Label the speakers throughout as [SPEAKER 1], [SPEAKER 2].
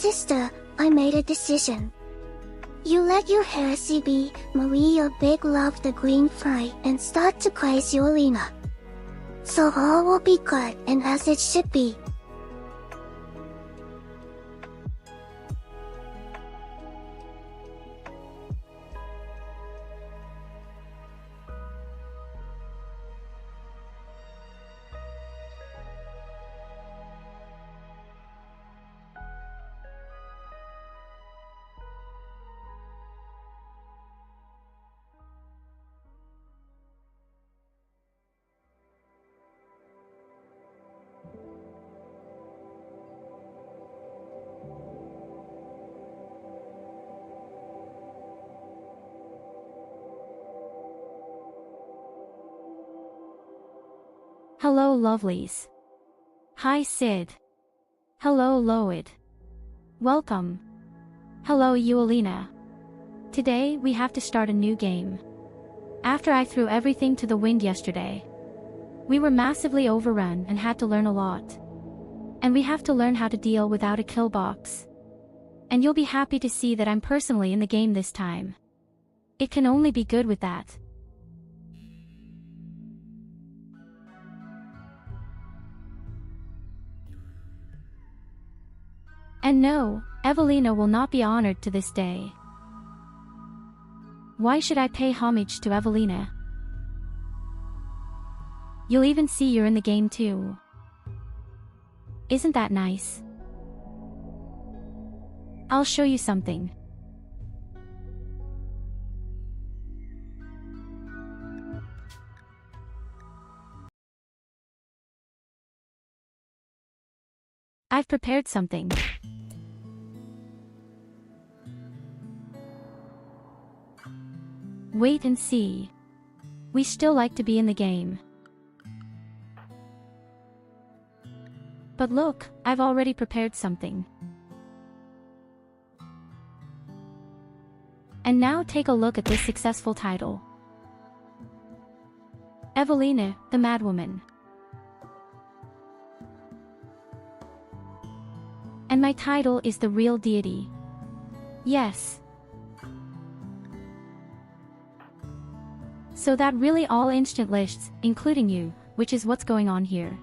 [SPEAKER 1] Sister, I made a decision. You let your heresy be, Marie your big love the green fry, and start to praise Yulina. So all will be good and as it should be.
[SPEAKER 2] Hello lovelies. Hi Sid. Hello Loid. Welcome. Hello Yulina. Today we have to start a new game. After I threw everything to the wind yesterday, we were massively overrun and had to learn a lot. And we have to learn how to deal without a kill box. And you'll be happy to see that I'm personally in the game this time. It can only be good with that. And no, Evelina will not be honored to this day. Why should I pay homage to Evelina? You'll even see you're in the game too. Isn't that nice? I'll show you something. I've prepared something. Wait and see. We still like to be in the game. But look, I've already prepared something. And now take a look at this successful title. Evelina, the Madwoman. And my title is The Real Deity. Yes. So that really all instant lists, including you, which is what's going on here.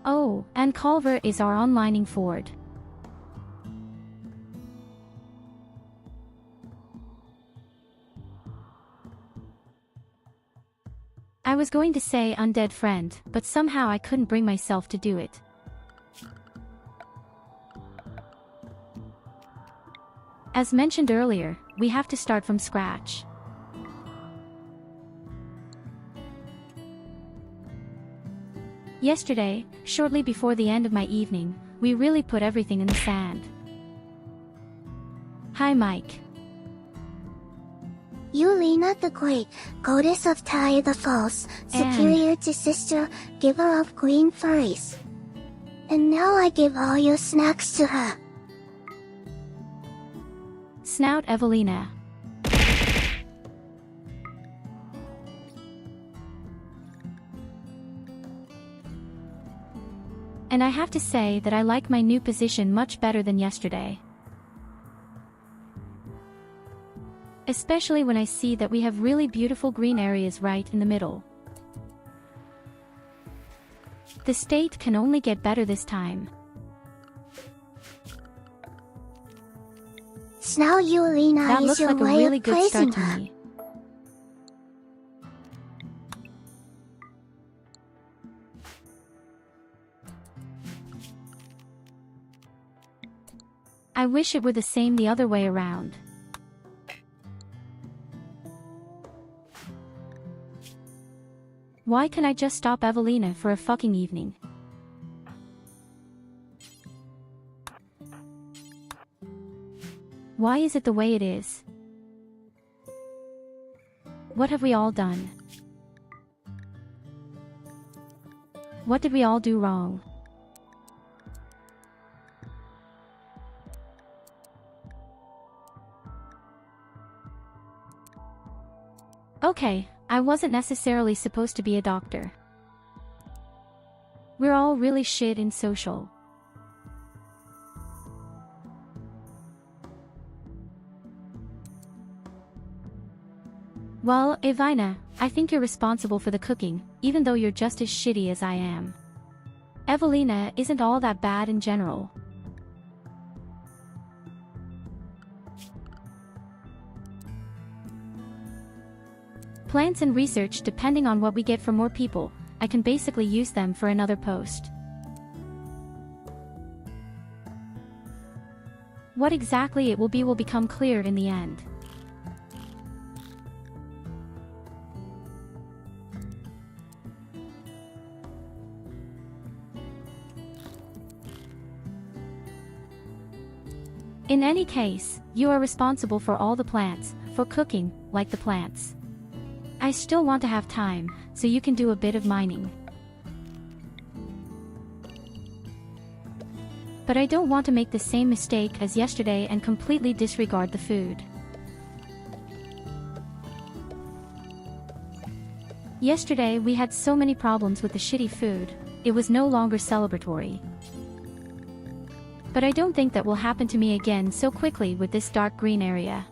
[SPEAKER 2] Oh, and Culver is our onlining Ford. I was going to say undead friend, but somehow I couldn't bring myself to do it. As mentioned earlier, we have to start from scratch. Yesterday, shortly before the end of my evening, we really put everything in the sand. Hi Mike.
[SPEAKER 1] Yulina the Great, goddess of Tyurru the False, superior to sister, giver of green furries. And now I give all your snacks to her.
[SPEAKER 2] Snout Evelina. And I have to say that I like my new position much better than yesterday. Especially when I see that we have really beautiful green areas right in the middle. The state can only get better this time.
[SPEAKER 1] Now Yulina
[SPEAKER 2] That
[SPEAKER 1] is
[SPEAKER 2] looks
[SPEAKER 1] your
[SPEAKER 2] like a
[SPEAKER 1] way
[SPEAKER 2] really
[SPEAKER 1] of
[SPEAKER 2] good
[SPEAKER 1] praising
[SPEAKER 2] start to
[SPEAKER 1] her.
[SPEAKER 2] me. I wish it were the same the other way around. Why can't I just stop Evelina for a fucking evening? Why is it the way it is? What have we all done? What did we all do wrong? Okay, I wasn't necessarily supposed to be a doctor. We're all really shit in social. Well, Evina, I think you're responsible for the cooking, even though you're just as shitty as I am. Evelina isn't all that bad in general. Plants and research, depending on what we get from more people, I can basically use them for another post. What exactly it will become clear in the end. In any case, you are responsible for all the plants, for cooking, like the plants. I still want to have time, so you can do a bit of mining. But I don't want to make the same mistake as yesterday and completely disregard the food. Yesterday we had so many problems with the shitty food, it was no longer celebratory. But I don't think that will happen to me again so quickly with this dark green area.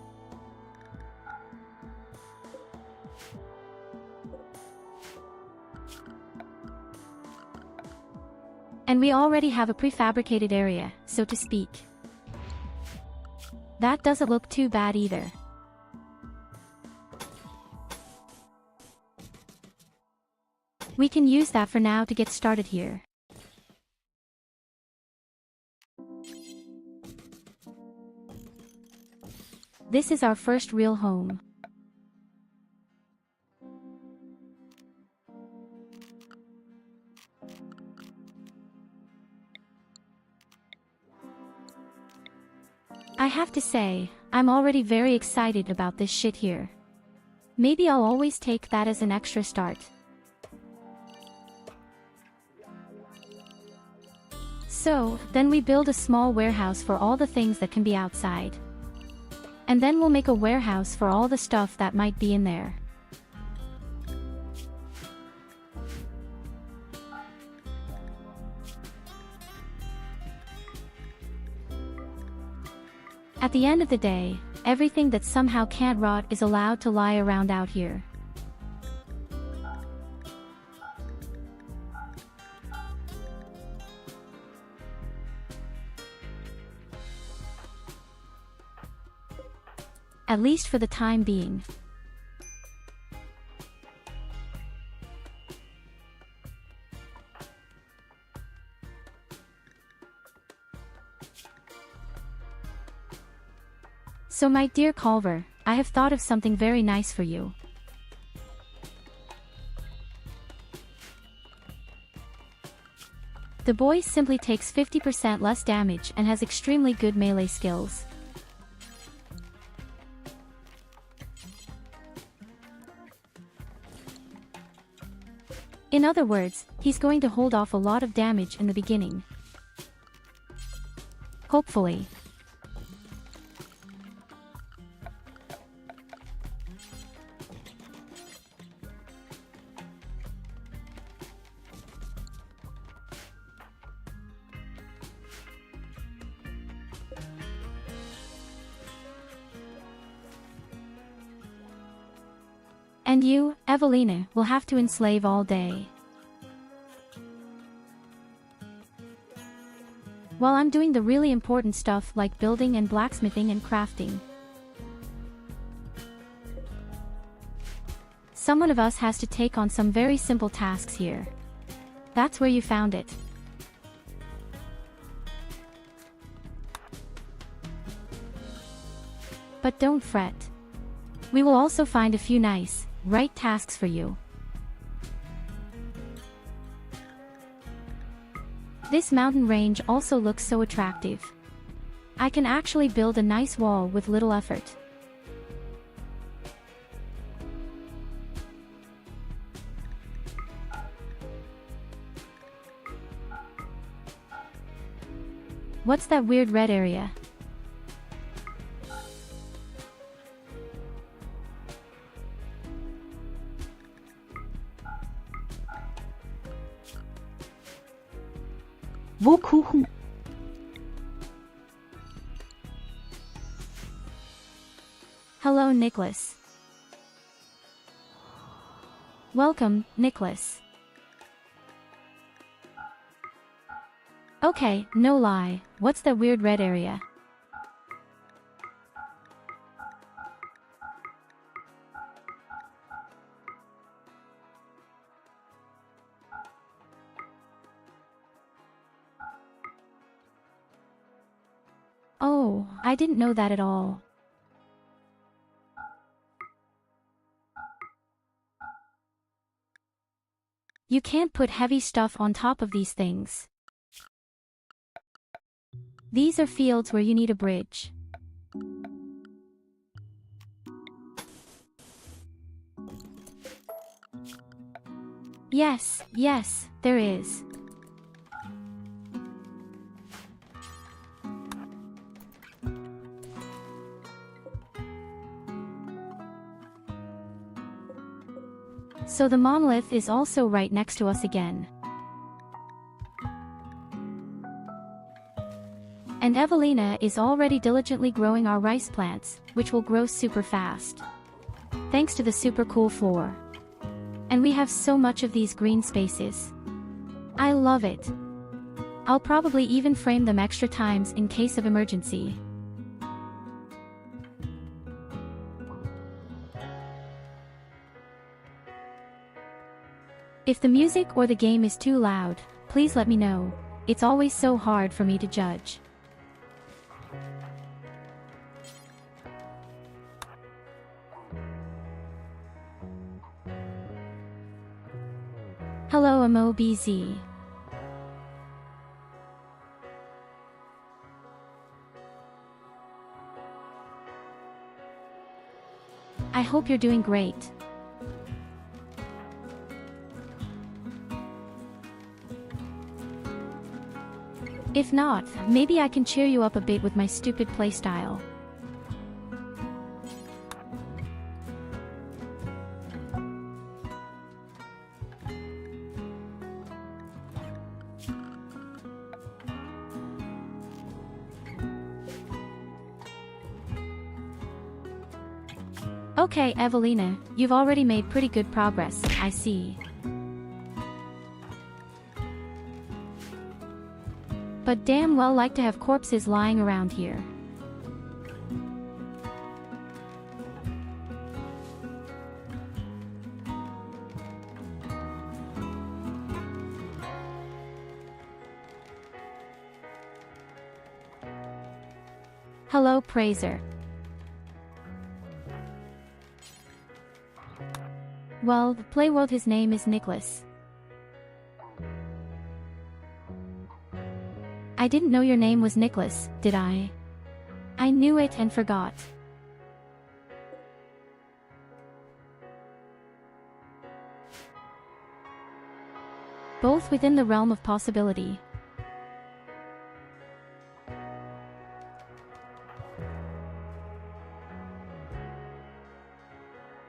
[SPEAKER 2] And we already have a prefabricated area, so to speak. That doesn't look too bad either. We can use that for now to get started here. This is our first real home. I have to say, I'm already very excited about this shit here. Maybe I'll always take that as an extra start. So, then we build a small warehouse for all the things that can be outside. And then we'll make a warehouse for all the stuff that might be in there. At the end of the day, everything that somehow can't rot is allowed to lie around out here. At least for the time being. So my dear Culver, I have thought of something very nice for you. The boy simply takes 50% less damage and has extremely good melee skills. In other words, he's going to hold off a lot of damage in the beginning. Hopefully. And you, Evelina, will have to enslave all day. While I'm doing the really important stuff like building and blacksmithing and crafting. Someone of us has to take on some very simple tasks here. That's where you found it. But don't fret. We will also find a few nice, right tasks for you. This mountain range also looks so attractive. I can actually build a nice wall with little effort. What's that weird red area?
[SPEAKER 3] Wo Kuchen?
[SPEAKER 2] Hello, Nicholas. Welcome, Nicholas. Okay, no lie, what's that weird red area? Oh, I didn't know that at all. You can't put heavy stuff on top of these things. These are fields where you need a bridge. Yes, yes, there is. So the monolith is also right next to us again. And Evelina is already diligently growing our rice plants, which will grow super fast. Thanks to the super cool floor. And we have so much of these green spaces. I love it. I'll probably even frame them extra times in case of emergency. If the music or the game is too loud, please let me know. It's always so hard for me to judge. Hello MOBZ. I hope you're doing great. If not, maybe I can cheer you up a bit with my stupid playstyle. Okay, Evelina, you've already made pretty good progress, I see. But damn well like to have corpses lying around here. Hello, Praiser. Well, the playworld, his name is Nicholas. I didn't know your name was Nicholas, did I? I knew it and forgot. Both within the realm of possibility.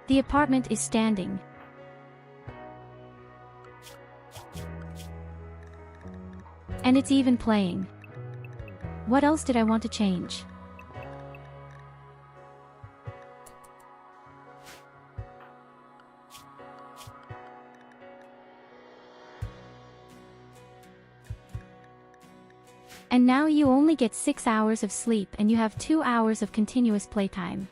[SPEAKER 2] The apartment is standing. And it's even playing. What else did I want to change? And now you only get 6 hours of sleep and you have 2 hours of continuous playtime.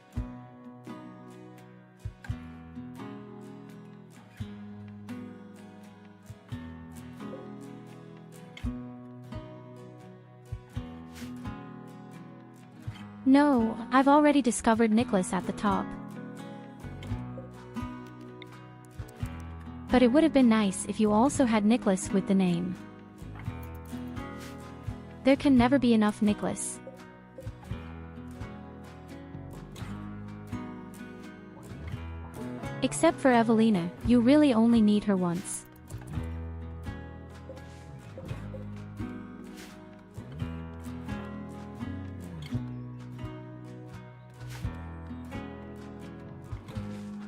[SPEAKER 2] No, I've already discovered Nicholas at the top. But it would have been nice if you also had Nicholas with the name. There can never be enough Nicholas. Except for Evelina, you really only need her once.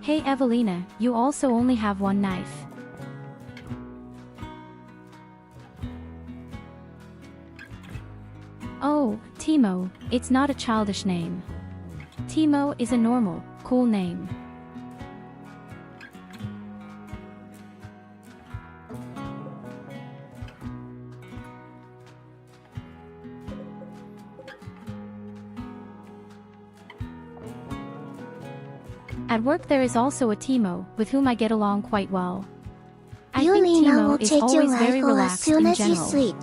[SPEAKER 2] Hey Evelina, you also only have one knife. Oh, Timo, it's not a childish name. Timo is a normal, cool name. At work there is also a Timo, with whom I get along quite well. I think
[SPEAKER 1] Yulina
[SPEAKER 2] Timo
[SPEAKER 1] will
[SPEAKER 2] is
[SPEAKER 1] take your
[SPEAKER 2] always very
[SPEAKER 1] rifle as
[SPEAKER 2] relaxed
[SPEAKER 1] soon
[SPEAKER 2] in
[SPEAKER 1] as you
[SPEAKER 2] general.
[SPEAKER 1] sleep.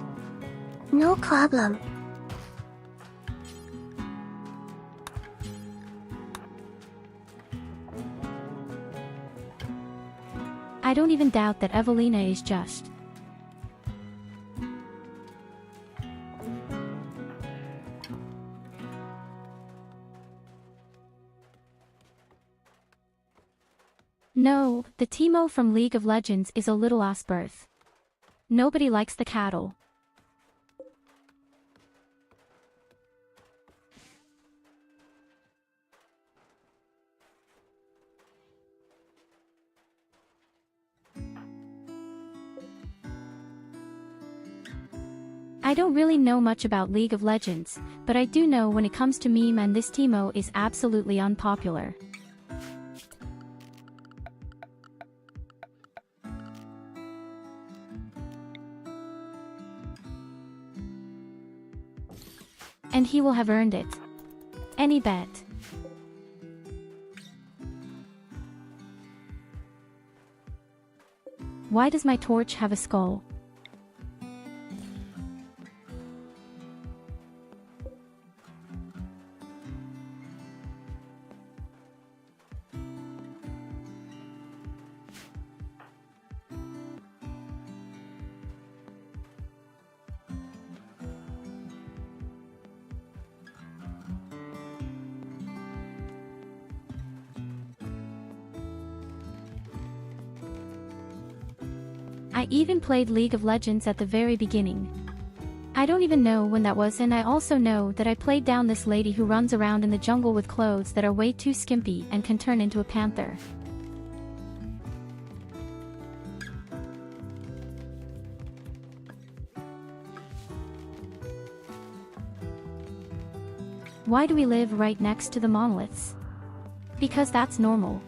[SPEAKER 1] No problem.
[SPEAKER 2] I don't even doubt that Evelina is just. No, the Timo from League of Legends is a little ass birth. Nobody likes the cattle. I don't really know much about League of Legends, but I do know when it comes to meme and this Timo is absolutely unpopular. And he will have earned it. Any bet. Why does my torch have a skull? I even played League of Legends at the very beginning. I don't even know when that was, and I also know that I played down this lady who runs around in the jungle with clothes that are way too skimpy and can turn into a panther. Why do we live right next to the monoliths? Because that's normal.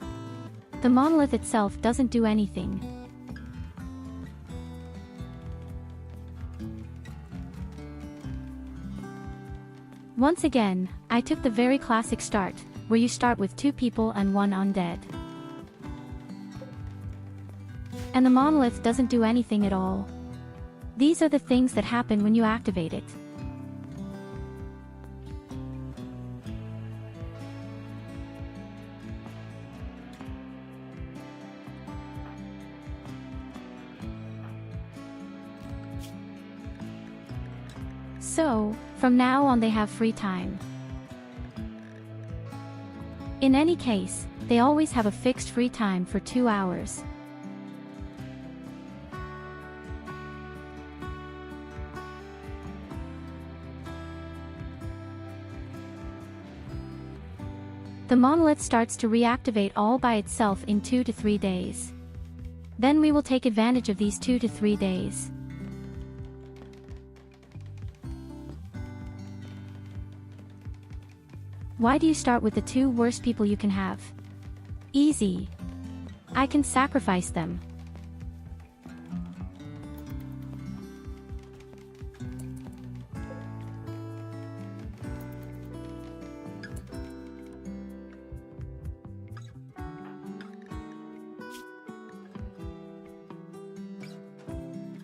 [SPEAKER 2] The monolith itself doesn't do anything. Once again, I took the very classic start, where you start with 2 people and 1 undead. And the monolith doesn't do anything at all. These are the things that happen when you activate it. So, from now on they have free time. In any case, they always have a fixed free time for 2 hours. The monolith starts to reactivate all by itself in 2 to 3 days. Then we will take advantage of these 2 to 3 days. Why do you start with the 2 worst people you can have? Easy. I can sacrifice them.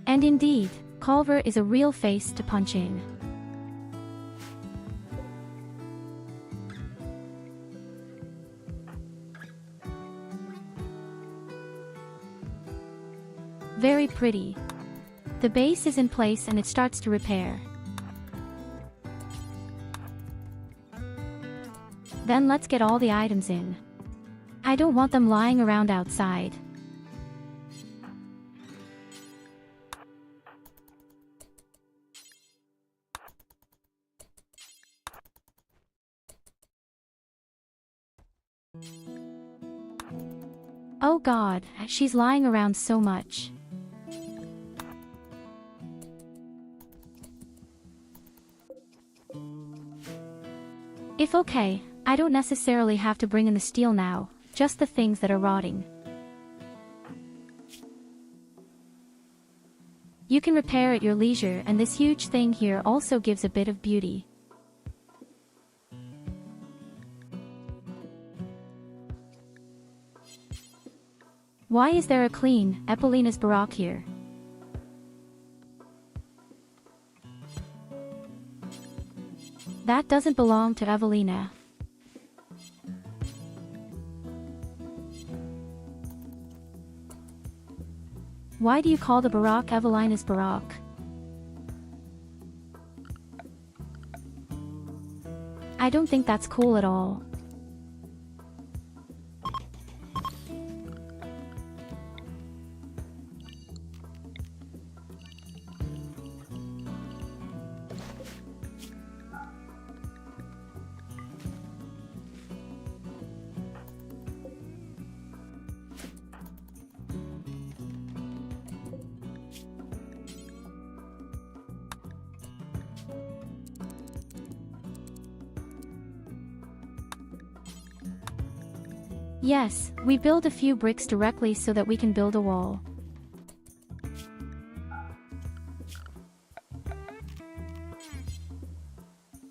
[SPEAKER 2] And indeed, Culver is a real face to punch in. Very pretty. The base is in place and it starts to repair. Then let's get all the items in. I don't want them lying around outside. Oh God, she's lying around so much. If okay, I don't necessarily have to bring in the steel now, just the things that are rotting. You can repair at your leisure, and this huge thing here also gives a bit of beauty. Why is there a clean, Epolina's Barak here? That doesn't belong to Evelina. Why do you call the Barak Evelina's Barak? I don't think that's cool at all. Yes, we build a few bricks directly so that we can build a wall.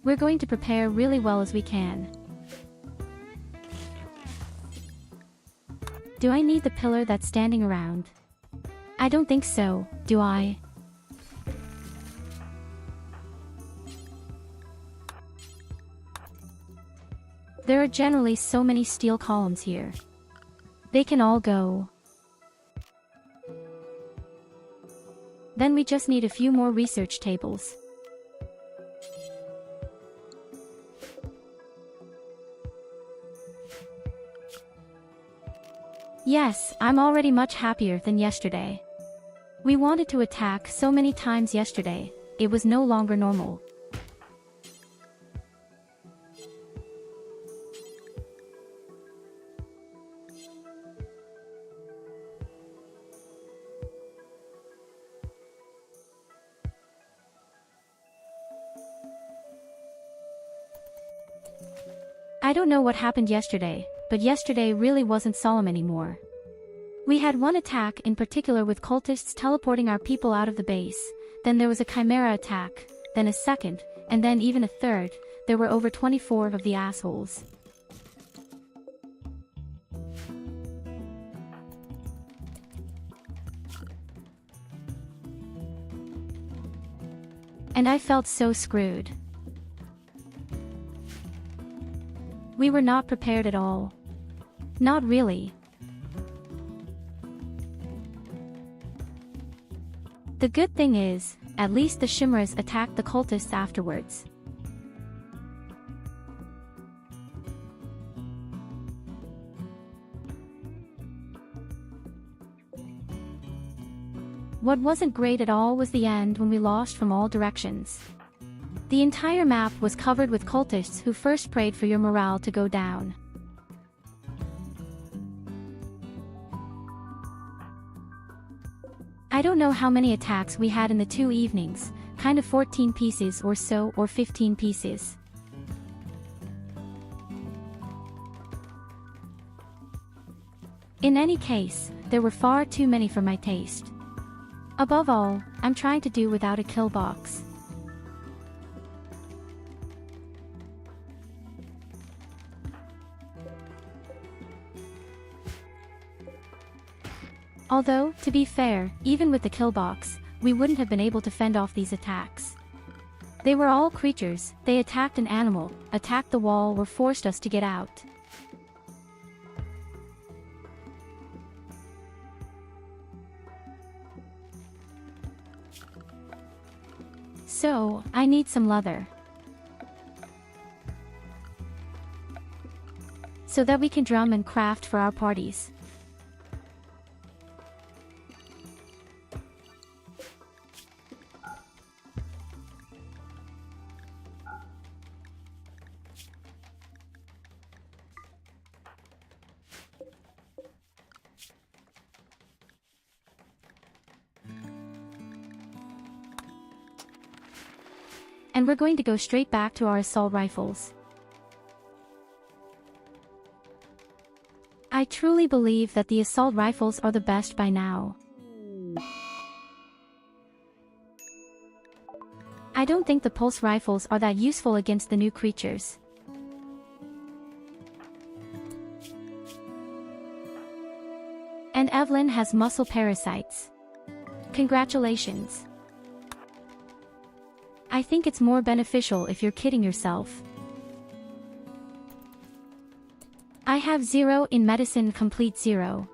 [SPEAKER 2] We're going to prepare really well as we can. Do I need the pillar that's standing around? I don't think so, do I? There are generally so many steel columns here. They can all go. Then we just need a few more research tables. Yes, I'm already much happier than yesterday. We wanted to attack so many times yesterday, it was no longer normal. I don't know what happened yesterday, but yesterday really wasn't solemn anymore. We had one attack in particular with cultists teleporting our people out of the base, then there was a chimera attack, then a second, and then even a third. There were over 24 of the assholes. And I felt so screwed. We were not prepared at all. Not really. The good thing is, at least the Chimeras attacked the cultists afterwards. What wasn't great at all was the end when we lost from all directions. The entire map was covered with cultists who first prayed for your morale to go down. I don't know how many attacks we had in the 2 evenings, kind of 14 pieces or so, or 15 pieces. In any case, there were far too many for my taste. Above all, I'm trying to do without a kill box. Although, to be fair, even with the kill box, we wouldn't have been able to fend off these attacks. They were all creatures, they attacked an animal, attacked the wall, or forced us to get out. So, I need some leather. So that we can drum and craft for our parties. And we're going to go straight back to our assault rifles. I truly believe that the assault rifles are the best by now. I don't think the pulse rifles are that useful against the new creatures. And Evelyn has muscle parasites. Congratulations. I think it's more beneficial if you're kidding yourself. I have 0 in medicine, complete 0.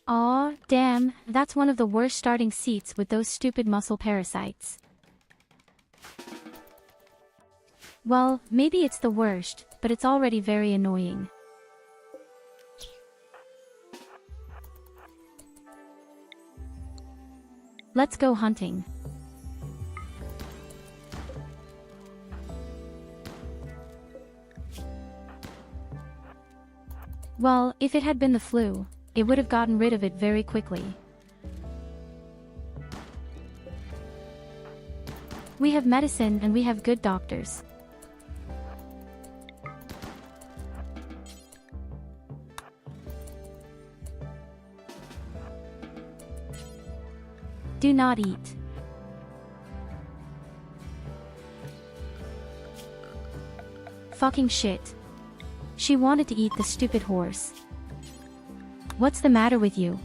[SPEAKER 2] Aw, damn, that's one of the worst starting seats with those stupid muscle parasites. Well, maybe it's the worst, but it's already very annoying. Let's go hunting. Well, if it had been the flu, it would have gotten rid of it very quickly. We have medicine and we have good doctors. Do not eat. Fucking shit. She wanted to eat the stupid horse. What's the matter with you?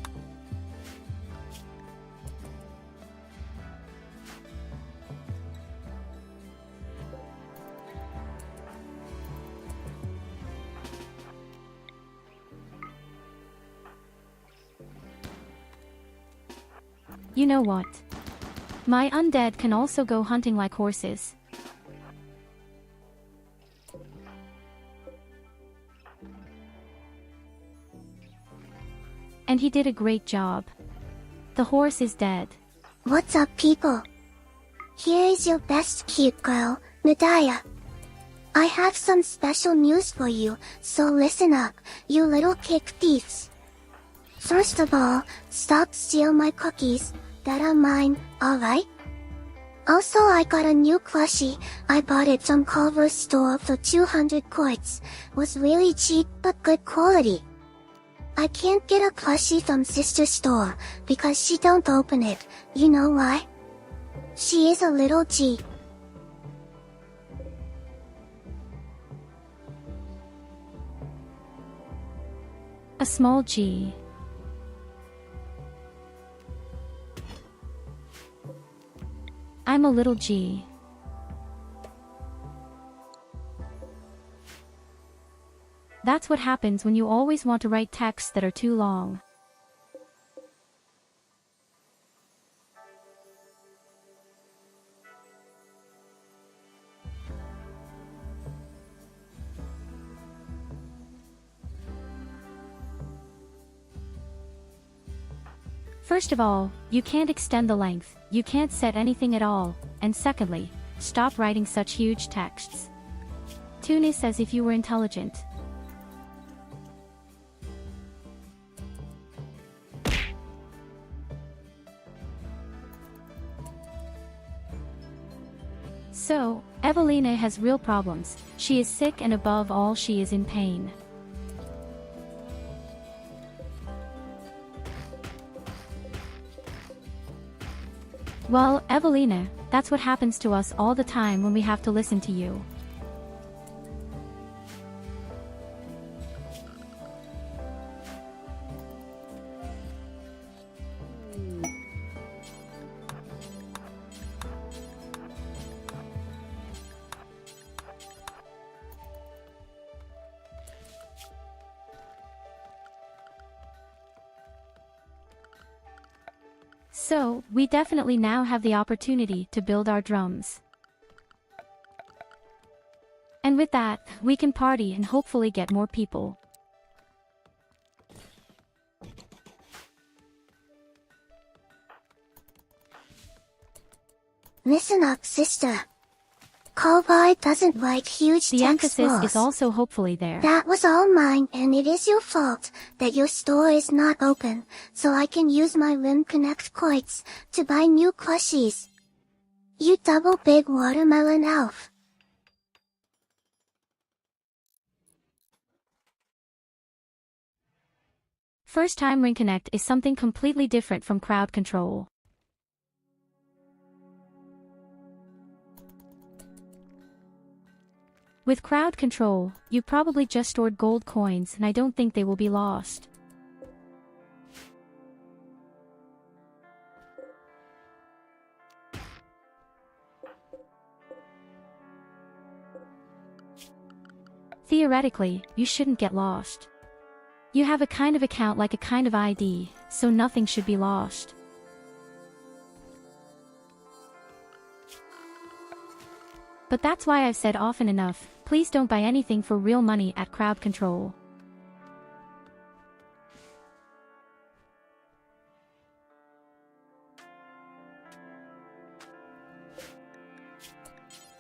[SPEAKER 2] You know what? My undead can also go hunting like horses. And he did a great job. The horse is dead.
[SPEAKER 1] What's up, people? Here is your best cute girl, Nadaya. I have some special news for you, so listen up, you little cake thieves. First of all, stop steal my cookies, that are mine, alright? Also, I got a new plushie. I bought it from Culver's store for 200 quartz. Was really cheap but good quality. I can't get a plushie from sister store, because she don't open it. You know why? She is a little G.
[SPEAKER 2] A small G. I'm a little G. That's what happens when you always want to write texts that are too long. First of all, you can't extend the length, you can't set anything at all, and secondly, stop writing such huge texts. Tune is as if you were intelligent. So, Evelina has real problems. She is sick and above all she is in pain. Well, Evelina, that's what happens to us all the time when we have to listen to you. So, we definitely now have the opportunity to build our drums. And with that, we can party and hopefully get more people.
[SPEAKER 1] Listen up, sister. Cowboy doesn't like huge
[SPEAKER 2] The
[SPEAKER 1] text
[SPEAKER 2] emphasis
[SPEAKER 1] walls.
[SPEAKER 2] is also hopefully there.
[SPEAKER 1] That was all mine, and it is your fault that your store is not open, so I can use my Rim Connect coins to buy new plushies. You double big watermelon elf.
[SPEAKER 2] First time Ring Connect is something completely different from crowd control. With crowd control, you probably just stored gold coins and I don't think they will be lost. Theoretically, you shouldn't get lost. You have a kind of account like a kind of ID, so nothing should be lost. But that's why I've said often enough, please don't buy anything for real money at crowd control.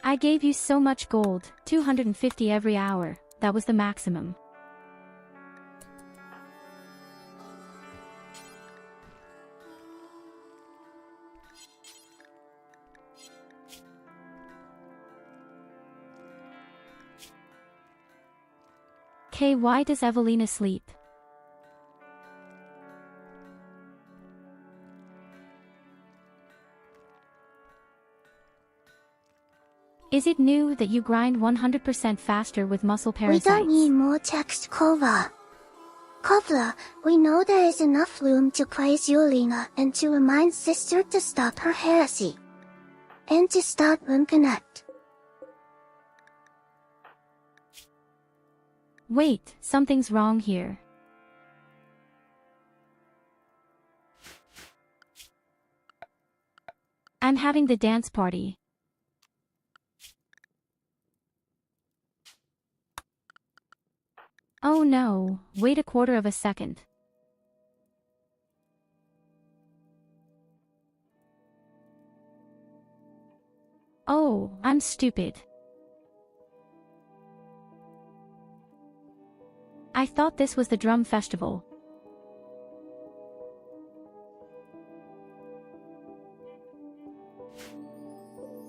[SPEAKER 2] I gave you so much gold, 250 every hour, that was the maximum. Why does Evelina sleep? Is it new that you grind 100% faster with muscle parasites?
[SPEAKER 1] We don't need more text cover. Kovla, we know there is enough room to praise Yulina and to remind sister to stop her heresy. And to start Room Connect.
[SPEAKER 2] Wait, something's wrong here. I'm having the dance party. Oh no, wait a quarter of a second. Oh, I'm stupid. I thought this was the drum festival.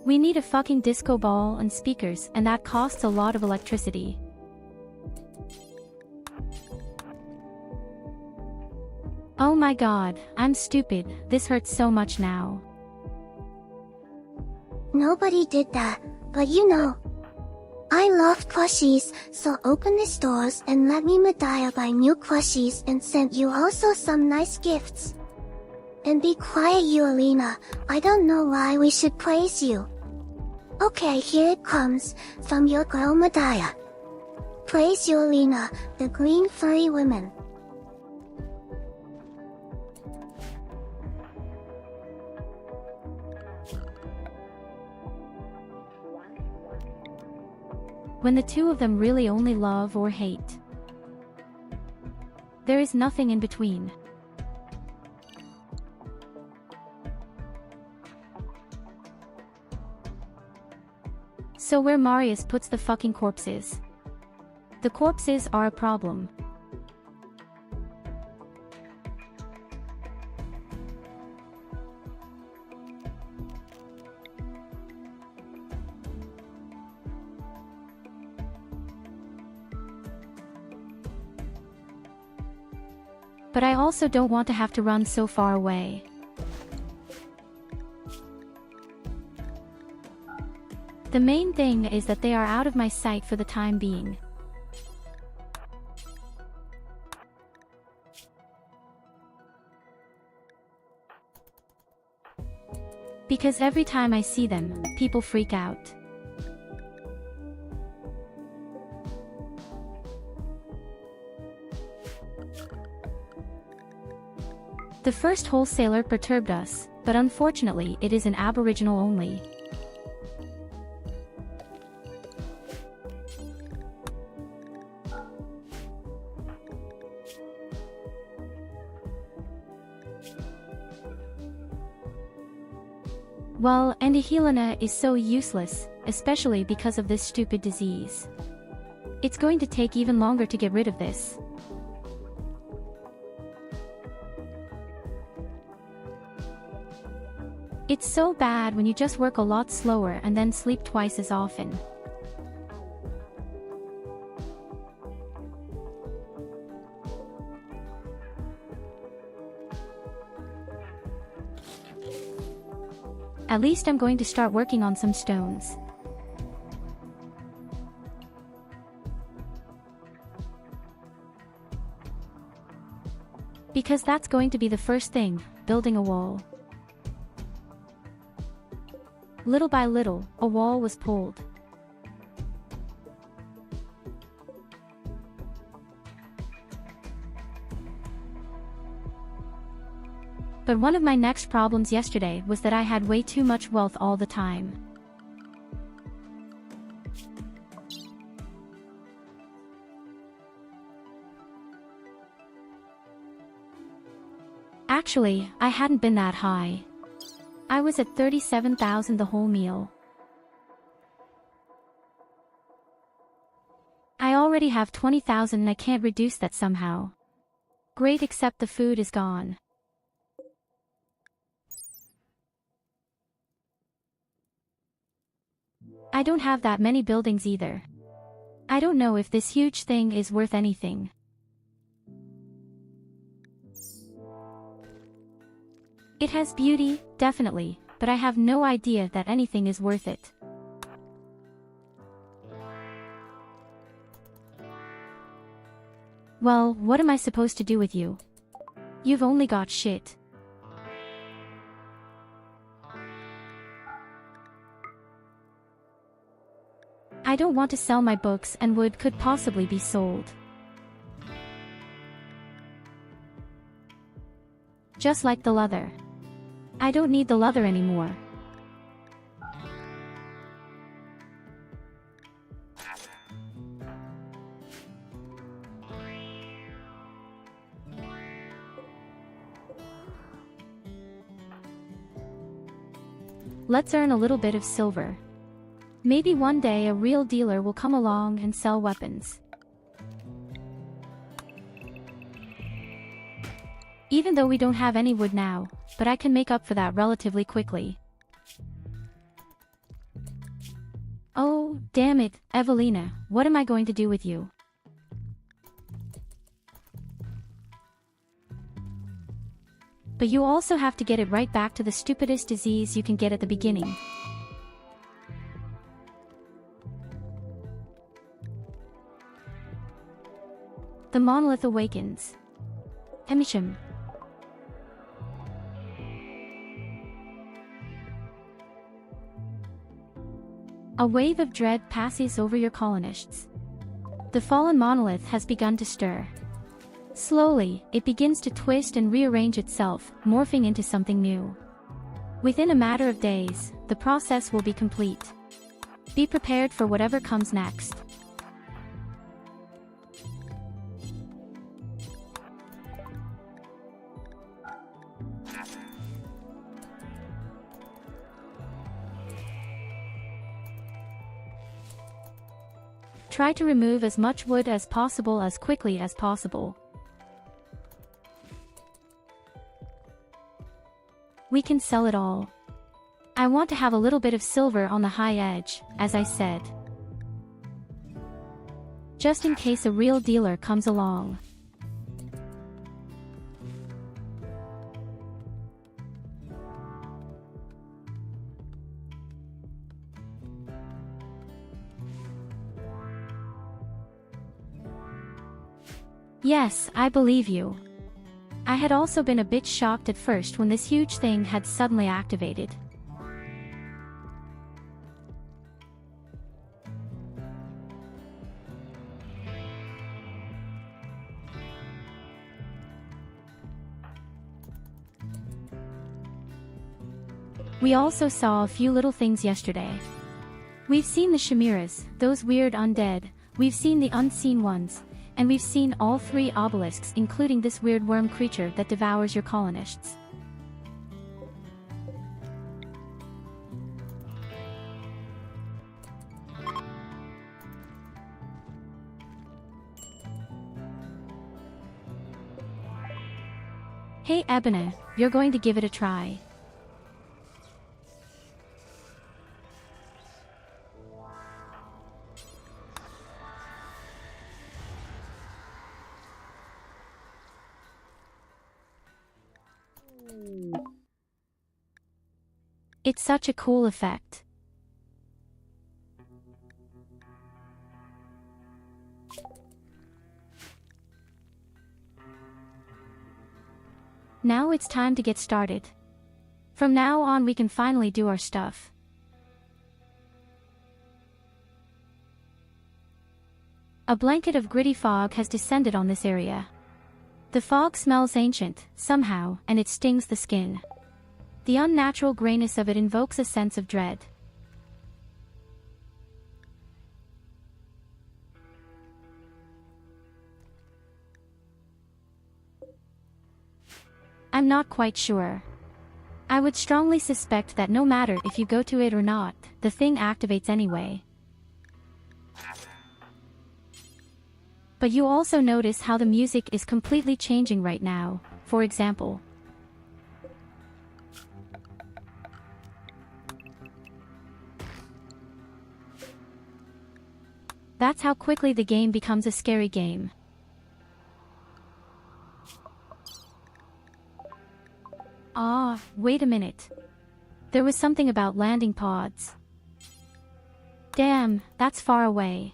[SPEAKER 2] We need a fucking disco ball and speakers, and that costs a lot of electricity. Oh my god, I'm stupid, this hurts so much now.
[SPEAKER 1] Nobody did that, but you know. I love plushies, so open the stores and let me Medaya buy new plushies and send you also some nice gifts. And be quiet, Yulina, I don't know why we should praise you. Okay, here it comes, from your girl Medaya. Praise Yulina, the green furry woman.
[SPEAKER 2] When the two of them really only love or hate. There is nothing in between. So where Marius puts the fucking corpses. The corpses are a problem. But I also don't want to have to run so far away. The main thing is that they are out of my sight for the time being. Because every time I see them, people freak out. The first wholesaler perturbed us, but unfortunately it is an Aboriginal only. Well, Helena is so useless, especially because of this stupid disease. It's going to take even longer to get rid of this. It's so bad when you just work a lot slower and then sleep twice as often. At least I'm going to start working on some stones. Because that's going to be the first thing, building a wall. Little by little, a wall was pulled. But one of my next problems yesterday was that I had way too much wealth all the time. Actually, I hadn't been that high. I was at 37,000 the whole meal. I already have 20,000 and I can't reduce that somehow. Great, except the food is gone. I don't have that many buildings either. I don't know if this huge thing is worth anything. It has beauty, definitely, but I have no idea that anything is worth it. Well, what am I supposed to do with you? You've only got shit. I don't want to sell my books, and wood could possibly be sold. Just like the leather. I don't need the leather anymore. Let's earn a little bit of silver. Maybe one day a real dealer will come along and sell weapons. Even though we don't have any wood now, but I can make up for that relatively quickly. Oh, damn it, Evelina, what am I going to do with you? But you also have to get it right back to the stupidest disease you can get at the beginning. The monolith awakens. VoD. A wave of dread passes over your colonists. The fallen monolith has begun to stir. Slowly, it begins to twist and rearrange itself, morphing into something new. Within a matter of days, the process will be complete. Be prepared for whatever comes next. Try to remove as much wood as possible as quickly as possible. We can sell it all. I want to have a little bit of silver on the high edge, as I said. Just in case a real dealer comes along. Yes, I believe you. I had also been a bit shocked at first when this huge thing had suddenly activated. We also saw a few little things yesterday. We've seen the chimeras, those weird undead, we've seen the unseen ones, and we've seen all 3 obelisks, including this weird worm creature that devours your colonists. Hey Ebony, you're going to give it a try. It's such a cool effect. Now it's time to get started. From now on we can finally do our stuff. A blanket of gritty fog has descended on this area. The fog smells ancient, somehow, and it stings the skin. The unnatural grayness of it invokes a sense of dread. I'm not quite sure. I would strongly suspect that no matter if you go to it or not, the thing activates anyway. But you also notice how the music is completely changing right now, for example. That's how quickly the game becomes a scary game. Ah, wait a minute. There was something about landing pods. Damn, that's far away.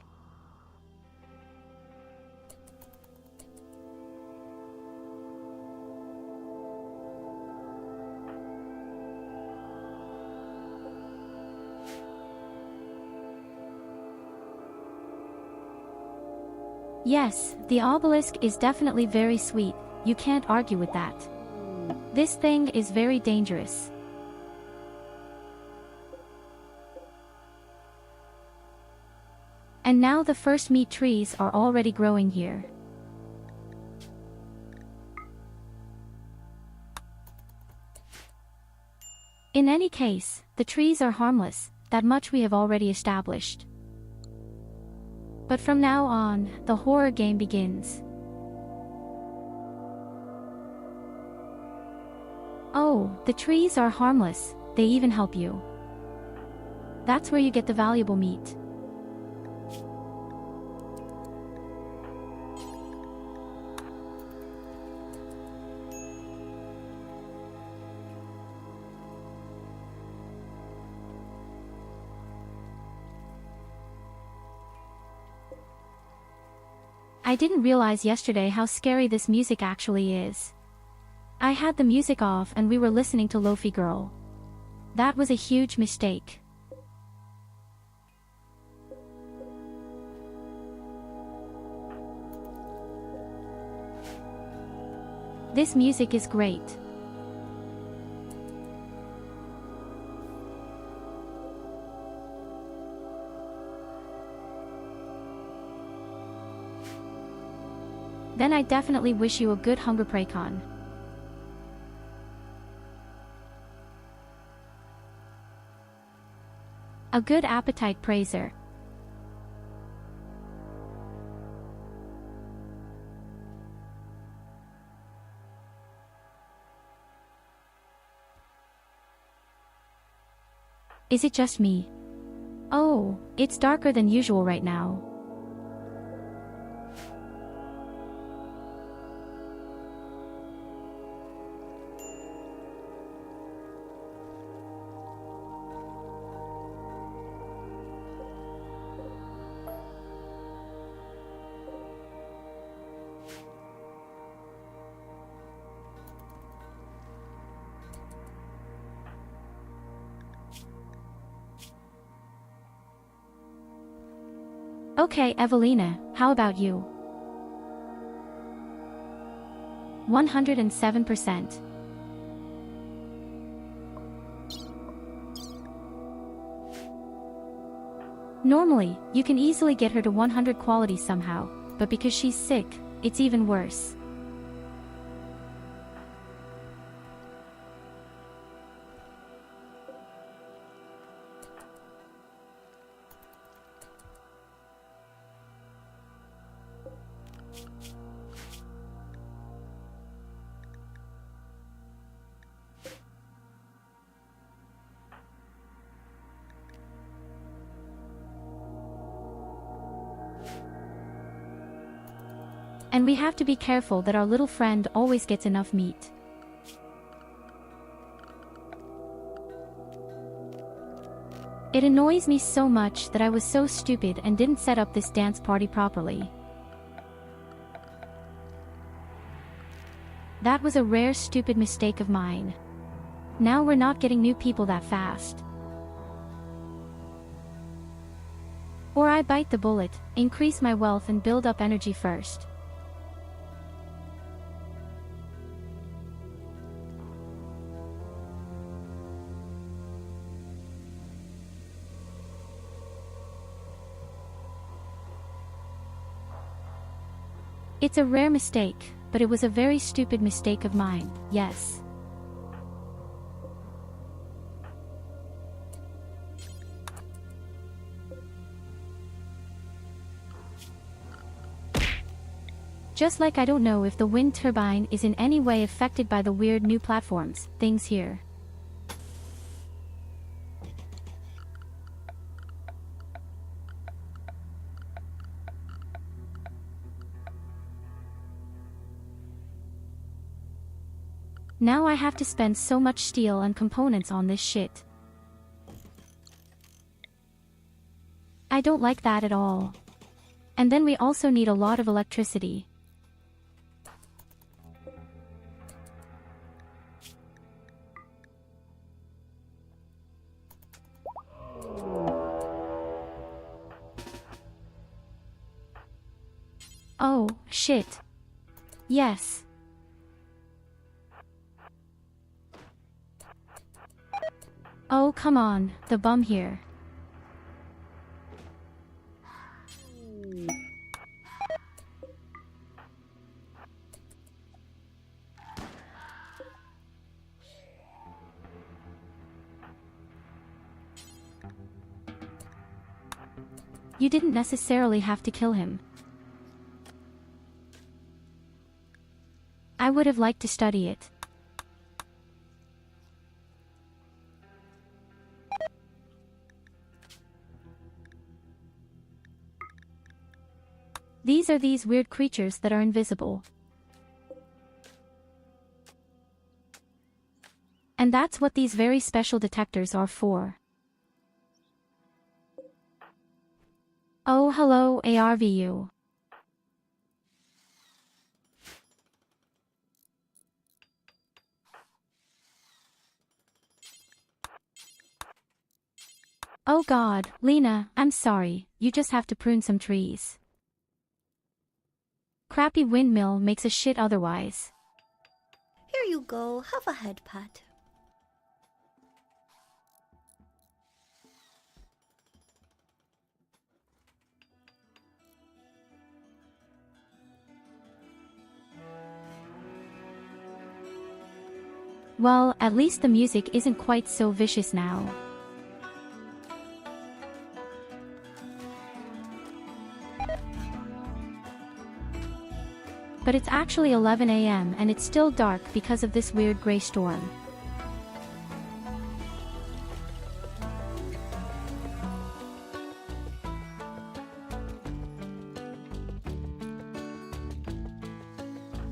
[SPEAKER 2] Yes, the obelisk is definitely very sweet, you can't argue with that. This thing is very dangerous. And now the first meat trees are already growing here. In any case, the trees are harmless, that much we have already established. But from now on, the horror game begins. Oh, the trees are harmless, they even help you. That's where you get the valuable meat. I didn't realize yesterday how scary this music actually is. I had the music off and we were listening to Lo-Fi Girl. That was a huge mistake. This music is great. Then I definitely wish you a good Hunger Praycon. A good appetite praiser. Is it just me? Oh, it's darker than usual right now. Okay, Evelina, how about you? 107%. Normally, you can easily get her to 100 quality somehow, but because she's sick, it's even worse. And we have to be careful that our little friend always gets enough meat. It annoys me so much that I was so stupid and didn't set up this dance party properly. That was a rare stupid mistake of mine. Now we're not getting new people that fast. Or I bite the bullet, increase my wealth and build up energy first. It's a rare mistake, but it was a very stupid mistake of mine, yes. Just like I don't know if the wind turbine is in any way affected by the weird new platforms, things here. Now I have to spend so much steel and components on this shit. I don't like that at all. And then we also need a lot of electricity. Oh, shit. Yes. Oh, come on, the bum here. You didn't necessarily have to kill him. I would have liked to study it. These are these weird creatures that are invisible. And that's what these very special detectors are for. Oh, hello, ARVU. Oh god, Lena, I'm sorry, you just have to prune some trees. Crappy windmill makes a shit otherwise.
[SPEAKER 3] Here you go, have a head pat.
[SPEAKER 2] Well, at least the music isn't quite so vicious now. But it's actually 11 AM and it's still dark because of this weird gray storm.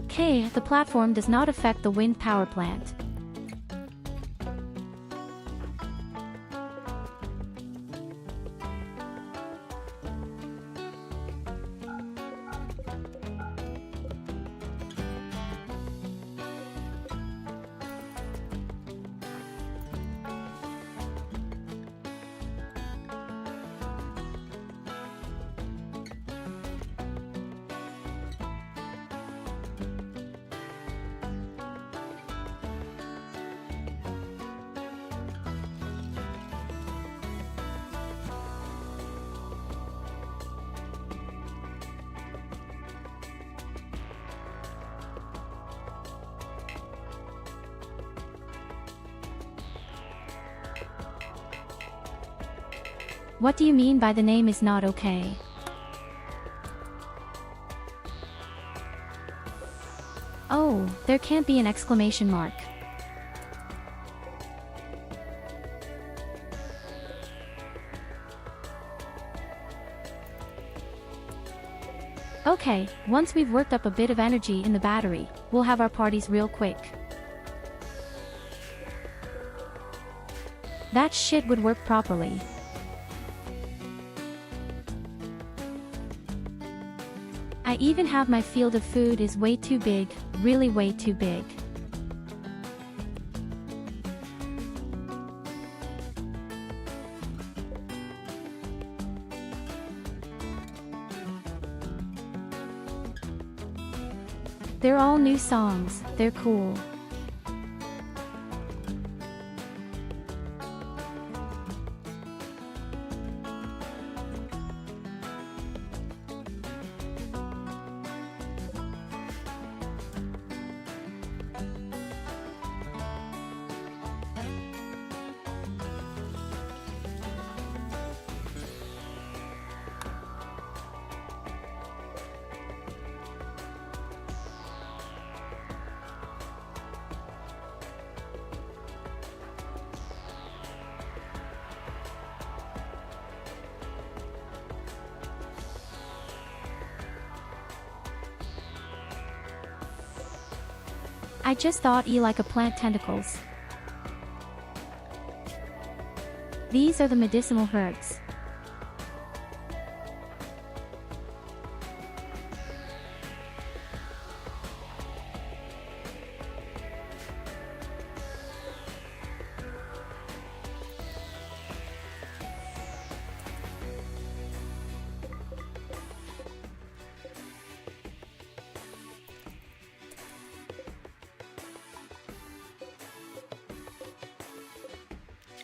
[SPEAKER 2] Okay, the platform does not affect the wind power plant. What do you mean by the name is not okay? Oh, there can't be an exclamation mark. Okay, once we've worked up a bit of energy in the battery, we'll have our parties real quick. That shit would work properly. I even have my field of food is way too big, really way too big. They're all new songs, they're cool. I just thought like a plant tentacles. These are the medicinal herbs.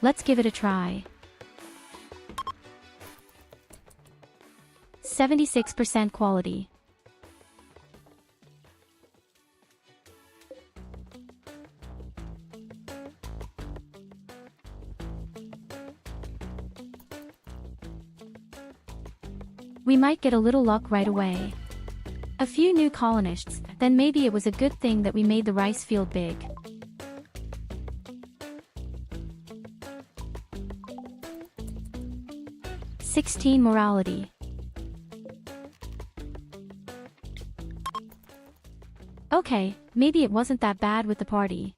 [SPEAKER 2] Let's give it a try. 76% quality. We might get a little luck right away. A few new colonists, then maybe it was a good thing that we made the rice field big. "16 morality. Okay, maybe it wasn't that bad with the party.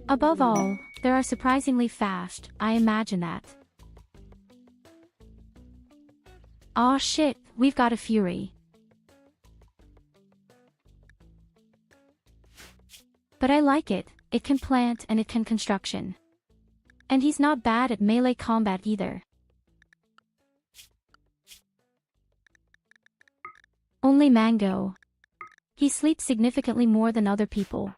[SPEAKER 2] Above all, they are surprisingly fast, I imagine that. Aw shit, we've got a fury. But I like it, it can plant and it can construction. And he's not bad at melee combat either. Only Mango. He sleeps significantly more than other people.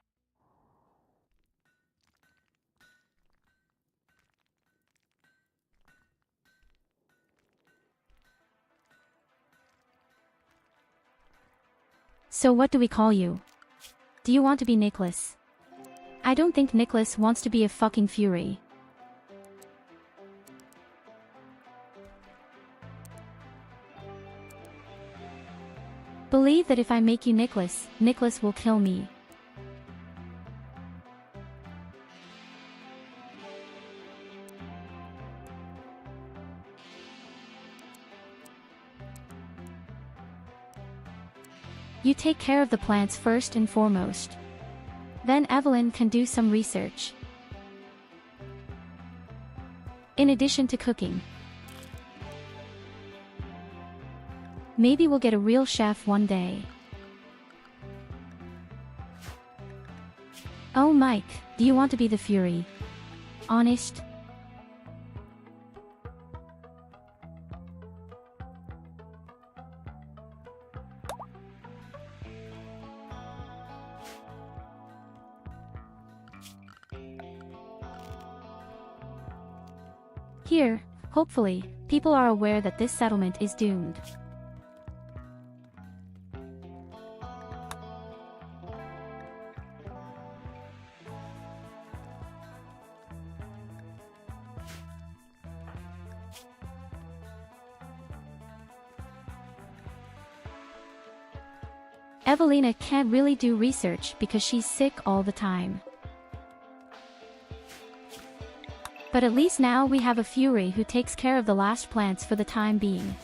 [SPEAKER 2] So what do we call you? Do you want to be Nicholas? I don't think Nicholas wants to be a fucking fury. Believe that if I make you Nicholas, Nicholas will kill me. You take care of the plants first and foremost. Then Evelyn can do some research. In addition to cooking. Maybe we'll get a real chef one day. Oh Mike, do you want to be the fury? Honest? Here, hopefully, people are aware that this settlement is doomed. Evelina can't really do research because she's sick all the time. But at least now we have a fury who takes care of the last plants for the time being.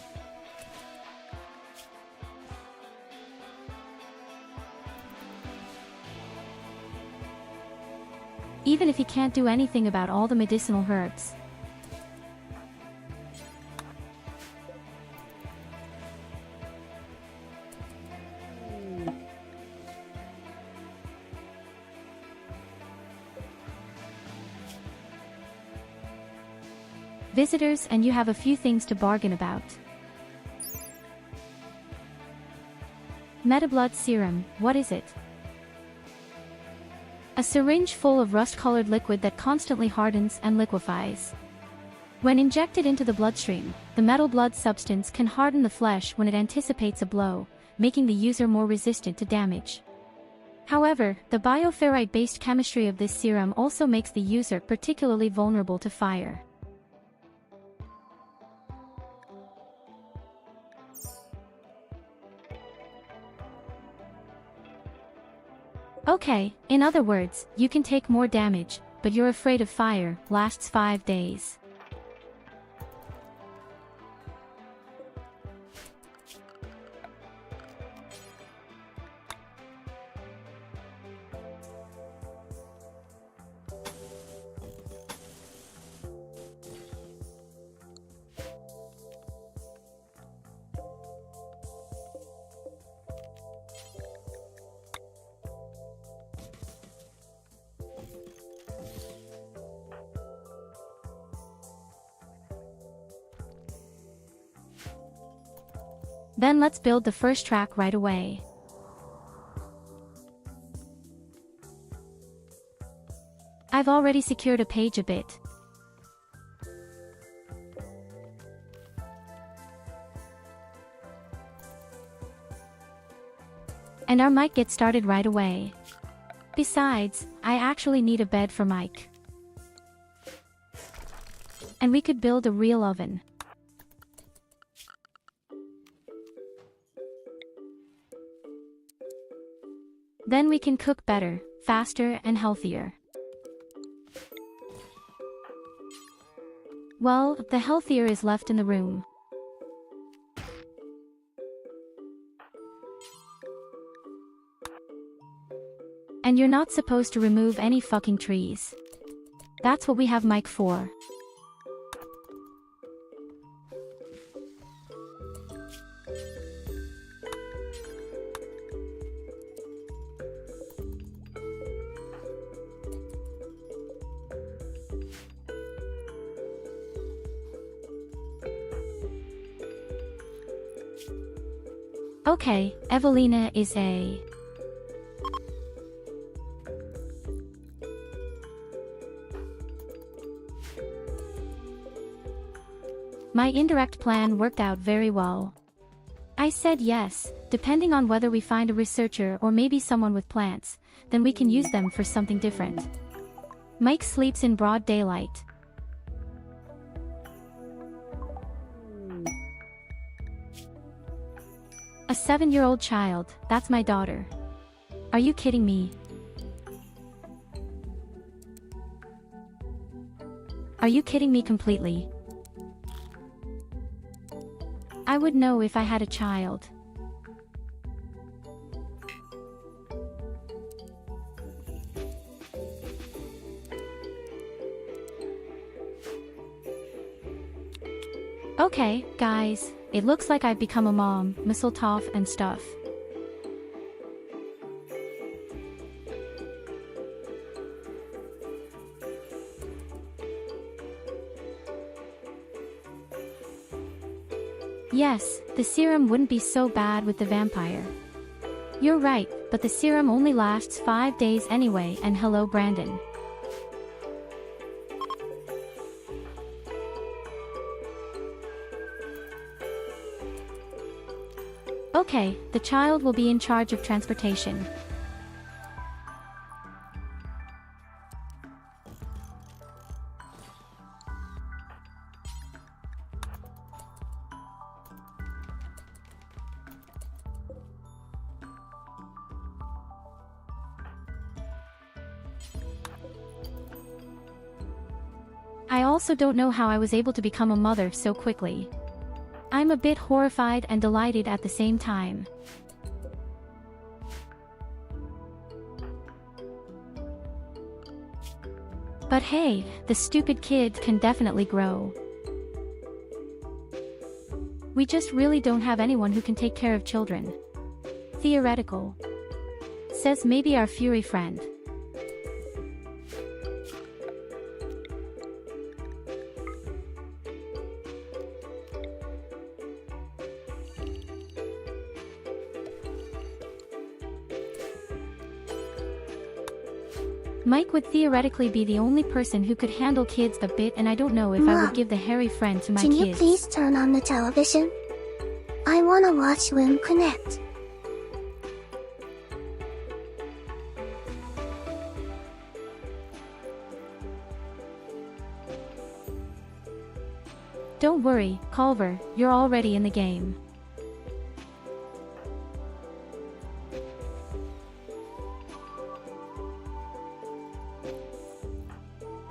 [SPEAKER 2] Even if he can't do anything about all the medicinal herbs. visitors, and you have a few things to bargain about. Metablood serum, what is it? A syringe full of rust-colored liquid that constantly hardens and liquefies. When injected into the bloodstream, the metal blood substance can harden the flesh when it anticipates a blow, making the user more resistant to damage. However, the bioferrite-based chemistry of this serum also makes the user particularly vulnerable to fire. Okay, in other words, you can take more damage, but you're afraid of fire, lasts 5 days. Then let's build the first track right away. I've already secured a page a bit. And our mic gets started right away. Besides, I actually need a bed for Mike. And we could build a real oven. Then we can cook better, faster, and healthier. Well, the healthier is left in the room. And you're not supposed to remove any fucking trees. That's what we have Mike for. Okay, Evelina is a... My indirect plan worked out very well. I said yes, depending on whether we find a researcher or maybe someone with plants, then we can use them for something different. Mike sleeps in broad daylight. A 7-year-old child, that's my daughter. Are you kidding me? Are you kidding me completely? I would know if I had a child. Okay, guys, it looks like I've become a mom, mistletoe and stuff. Yes, the serum wouldn't be so bad with the vampire. You're right, but the serum only lasts 5 days anyway, and hello Brandon. Okay, the child will be in charge of transportation. I also don't know how I was able to become a mother so quickly. I'm a bit horrified and delighted at the same time. But hey, the stupid kid can definitely grow. We just really don't have anyone who can take care of children. Theoretical. Says maybe our Fury friend. Mike would theoretically be the only person who could handle kids a bit, and I don't know if I
[SPEAKER 1] Mom,
[SPEAKER 2] would give the hairy friend to my
[SPEAKER 1] Can
[SPEAKER 2] kids.
[SPEAKER 1] you please turn on the television? I wanna watch Wim Connect.
[SPEAKER 2] Don't worry, Culver, you're already in the game.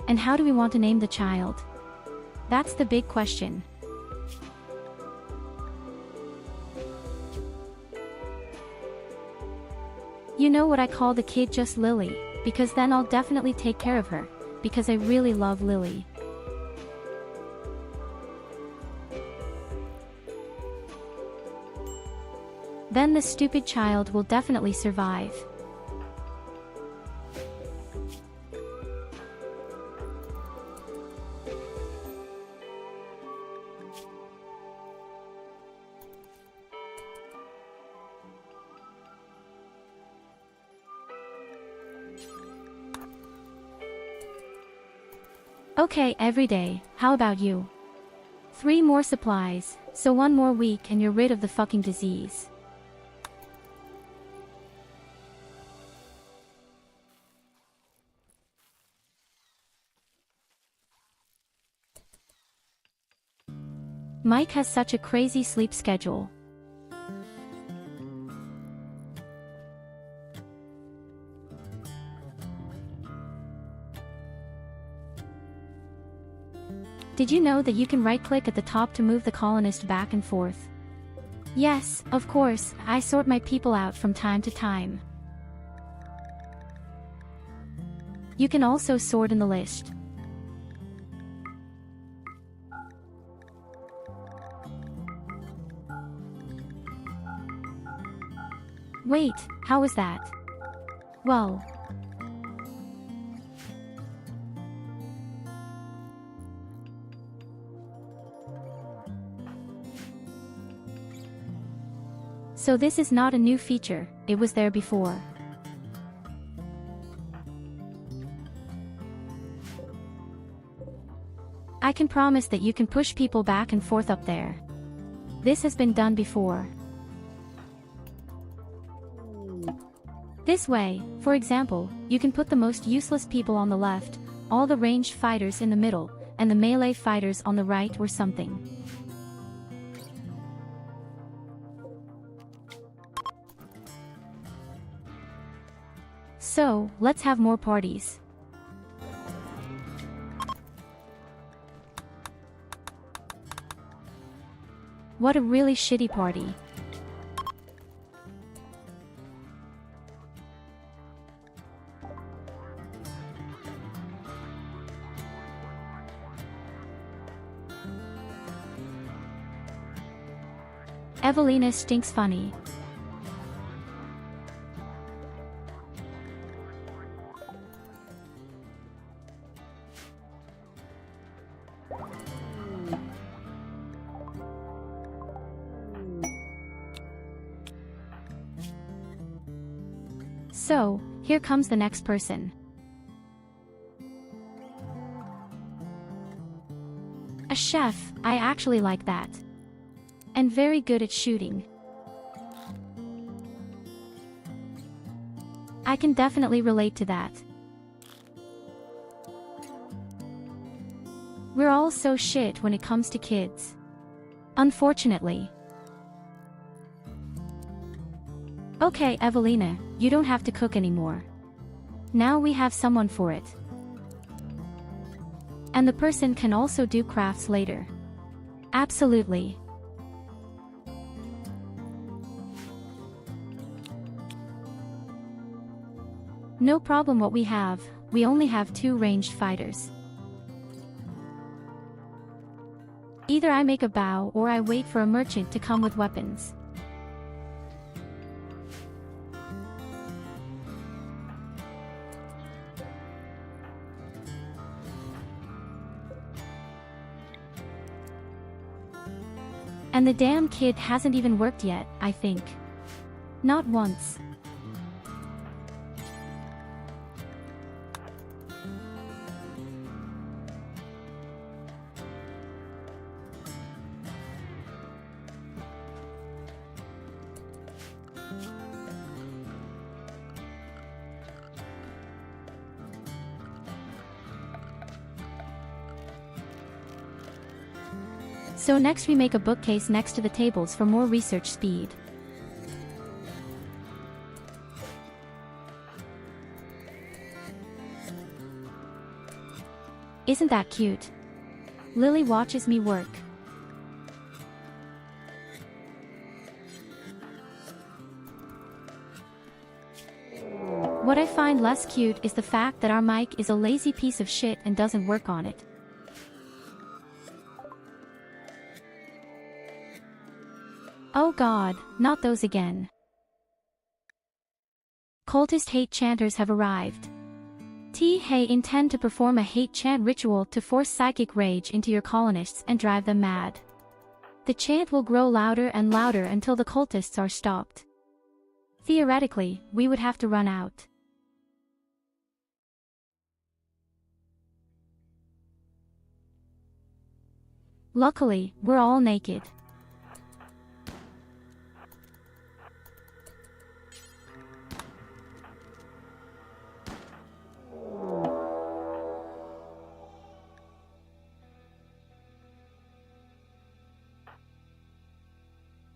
[SPEAKER 2] And how do we want to name the child? That's the big question. You know what, I call the kid just Lily, because then I'll definitely take care of her, because I really love Lily. Then the stupid child will definitely survive. Okay, every day, how about you? 3 more supplies, so 1 more week and you're rid of the fucking disease. Mike has such a crazy sleep schedule. Did you know that you can right-click at the top to move the colonist back and forth? Yes, of course, I sort my people out from time to time. You can also sort in the list. Wait, how was that? Well. So this is not a new feature, it was there before. I can promise that you can push people back and forth up there. This has been done before. This way, for example, you can put the most useless people on the left, all the ranged fighters in the middle, and the melee fighters on the right or something. So, let's have more parties. What a really shitty party. Evelina stinks funny. So, here comes the next person. A chef, I actually like that. And very good at shooting. I can definitely relate to that. We're all so shit when it comes to kids. Unfortunately. Okay, Evelina, you don't have to cook anymore. Now we have someone for it. And the person can also do crafts later. Absolutely. No problem, what we only have 2 ranged fighters. Either I make a bow or I wait for a merchant to come with weapons. And the damn kid hasn't even worked yet, I think. Not once. So next we make a bookcase next to the tables for more research speed. Isn't that cute? Lily watches me work. What I find less cute is the fact that our mic is a lazy piece of shit and doesn't work on it. Oh god, not those again. Cultist hate chanters have arrived. They intend to perform a hate chant ritual to force psychic rage into your colonists and drive them mad. The chant will grow louder and louder until the cultists are stopped. Theoretically, we would have to run out. Luckily, we're all naked.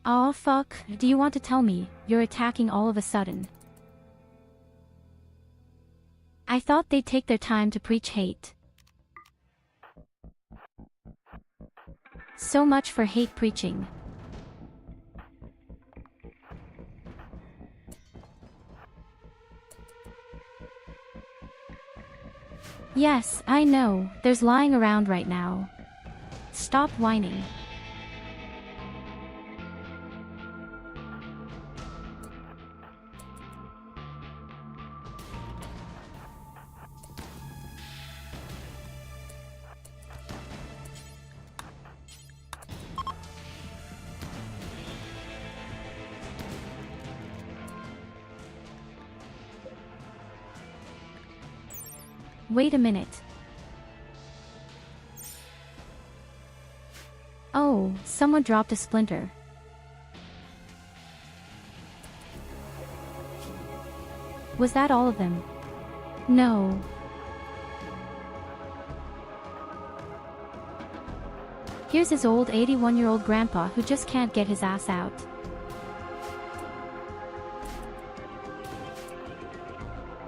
[SPEAKER 2] Aw fuck, do you want to tell me you're attacking all of a sudden? I thought they'd take their time to preach hate. So much for hate preaching. Yes, I know, there's lying around right now. Stop whining. Wait a minute. Oh, someone dropped a splinter. Was that all of them? No. Here's his old 81-year-old grandpa who just can't get his ass out.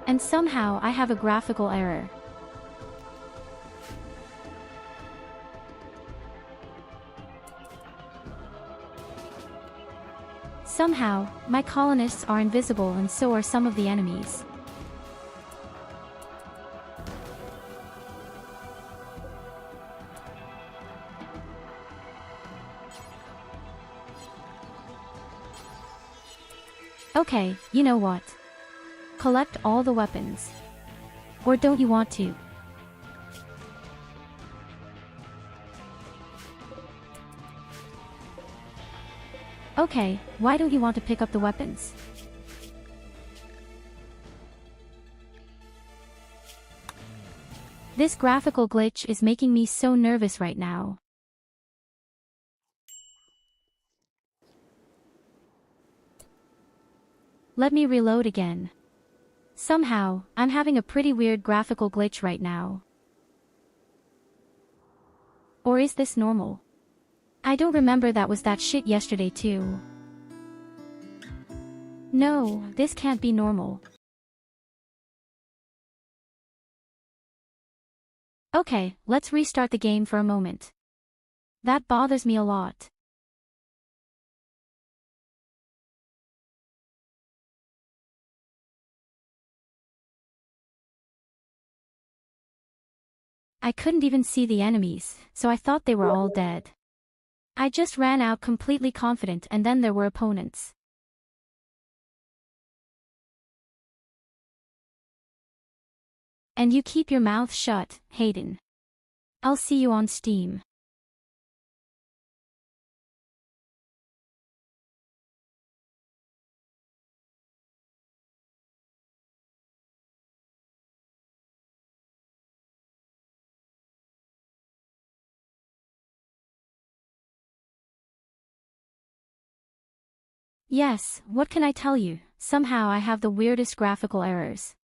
[SPEAKER 2] And somehow I have a graphical error. Somehow, my colonists are invisible and so are some of the enemies. Okay, you know what? Collect all the weapons. Or don't you want to? Okay, why don't you want to pick up the weapons? This graphical glitch is making me so nervous right now. Let me reload again. Somehow, I'm having a pretty weird graphical glitch right now. Or is this normal? I don't remember that was that shit yesterday too. No, this can't be normal. Okay, let's restart the game for a moment. That bothers me a lot. I couldn't even see the enemies, so I thought they were all dead. I just ran out completely confident and then there were opponents. And you keep your mouth shut, Hayden. I'll see you on Steam. Yes, what can I tell you? Somehow I have the weirdest graphical errors.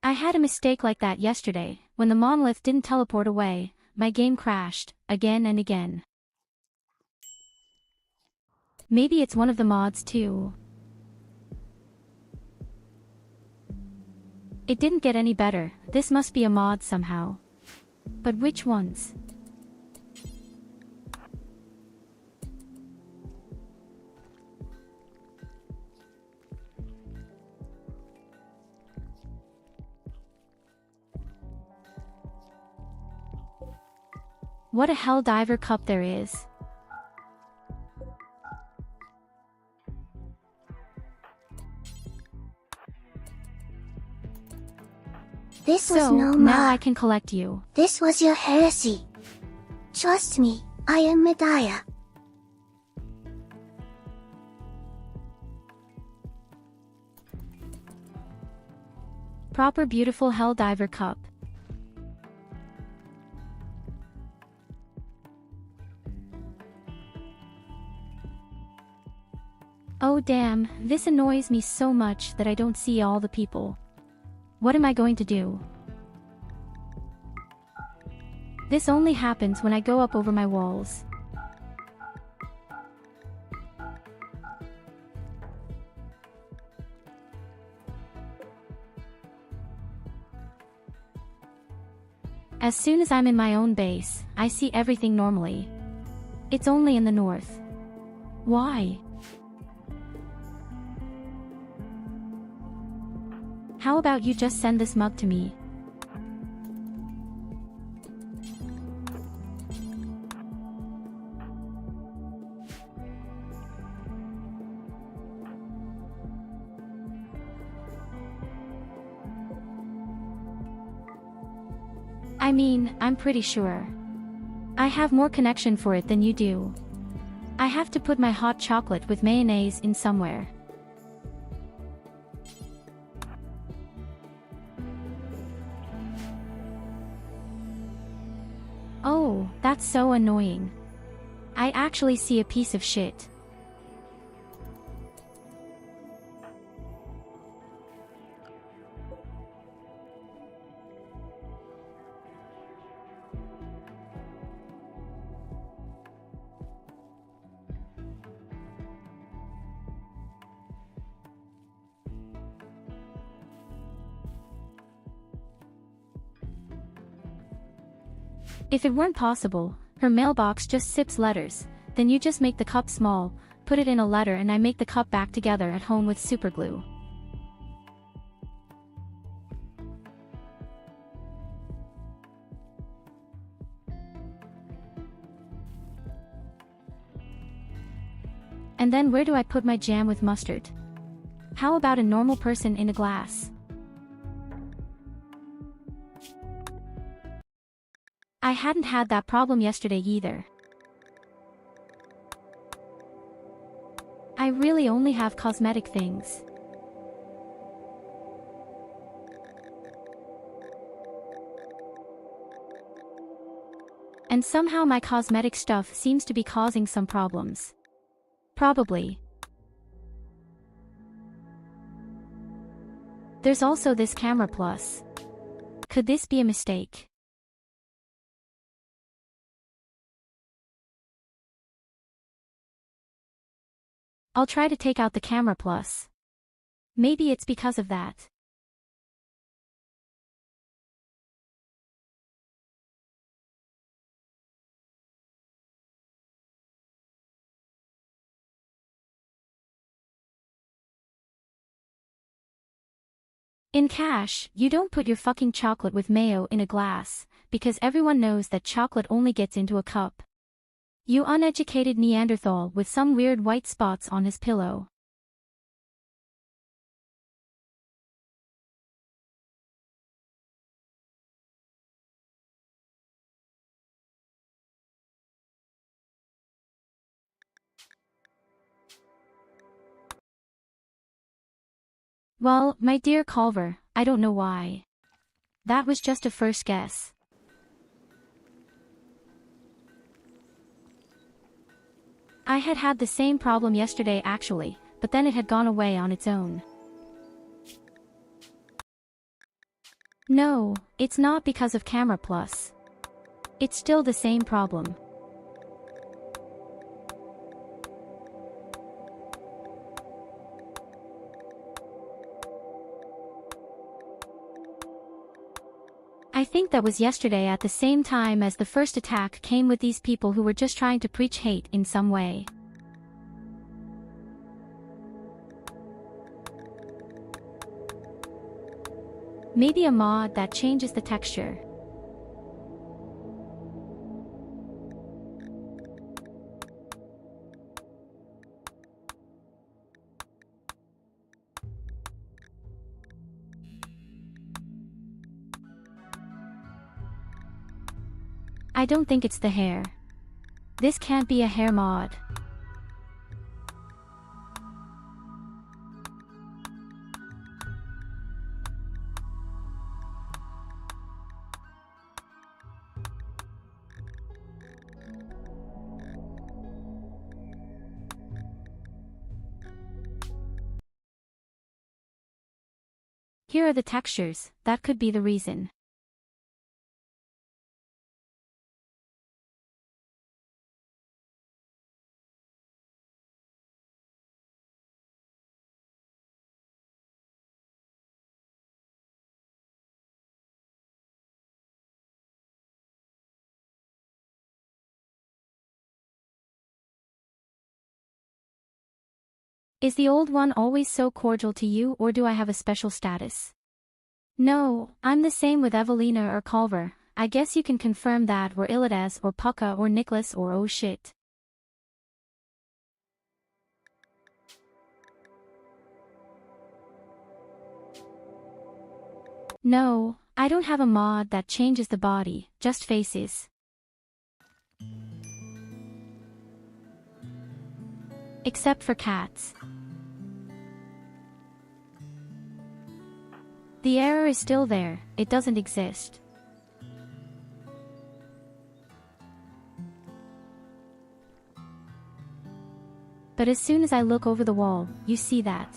[SPEAKER 2] I had a mistake like that yesterday, when the monolith didn't teleport away, my game crashed, again and again. Maybe it's one of the mods too. It didn't get any better, this must be a mod somehow. But which ones? What a Helldiver cup there is.
[SPEAKER 1] This was
[SPEAKER 2] So,
[SPEAKER 1] no
[SPEAKER 2] now
[SPEAKER 1] mod.
[SPEAKER 2] I can collect you.
[SPEAKER 1] This was your heresy. Trust me, I am Medaya.
[SPEAKER 2] Proper beautiful Helldiver cup. Oh damn, this annoys me so much that I don't see all the people. What am I going to do? This only happens when I go up over my walls. As soon as I'm in my own base, I see everything normally. It's only in the north. Why? How about you just send this mug to me? I mean, I'm pretty sure. I have more connection for it than you do. I have to put my hot chocolate with mayonnaise in somewhere. Oh, that's so annoying. I actually see a piece of shit. If it weren't possible, her mailbox just sips letters, then you just make the cup small, put it in a letter and I make the cup back together at home with superglue. And then where do I put my jam with mustard? How about a normal person in a glass? I hadn't had that problem yesterday either. I really only have cosmetic things. And somehow my cosmetic stuff seems to be causing some problems. Probably. There's also this camera plus. Could this be a mistake? I'll try to take out the camera plus. Maybe it's because of that. In cash, you don't put your fucking chocolate with mayo in a glass, because everyone knows that chocolate only gets into a cup. You uneducated Neanderthal with some weird white spots on his pillow. Well, my dear Culver, I don't know why. That was just a first guess. I had had the same problem yesterday actually, but then it had gone away on its own. No, it's not because of Camera Plus. It's still the same problem. I think that was yesterday at the same time as the first attack came with these people who were just trying to preach hate in some way. Maybe a mod that changes the texture. I don't think it's the hair. This can't be a hair mod. Here are the textures, that could be the reason. Is the old one always so cordial to you, or do I have a special status? No, I'm the same with Evelina or Culver. I guess you can confirm that, or Illidas or Pucka or Nicholas or oh shit. No, I don't have a mod that changes the body, just faces. Except for cats. The error is still there, it doesn't exist. But as soon as I look over the wall, you see that.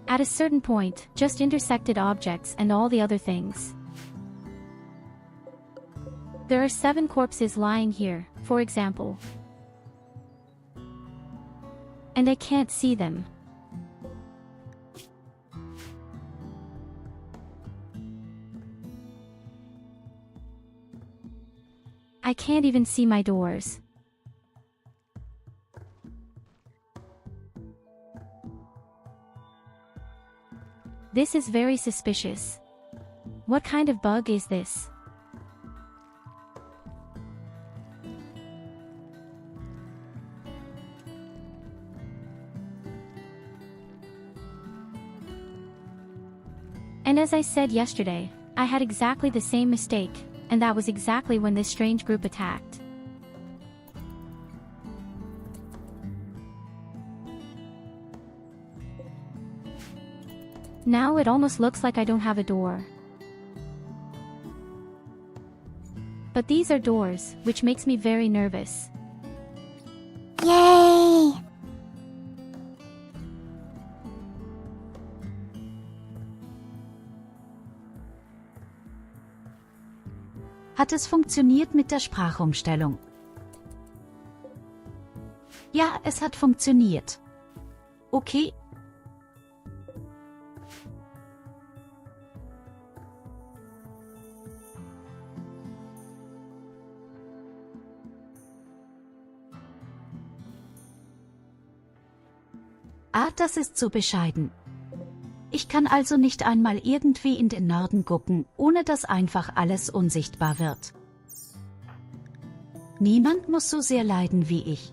[SPEAKER 2] At a certain point, just intersected objects and all the other things. There are 7 corpses lying here, for example. And I can't see them. I can't even see my doors. This is very suspicious. What kind of bug is this? And as I said yesterday, I had exactly the same mistake, and that was exactly when this strange group attacked. Now it almost looks like I don't have a door. But these are doors, which makes me very nervous.
[SPEAKER 1] Yay!
[SPEAKER 4] Hat es funktioniert mit der Sprachumstellung? Ja, es hat funktioniert. Okay. Ah, das ist zu bescheiden. Ich kann also nicht einmal irgendwie in den Norden gucken, ohne dass einfach alles unsichtbar wird. Niemand muss so sehr leiden wie ich.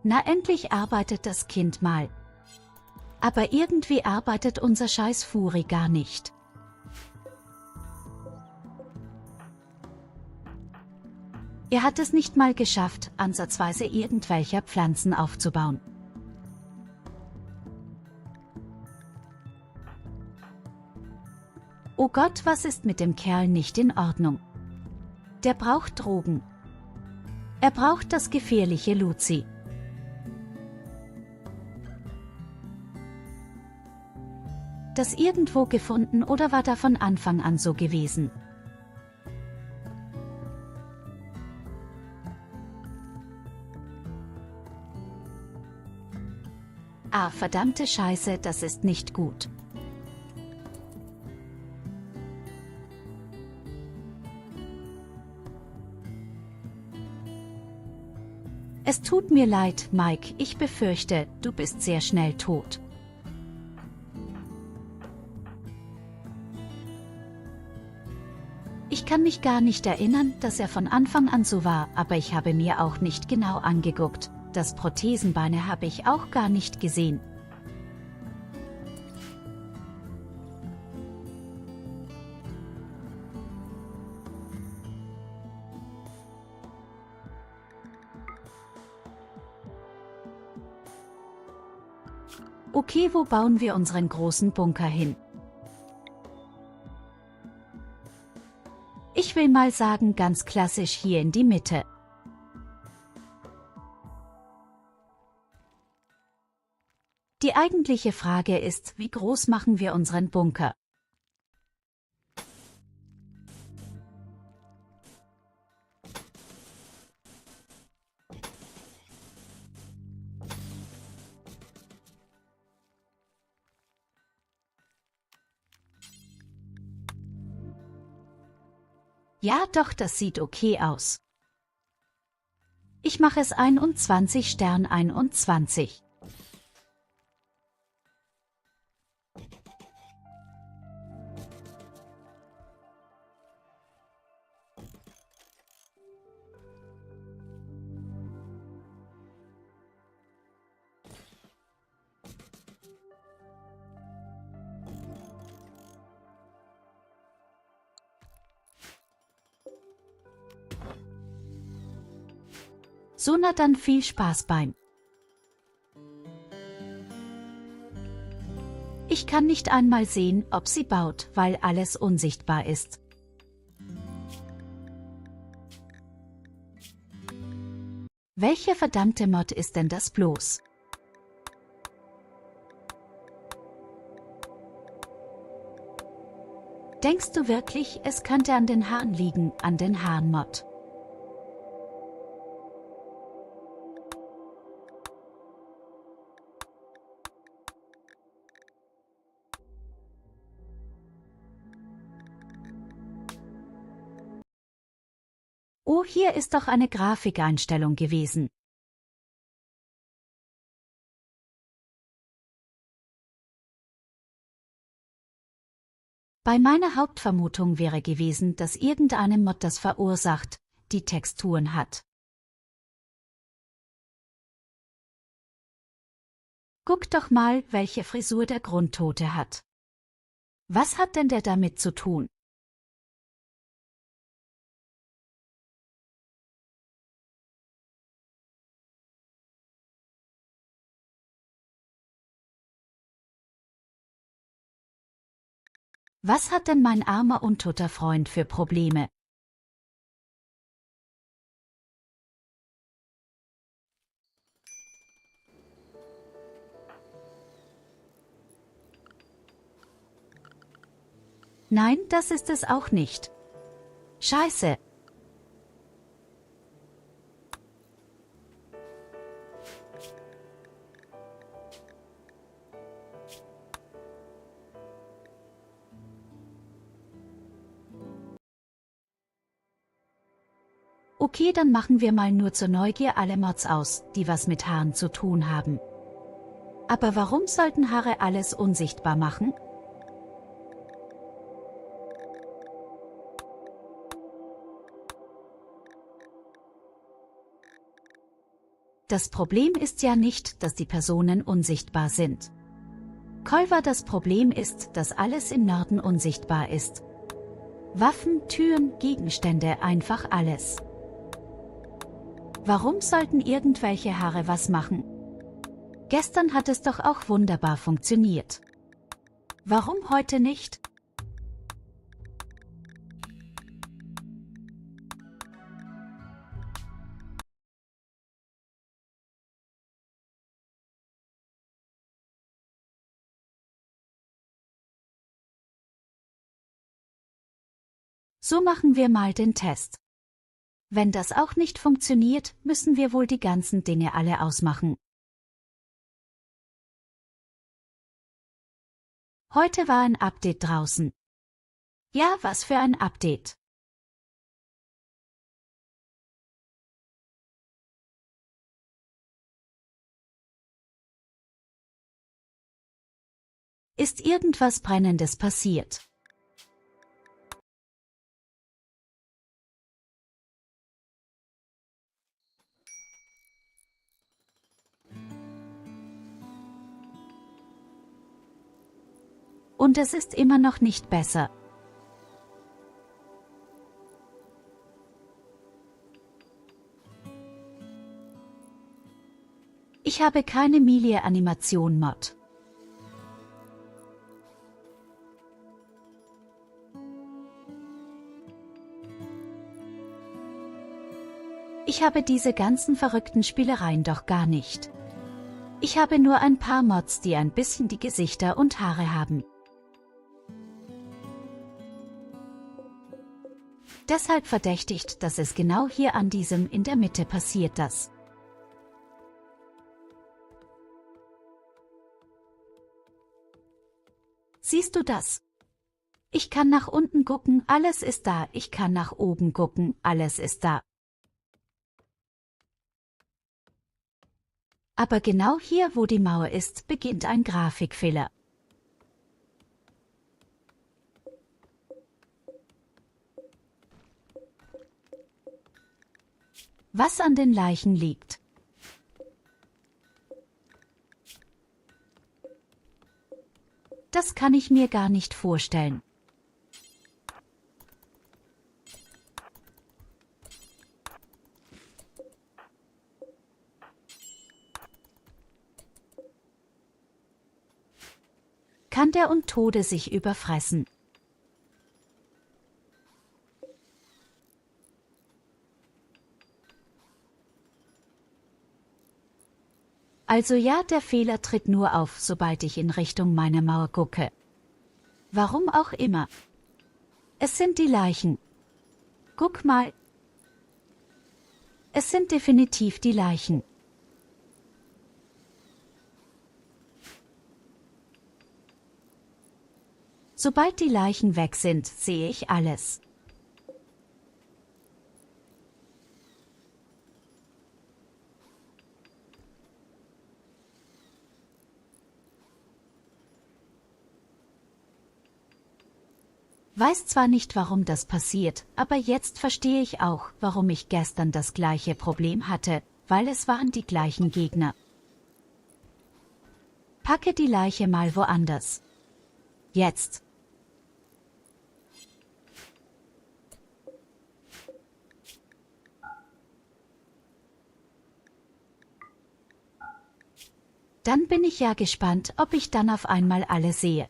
[SPEAKER 4] Na endlich arbeitet das Kind mal. Aber irgendwie arbeitet unser scheiß Furi gar nicht. Er hat es nicht mal geschafft, ansatzweise irgendwelche Pflanzen aufzubauen. Oh Gott, was ist mit dem Kerl nicht in Ordnung? Der braucht Drogen. Er braucht das gefährliche Luzi. Das irgendwo gefunden oder war da von Anfang an so gewesen? Ah, verdammte Scheiße, das ist nicht gut. Es tut mir leid, Mike, ich befürchte, du bist sehr schnell tot. Ich kann mich gar nicht erinnern, dass er von Anfang an so war, aber ich habe mir auch nicht genau angeguckt. Das Prothesenbeine habe ich auch gar nicht gesehen. Okay, wo bauen wir unseren großen Bunker hin? Ich will mal sagen, ganz klassisch hier in die Mitte. Die eigentliche Frage ist, wie groß machen wir unseren Bunker? Ja, doch, das sieht okay aus. Ich mache es 21 Stern 21. So, na dann viel Spaß beim. Ich kann nicht einmal sehen, ob sie baut, weil alles unsichtbar ist. Welche verdammte Mod ist denn das bloß? Denkst du wirklich, es könnte an den Haaren liegen, an den Haaren-Mod? Oh, hier ist doch eine Grafikeinstellung gewesen. Bei meiner Hauptvermutung wäre gewesen, dass irgendeine Mod das verursacht, die Texturen hat. Guck doch mal, welche Frisur der Grundtote hat. Was hat denn der damit zu tun? Was hat denn mein armer untoter Freund für Probleme? Nein, das ist es auch nicht. Scheiße. Okay, dann machen wir mal nur zur Neugier alle Mods aus, die was mit Haaren zu tun haben. Aber warum sollten Haare alles unsichtbar machen? Das Problem ist ja nicht, dass die Personen unsichtbar sind. Kolva, das Problem ist, dass alles im Norden unsichtbar ist. Waffen, Türen, Gegenstände, einfach alles. Warum sollten irgendwelche Haare was machen? Gestern hat es doch auch wunderbar funktioniert. Warum heute nicht? So machen wir mal den Test. Wenn das auch nicht funktioniert, müssen wir wohl die ganzen Dinge alle ausmachen. Heute war ein Update draußen. Ja, was für ein Update. Ist irgendwas Brennendes passiert? Und es ist immer noch nicht besser. Ich habe keine Melee-Animation-Mod. Ich habe diese ganzen verrückten Spielereien doch gar nicht. Ich habe nur ein paar Mods, die ein bisschen die Gesichter und Haare haben. Deshalb verdächtigt, dass es genau hier an diesem in der Mitte passiert das. Siehst du das? Ich kann nach unten gucken, alles ist da. Ich kann nach oben gucken, alles ist da. Aber genau hier, wo die Mauer ist, beginnt ein Grafikfehler. Was an den Leichen liegt. Das kann ich mir gar nicht vorstellen. Kann der Untode sich überfressen? Also ja, der Fehler tritt nur auf, sobald ich in Richtung meiner Mauer gucke. Warum auch immer. Es sind die Leichen. Guck mal. Es sind definitiv die Leichen. Sobald die Leichen weg sind, sehe ich alles. Weiß zwar nicht, warum das passiert, aber jetzt verstehe ich auch, warum ich gestern das gleiche Problem hatte, weil es waren die gleichen Gegner. Packe die Leiche mal woanders. Jetzt. Dann bin ich ja gespannt, ob ich dann auf einmal alle sehe.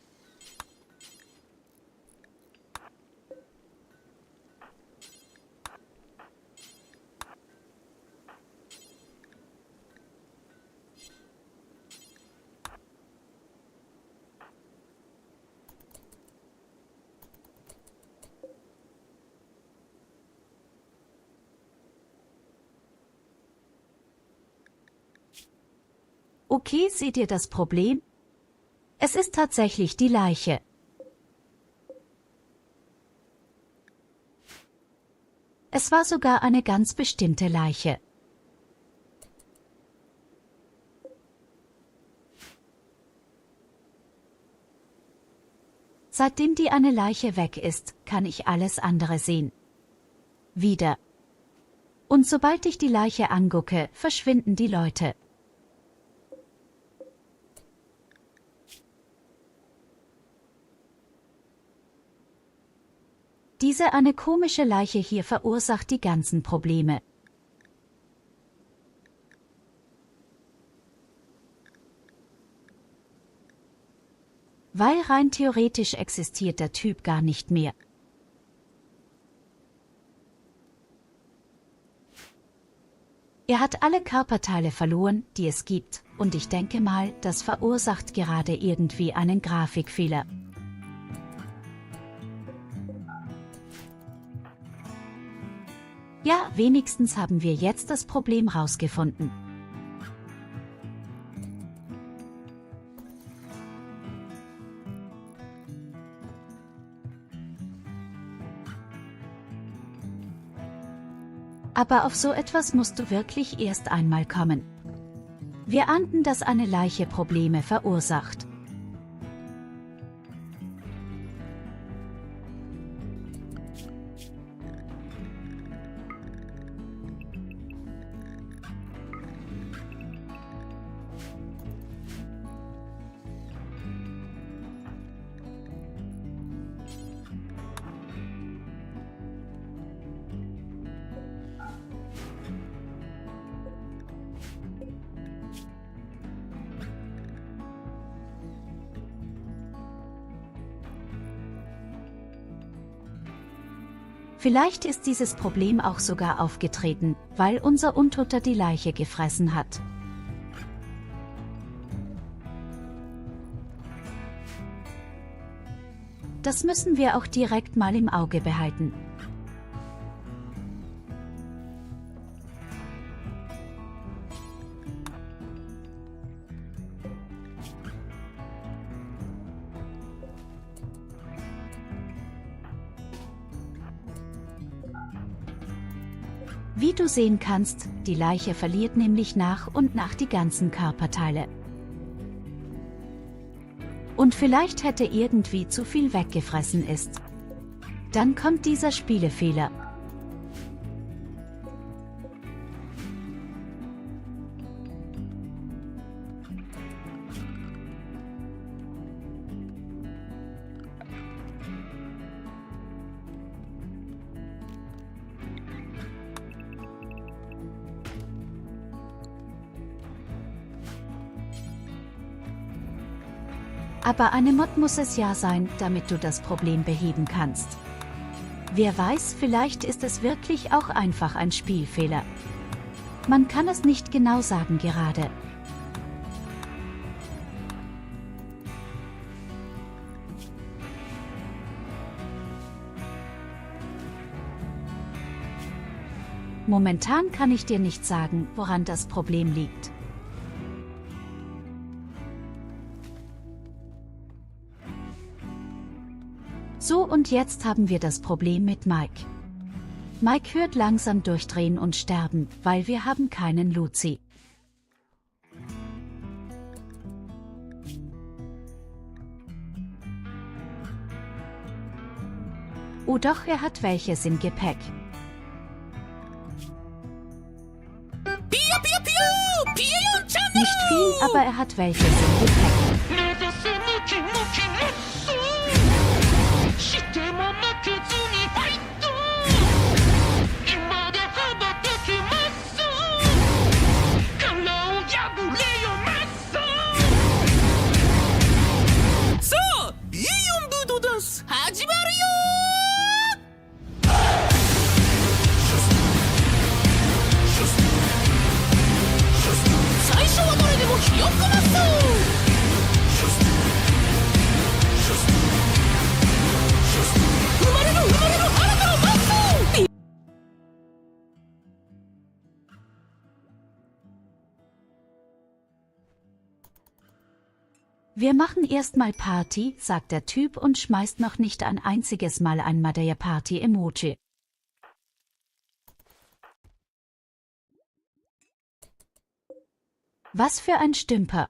[SPEAKER 4] Okay, seht ihr das Problem? Es ist tatsächlich die Leiche. Es war sogar eine ganz bestimmte Leiche. Seitdem die eine Leiche weg ist, kann ich alles andere sehen. Wieder. Und sobald ich die Leiche angucke, verschwinden die Leute. Diese eine komische Leiche hier verursacht die ganzen Probleme. Weil rein theoretisch existiert der Typ gar nicht mehr. Er hat alle Körperteile verloren, die es gibt, und ich denke mal, das verursacht gerade irgendwie einen Grafikfehler. Ja, wenigstens haben wir jetzt das Problem rausgefunden. Aber auf so etwas musst du wirklich erst einmal kommen. Wir ahnten, dass eine Leiche Probleme verursacht. Vielleicht ist dieses Problem auch sogar aufgetreten, weil unser Untoter die Leiche gefressen hat. Das müssen wir auch direkt mal im Auge behalten. Wie du sehen kannst, die Leiche verliert nämlich nach und nach die ganzen Körperteile. Und vielleicht hätte irgendwie zu viel weggefressen ist. Dann kommt dieser Spielefehler. Aber eine Mod muss es ja sein, damit du das Problem beheben kannst. Wer weiß, vielleicht ist es wirklich auch einfach ein Spielfehler. Man kann es nicht genau sagen gerade. Momentan kann ich dir nicht sagen, woran das Problem liegt. So, und jetzt haben wir das Problem mit Mike. Mike hört langsam durchdrehen und sterben, weil wir haben keinen Luzi. Oh doch, er hat welches im Gepäck. Nicht viel, aber er hat welches im Gepäck. Wir machen erstmal Party, sagt der Typ und schmeißt noch nicht ein einziges Mal ein Madaya Party Emoji. Was für ein Stümper.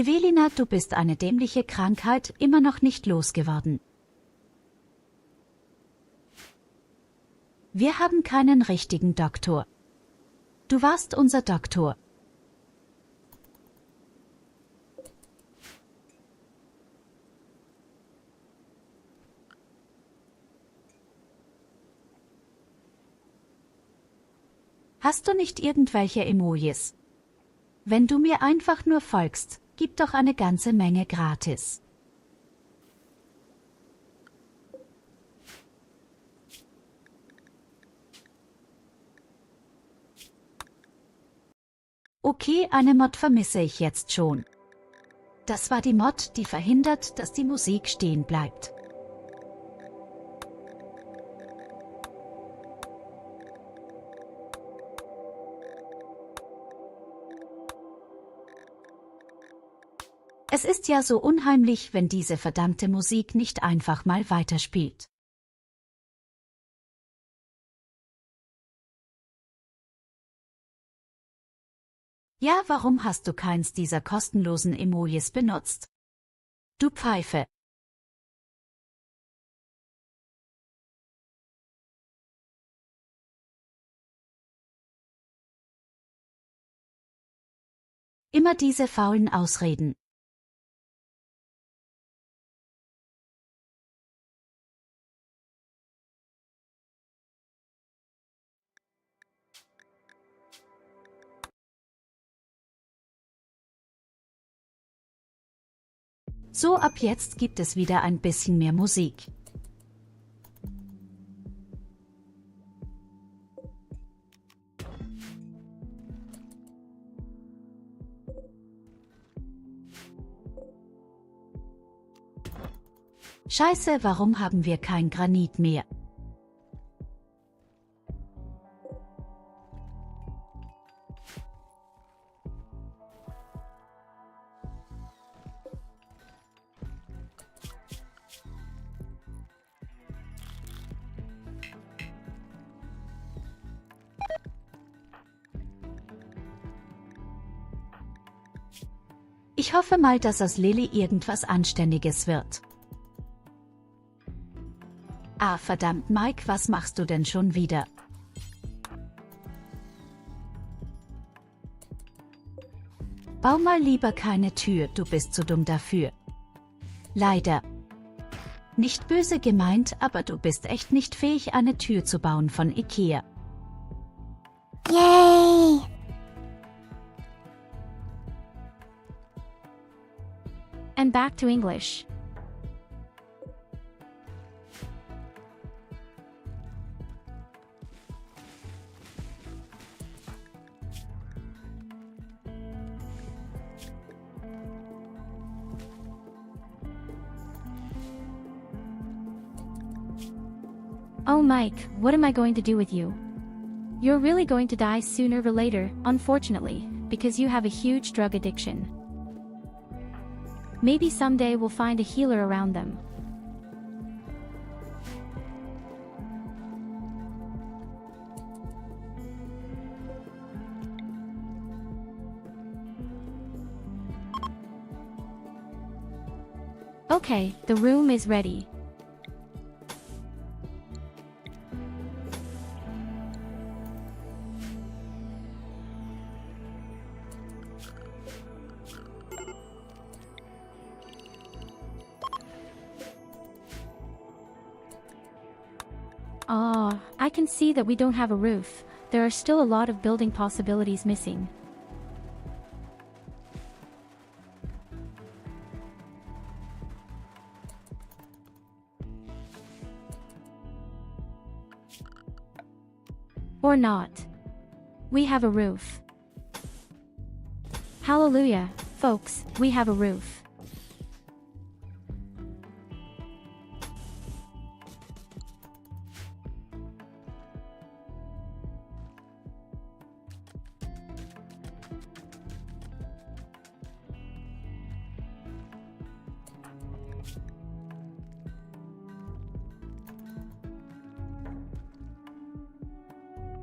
[SPEAKER 4] Evelina, du bist eine dämliche Krankheit immer noch nicht losgeworden. Wir haben keinen richtigen Doktor. Du warst unser Doktor. Hast du nicht irgendwelche Emojis? Wenn du mir einfach nur folgst, gib doch eine ganze Menge gratis. Okay, eine Mod vermisse ich jetzt schon. Das war die Mod, die verhindert, dass die Musik stehen bleibt. Es ist ja so unheimlich, wenn diese verdammte Musik nicht einfach mal weiterspielt. Ja, warum hast du keins dieser kostenlosen Emojis benutzt? Du Pfeife. Immer diese faulen Ausreden. So, ab jetzt gibt es wieder ein bisschen mehr Musik. Scheiße, warum haben wir kein Granit mehr? Ich hoffe mal, dass aus Lilly irgendwas Anständiges wird. Ah, verdammt, Mike, was machst du denn schon wieder? Bau mal lieber keine Tür, du bist zu dumm dafür. Leider. Nicht böse gemeint, aber du bist echt nicht fähig, eine Tür zu bauen von Ikea.
[SPEAKER 1] Yay!
[SPEAKER 2] And back to English. Oh Mike, what am I going to do with you? You're really going to die sooner or later, unfortunately, because you have a huge drug addiction. Maybe someday we'll find a healer around them. Okay, the room is ready. I can see that we don't have a roof. There are still a lot of building possibilities missing. Or not. We have a roof. Hallelujah, folks, we have a roof.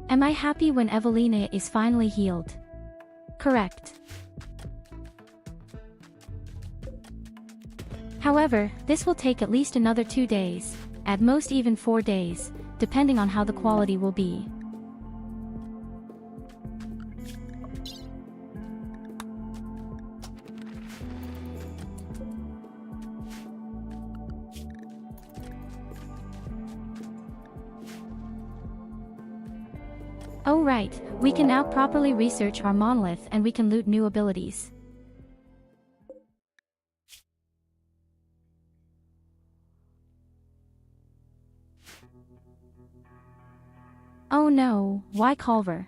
[SPEAKER 2] Am I happy when Evelina is finally healed? Correct. However, this will take at least another 2 days, at most even 4 days, depending on how the quality will be. Oh right, we can now properly research our monolith and we can loot new abilities. Oh no, why Culver?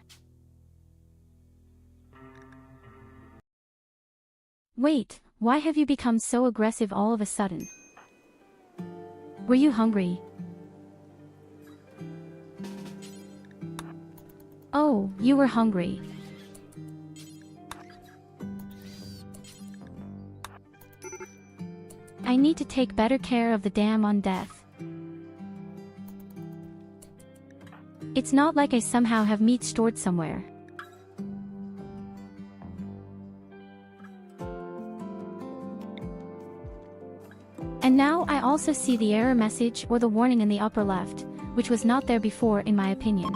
[SPEAKER 2] Wait, why have you become so aggressive all of a sudden? Were you hungry? Oh, you were hungry. I need to take better care of the dam on death. It's not like I somehow have meat stored somewhere. And now I also see the error message or the warning in the upper left, which was not there before in my opinion.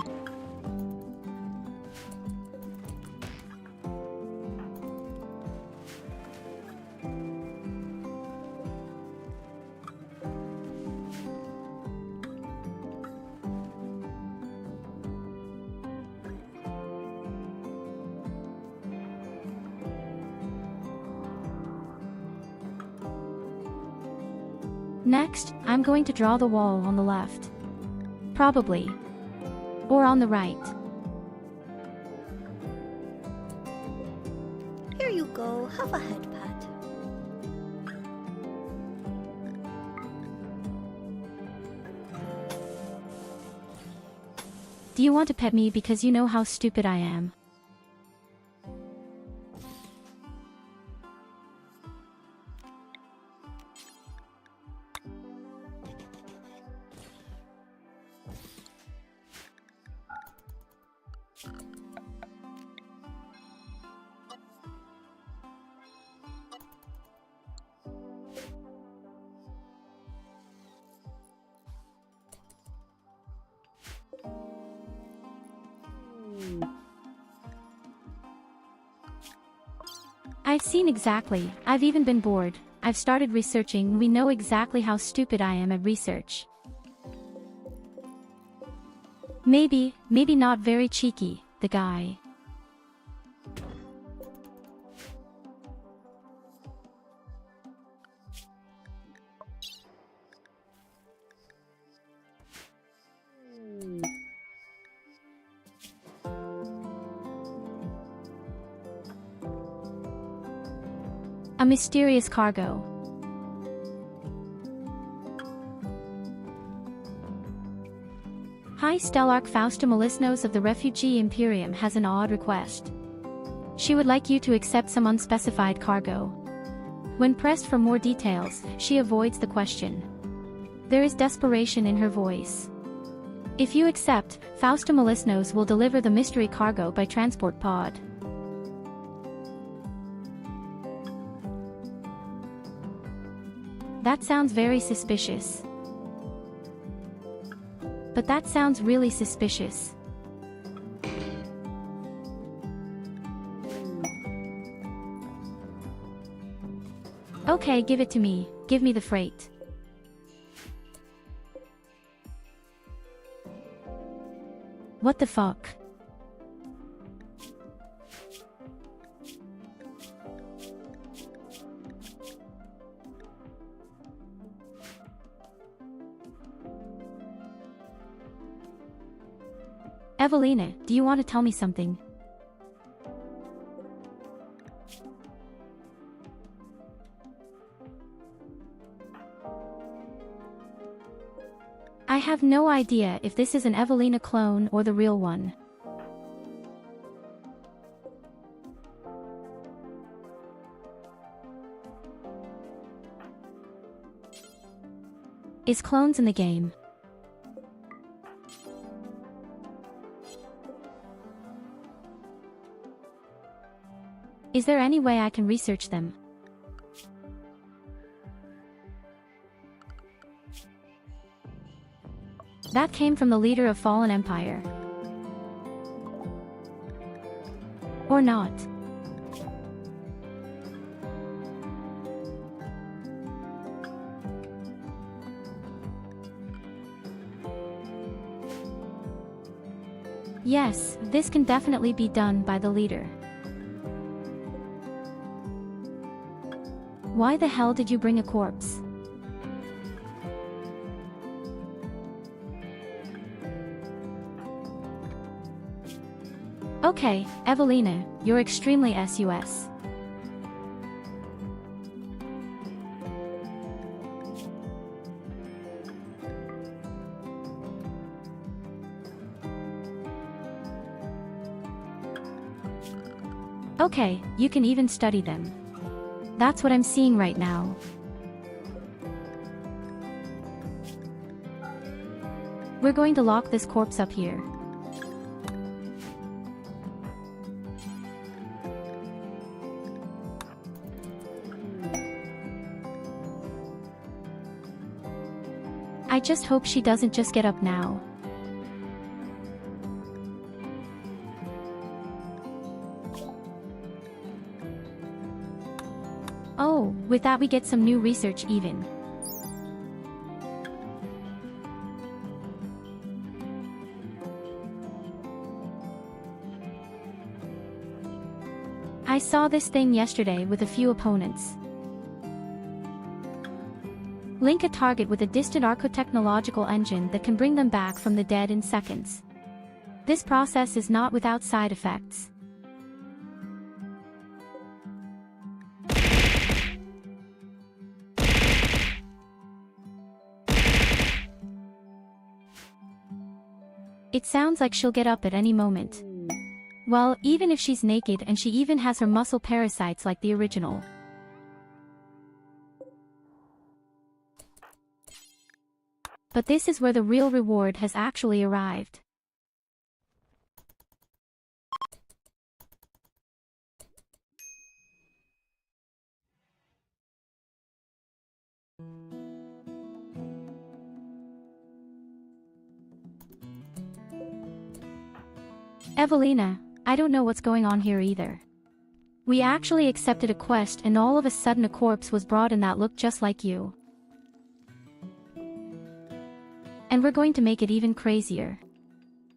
[SPEAKER 2] Next, I'm going to draw the wall on the left. Probably. Or on the right.
[SPEAKER 3] Here you go, have a head pat.
[SPEAKER 2] Do you want to pet me because you know how stupid I am? I've seen exactly, I've even been bored, I've started researching, we know exactly how stupid I am at research. Maybe not very cheeky, the guy. A mysterious cargo. High Stellarch Fausta Melisnos of the Refugee Imperium has an odd request. She would like you to accept some unspecified cargo. When pressed for more details, she avoids the question. There is desperation in her voice. If you accept, Fausta Melisnos will deliver the mystery cargo by transport pod. That sounds very suspicious. But that sounds really suspicious. Okay, give it to me, give me the freight. What the fuck? Evelina, do you want to tell me something? I have no idea if this is an Evelina clone or the real one. Is clones in the game? Is there any way I can research them? That came from the leader of Fallen Empire. Or not. Yes, this can definitely be done by the leader. Why the hell did you bring a corpse? Okay, Evelina, you're extremely sus. Okay, you can even study them. That's what I'm seeing right now. We're going to lock this corpse up here. I just hope she doesn't just get up now. Oh, with that we get some new research even. I saw this thing yesterday with a few opponents. Link a target with a distant archotechnological engine that can bring them back from the dead in seconds. This process is not without side effects. It sounds like she'll get up at any moment. Well, even if she's naked and she even has her muscle parasites like the original. But this is where the real reward has actually arrived. Evelina, I don't know what's going on here either. We actually accepted a quest and all of a sudden a corpse was brought in that looked just like you. And we're going to make it even crazier.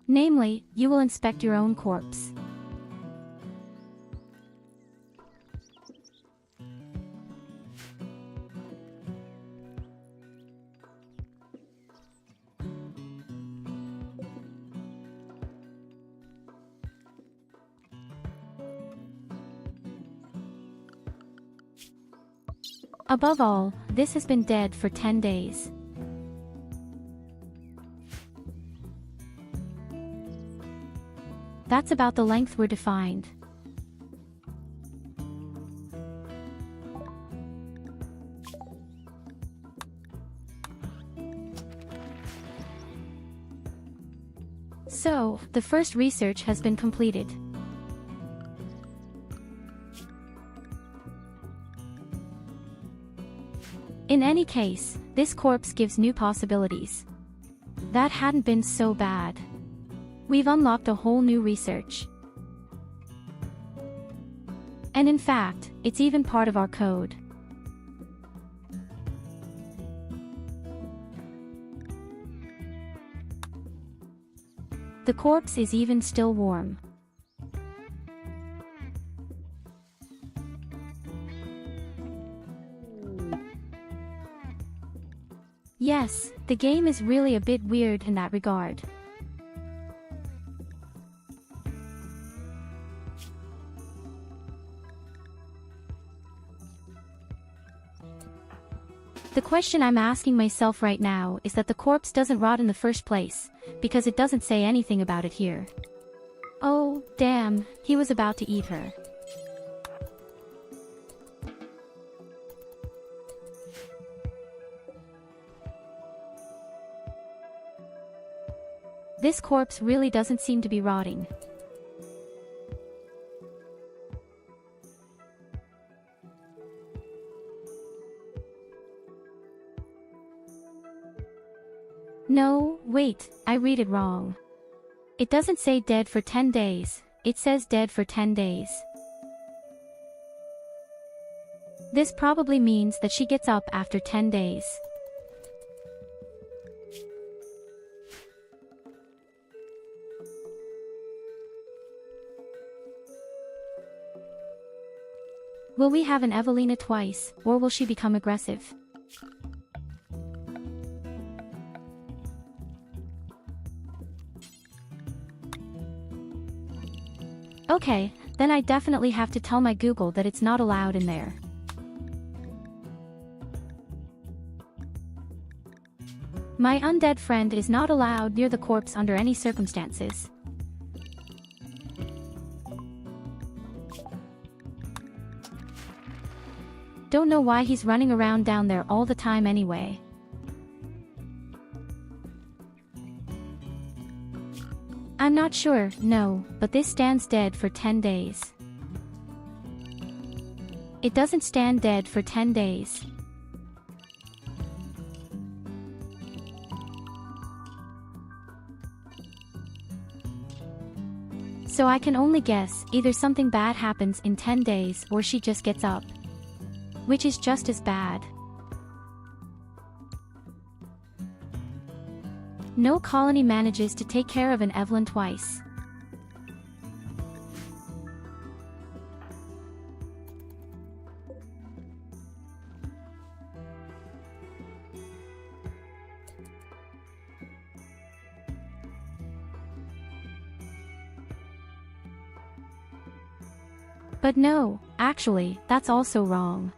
[SPEAKER 2] Namely, you will inspect your own corpse. Above all, this has been dead for 10 days. That's about the length we're defined. So, the first research has been completed. In any case, this corpse gives new possibilities. That hadn't been so bad. We've unlocked a whole new research. And in fact, it's even part of our code. The corpse is even still warm. Yes, the game is really a bit weird in that regard. The question I'm asking myself right now is that the corpse doesn't rot in the first place, because it doesn't say anything about it here. Oh, damn, he was about to eat her. This corpse really doesn't seem to be rotting. No, Oh, wait, I read it wrong. It doesn't say dead for 10 days, it says dead for 10 days. This probably means that she gets up after 10 days. Will we have an Evelina twice, or will she become aggressive? Okay, then I definitely have to tell my Google that it's not allowed in there. My undead friend is not allowed near the corpse under any circumstances. Don't know why he's running around down there all the time anyway. I'm not sure, no, but this stands dead for 10 days. It doesn't stand dead for 10 days. So I can only guess, either something bad happens in 10 days or she just gets up. Which is just as bad. No colony manages to take care of an Evelyn twice. But no, actually, that's also wrong.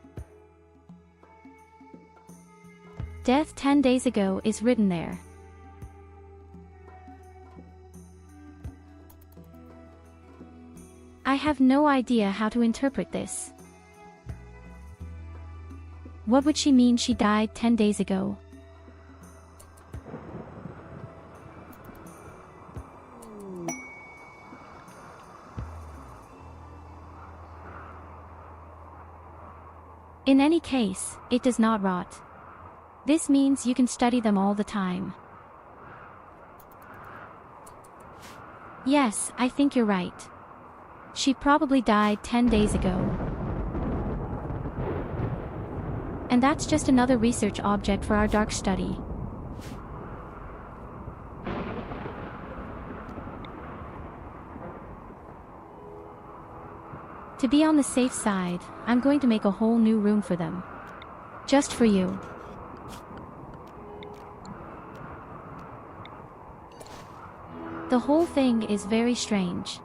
[SPEAKER 2] Death 10 days ago is written there. I have no idea how to interpret this. What would she mean she died 10 days ago? In any case, it does not rot. This means you can study them all the time. Yes, I think you're right. She probably died 10 days ago. And that's just another research object for our dark study. To be on the safe side, I'm going to make a whole new room for them. Just for you. The whole thing is very strange.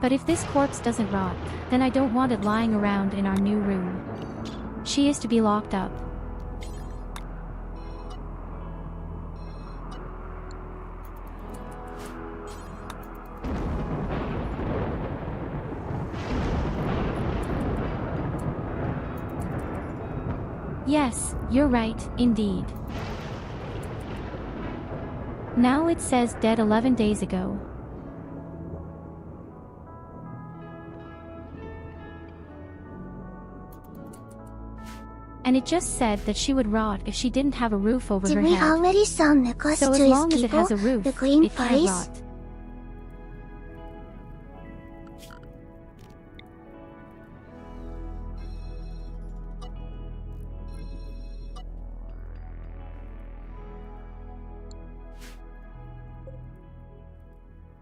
[SPEAKER 2] But if this corpse doesn't rot, then I don't want it lying around in our new room. She is to be locked up. Yes, you're right, indeed. Now it says dead 11 days ago. And it just said that she would rot if she didn't have a roof over her
[SPEAKER 1] Did we
[SPEAKER 2] head.
[SPEAKER 1] already sell necklace
[SPEAKER 2] So
[SPEAKER 1] to
[SPEAKER 2] as
[SPEAKER 1] his
[SPEAKER 2] long as it
[SPEAKER 1] people,
[SPEAKER 2] has a roof,
[SPEAKER 1] the green
[SPEAKER 2] it can't
[SPEAKER 1] price?
[SPEAKER 2] rot.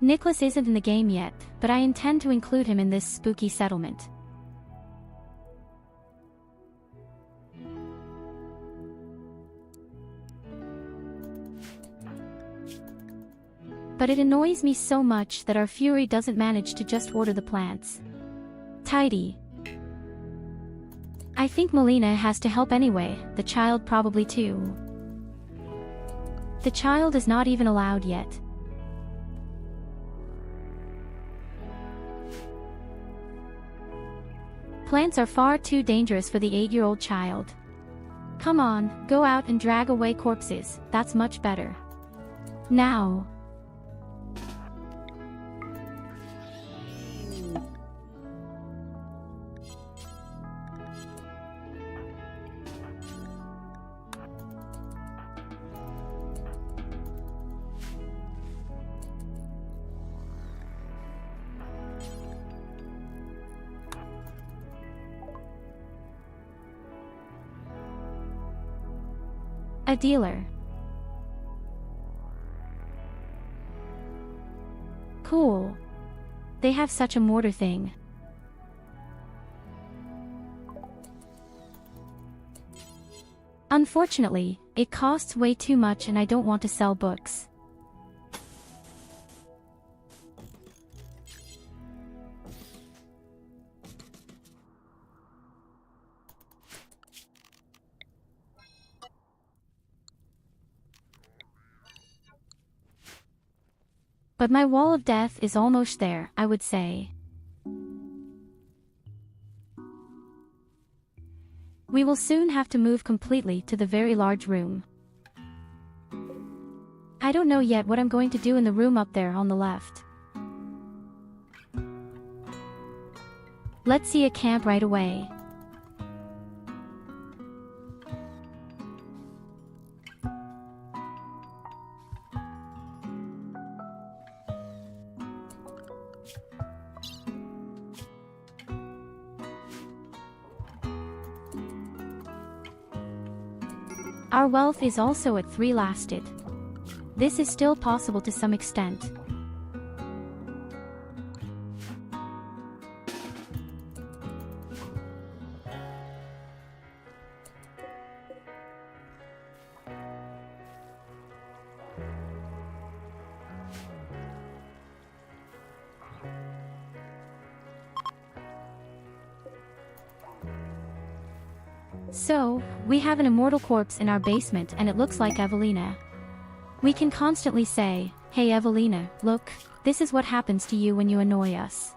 [SPEAKER 2] Nicholas isn't in the game yet, but I intend to include him in this spooky settlement. But it annoys me so much that our Fury doesn't manage to just order the plants. Tidy. I think Melina has to help anyway, the child probably too. The child is not even allowed yet. Plants are far too dangerous for the 8-year-old child. Come on, go out and drag away corpses, that's much better. Now. A dealer. Cool. They have such a mortar thing. Unfortunately, it costs way too much and I don't want to sell books. But my wall of death is almost there, I would say. We will soon have to move completely to the very large room. I don't know yet what I'm going to do in the room up there on the left. Let's see a camp right away. Our wealth is also at 3 lasted. This is still possible to some extent. So, we have an immortal corpse in our basement and it looks like Evelina. We can constantly say, "Hey Evelina, look, this is what happens to you when you annoy us."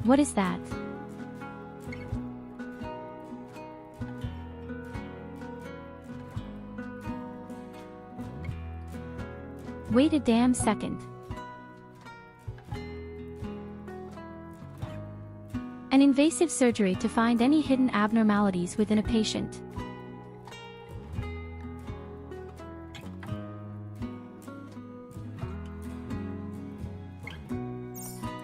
[SPEAKER 2] What is that? Wait a damn second. An invasive surgery to find any hidden abnormalities within a patient.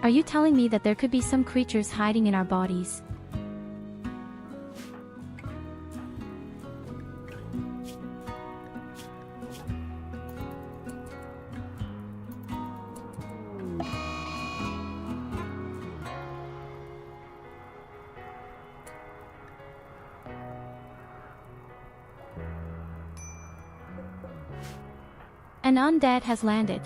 [SPEAKER 2] Are you telling me that there could be some creatures hiding in our bodies? An undead has landed.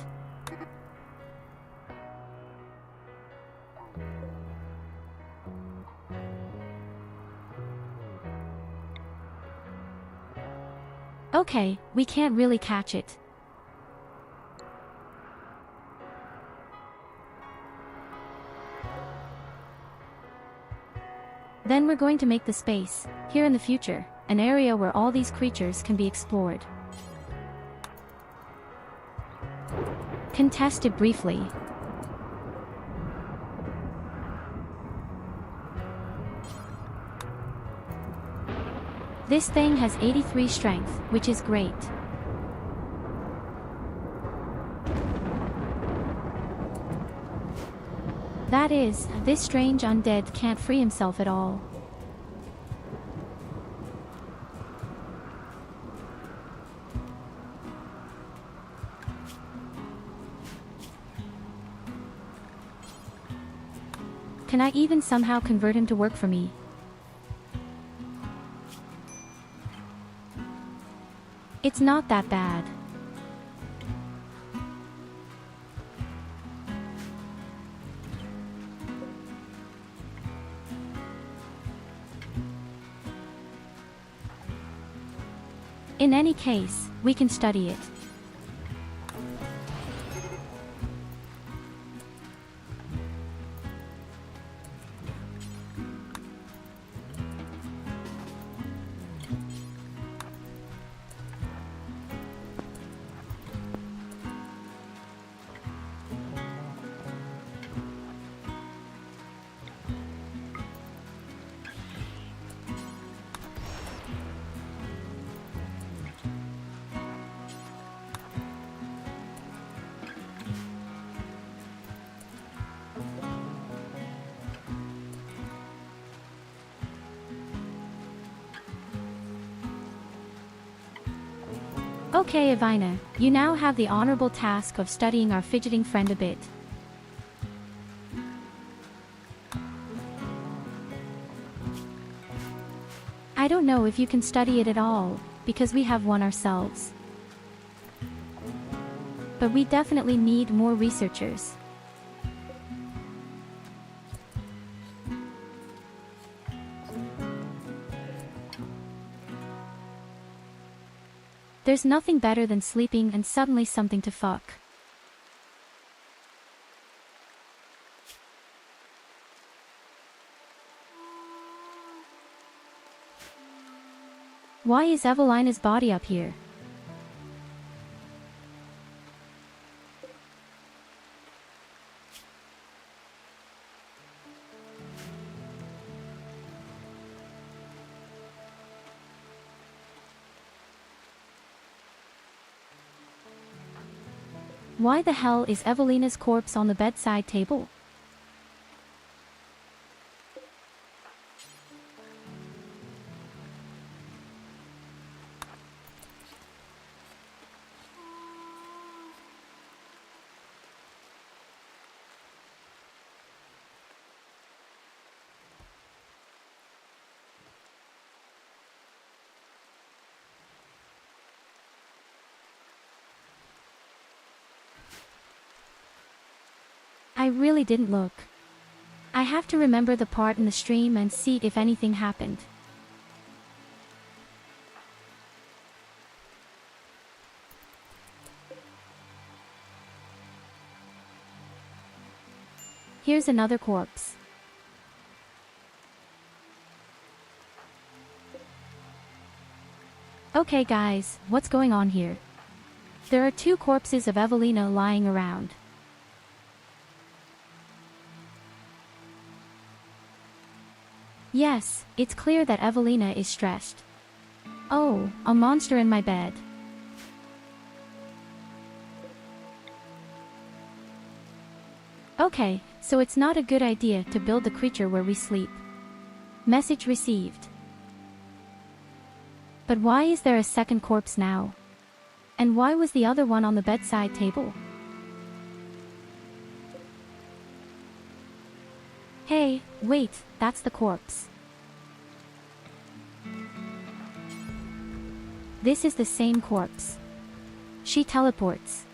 [SPEAKER 2] Okay, we can't really catch it. Then we're going to make the space, here in the future, an area where all these creatures can be explored. Contested briefly. This thing has 83 strength, which is great. That is, this strange undead can't free himself at all. Can I even somehow convert him to work for me? It's not that bad. In any case, we can study it. Okay, Evina, you now have the honorable task of studying our fidgeting friend a bit. I don't know if you can study it at all, because we have one ourselves. But we definitely need more researchers. There's nothing better than sleeping and suddenly something to fuck. Why is Evelina's body up here? Why the hell is Evelina's corpse on the bedside table? I really didn't look. I have to remember the part in the stream and see if anything happened. Here's another corpse. Okay guys, what's going on here? There are 2 corpses of Evelina lying around. Yes, it's clear that Evelina is stressed. Oh, a monster in my bed. Okay, so it's not a good idea to build the creature where we sleep. Message received. But why is there a second corpse now? And why was the other one on the bedside table? Hey, wait, that's the corpse. This is the same corpse. She teleports.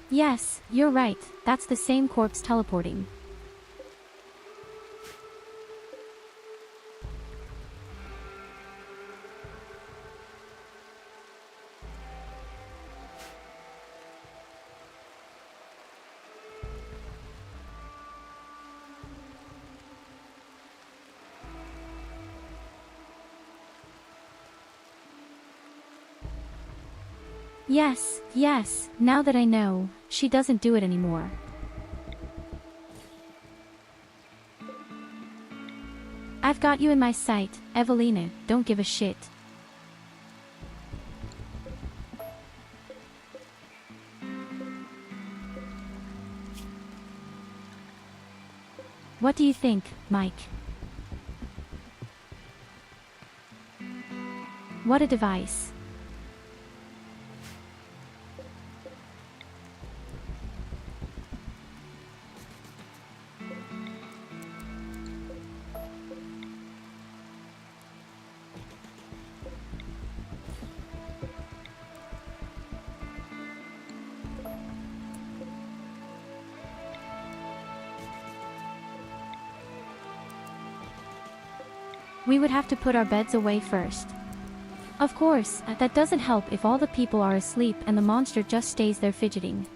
[SPEAKER 2] Yes, you're right, that's the same corpse teleporting. Yes, now that I know, she doesn't do it anymore. I've got you in my sight, Evelina, don't give a shit. What do you think, Mike? What a device. We would have to put our beds away first. Of course, that doesn't help if all the people are asleep and the monster just stays there fidgeting.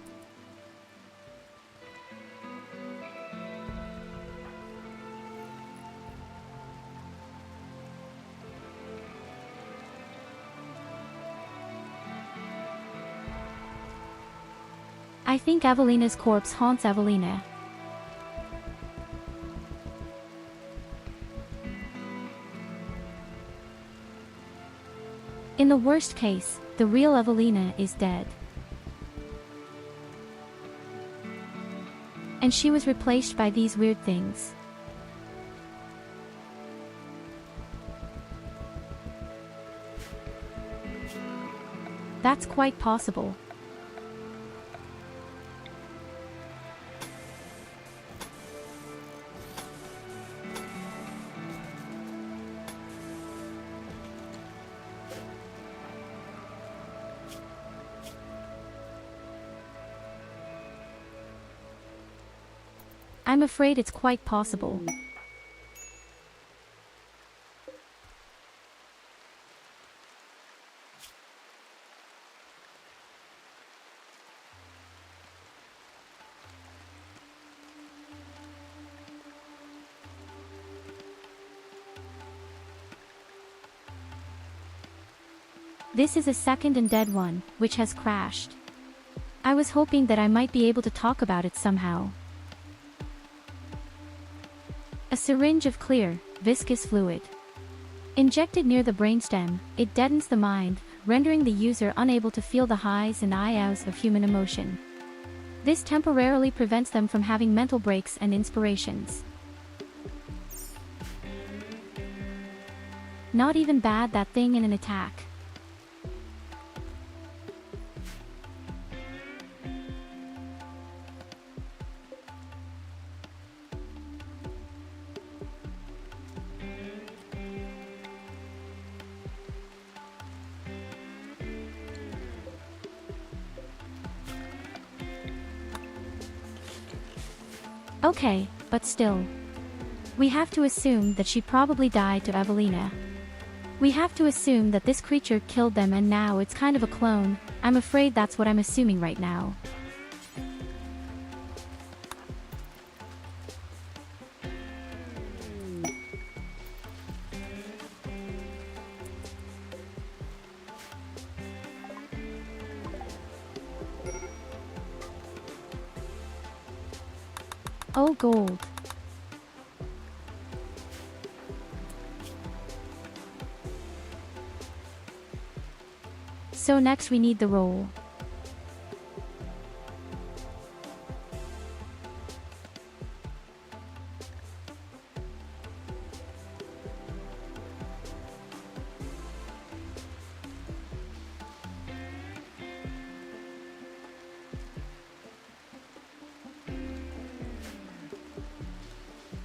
[SPEAKER 2] I think Evelina's corpse haunts Evelina. In the worst case, the real Evelina is dead. And she was replaced by these weird things. That's quite possible. I'm afraid it's quite possible. This is a second and dead one, which has crashed. I was hoping that I might be able to talk about it somehow. A syringe of clear, viscous fluid. Injected near the brainstem, it deadens the mind, rendering the user unable to feel the highs and lows of human emotion. This temporarily prevents them from having mental breaks and inspirations. Not even bad that thing in an attack. Okay, but still. We have to assume that she probably died to Evelina. We have to assume that this creature killed them and now it's kind of a clone. I'm afraid that's what I'm assuming right now. Oh, gold. So next we need the roll.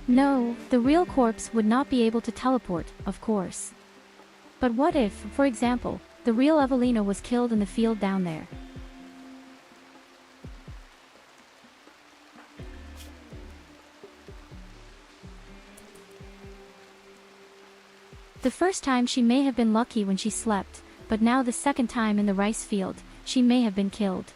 [SPEAKER 2] No, the real corpse would not be able to teleport, of course. But what if, for example, the real Evelina was killed in the field down there? The first time she may have been lucky when she slept, but now the second time in the rice field, she may have been killed.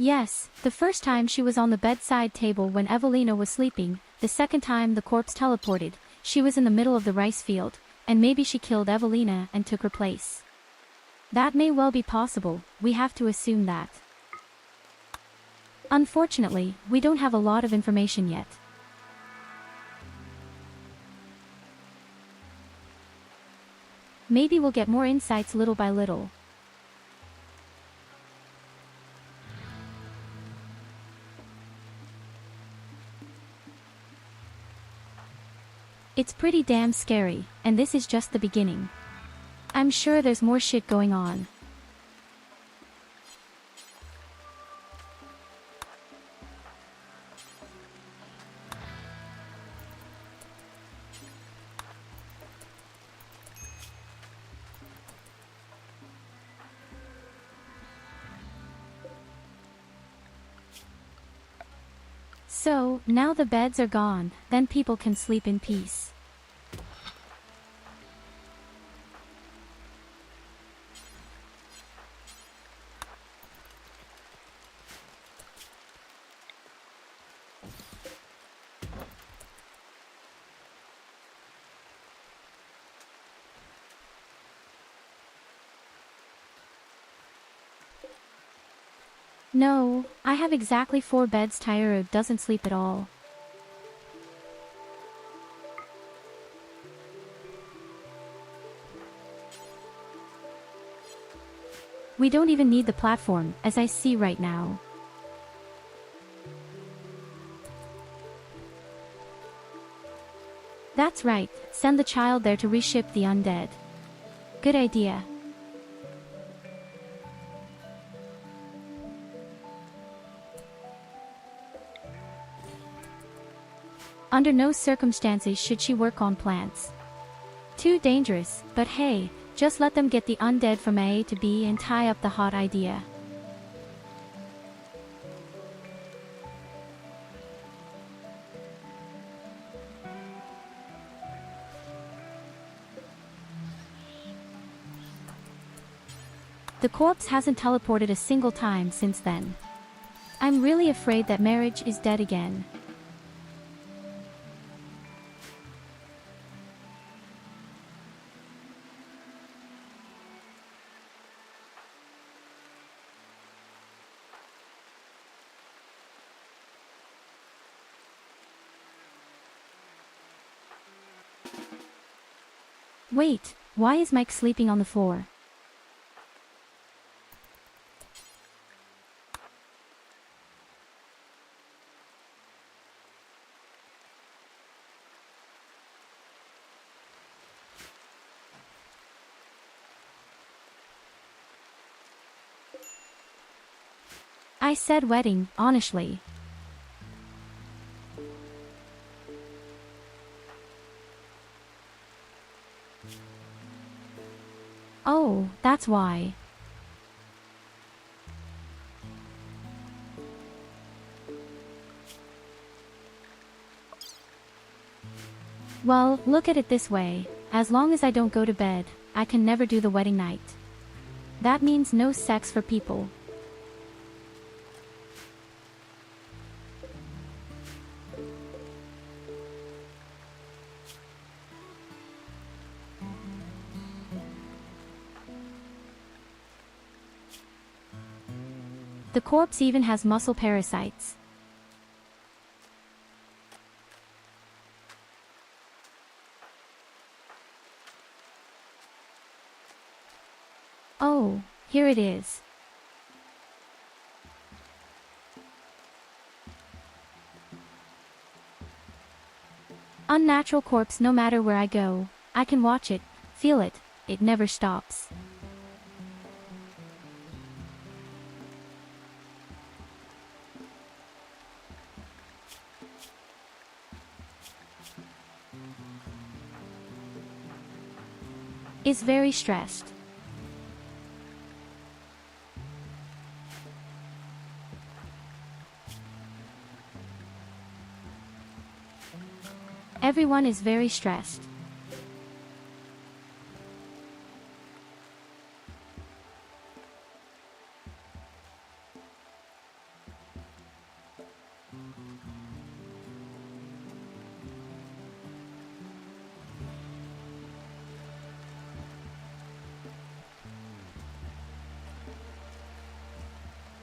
[SPEAKER 2] Yes, the first time she was on the bedside table when Evelina was sleeping, the second time the corpse teleported, she was in the middle of the rice field, and maybe she killed Evelina and took her place. That may well be possible, we have to assume that. Unfortunately, we don't have a lot of information yet. Maybe we'll get more insights little by little. It's pretty damn scary, and this is just the beginning. I'm sure there's more shit going on. So, now the beds are gone, then people can sleep in peace. No, I have exactly 4 beds. Tyurru doesn't sleep at all. We don't even need the platform, as I see right now. That's right, send the child there to reship the undead. Good idea. Under no circumstances should she work on plants. Too dangerous, but hey, just let them get the undead from A to B and tie up the hot idea. The corpse hasn't teleported a single time since then. I'm really afraid that marriage is dead again. Wait, why is Mike sleeping on the floor? I said wedding, honestly. Oh, that's why. Well, look at it this way. As long as I don't go to bed, I can never do the wedding night. That means no sex for people. The corpse even has muscle parasites. Oh, here it is. Unnatural corpse. No matter where I go, I can watch it, feel it, it never stops. Is very stressed. Everyone is very stressed.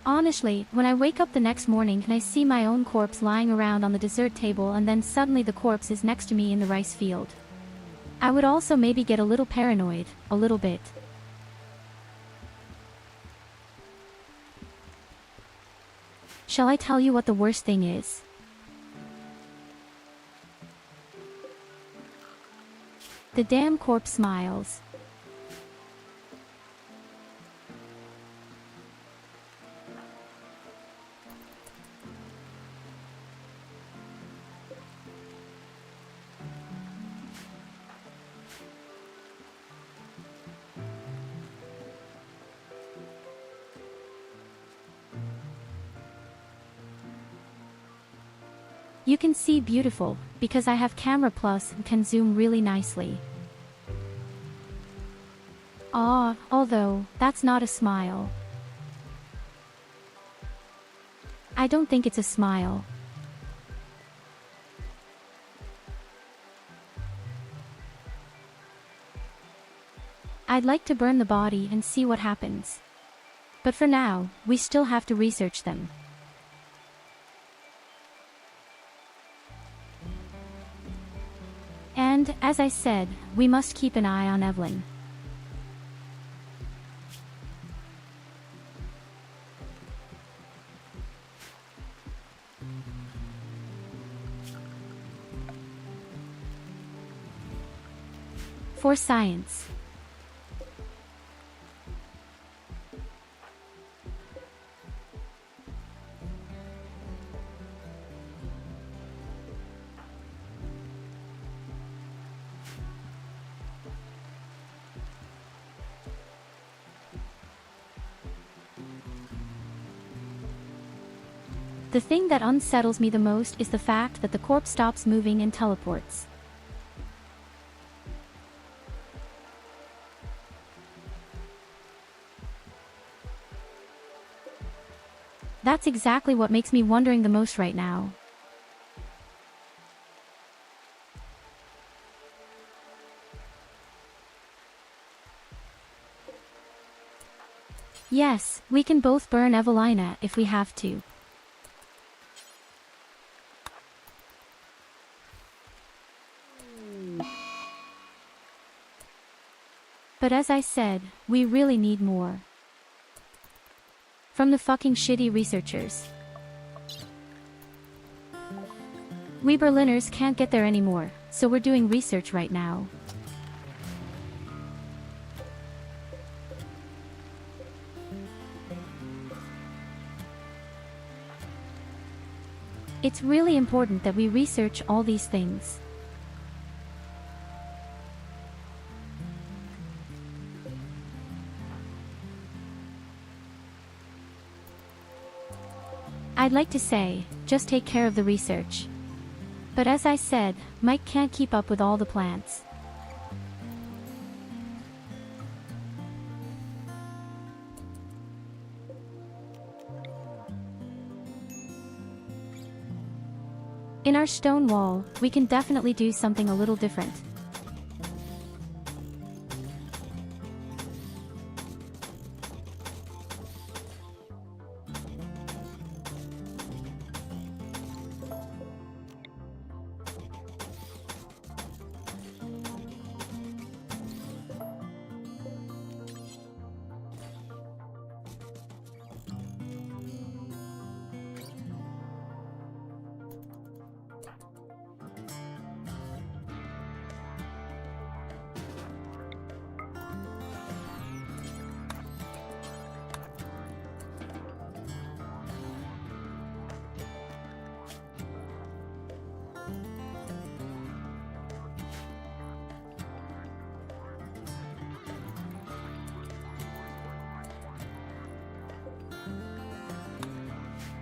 [SPEAKER 2] Honestly, when I wake up the next morning and I see my own corpse lying around on the dessert table and then suddenly the corpse is next to me in the rice field, I would also maybe get a little paranoid, a little bit. Shall I tell you what the worst thing is? The damn corpse smiles. You can see beautiful, because I have camera plus and can zoom really nicely. Although, that's not a smile. I don't think it's a smile. I'd like to burn the body and see what happens. But for now, we still have to research them. And, as I said, we must keep an eye on Evelyn. For science. The thing that unsettles me the most is the fact that the corpse stops moving and teleports. That's exactly what makes me wondering the most right now. Yes, we can both burn Evelina if we have to. But as I said, we really need more. From the fucking shitty researchers. We Berliners can't get there anymore, so we're doing research right now. It's really important that we research all these things. I'd like to say, just take care of the research. But as I said, Mike can't keep up with all the plants. In our stone wall, we can definitely do something a little different.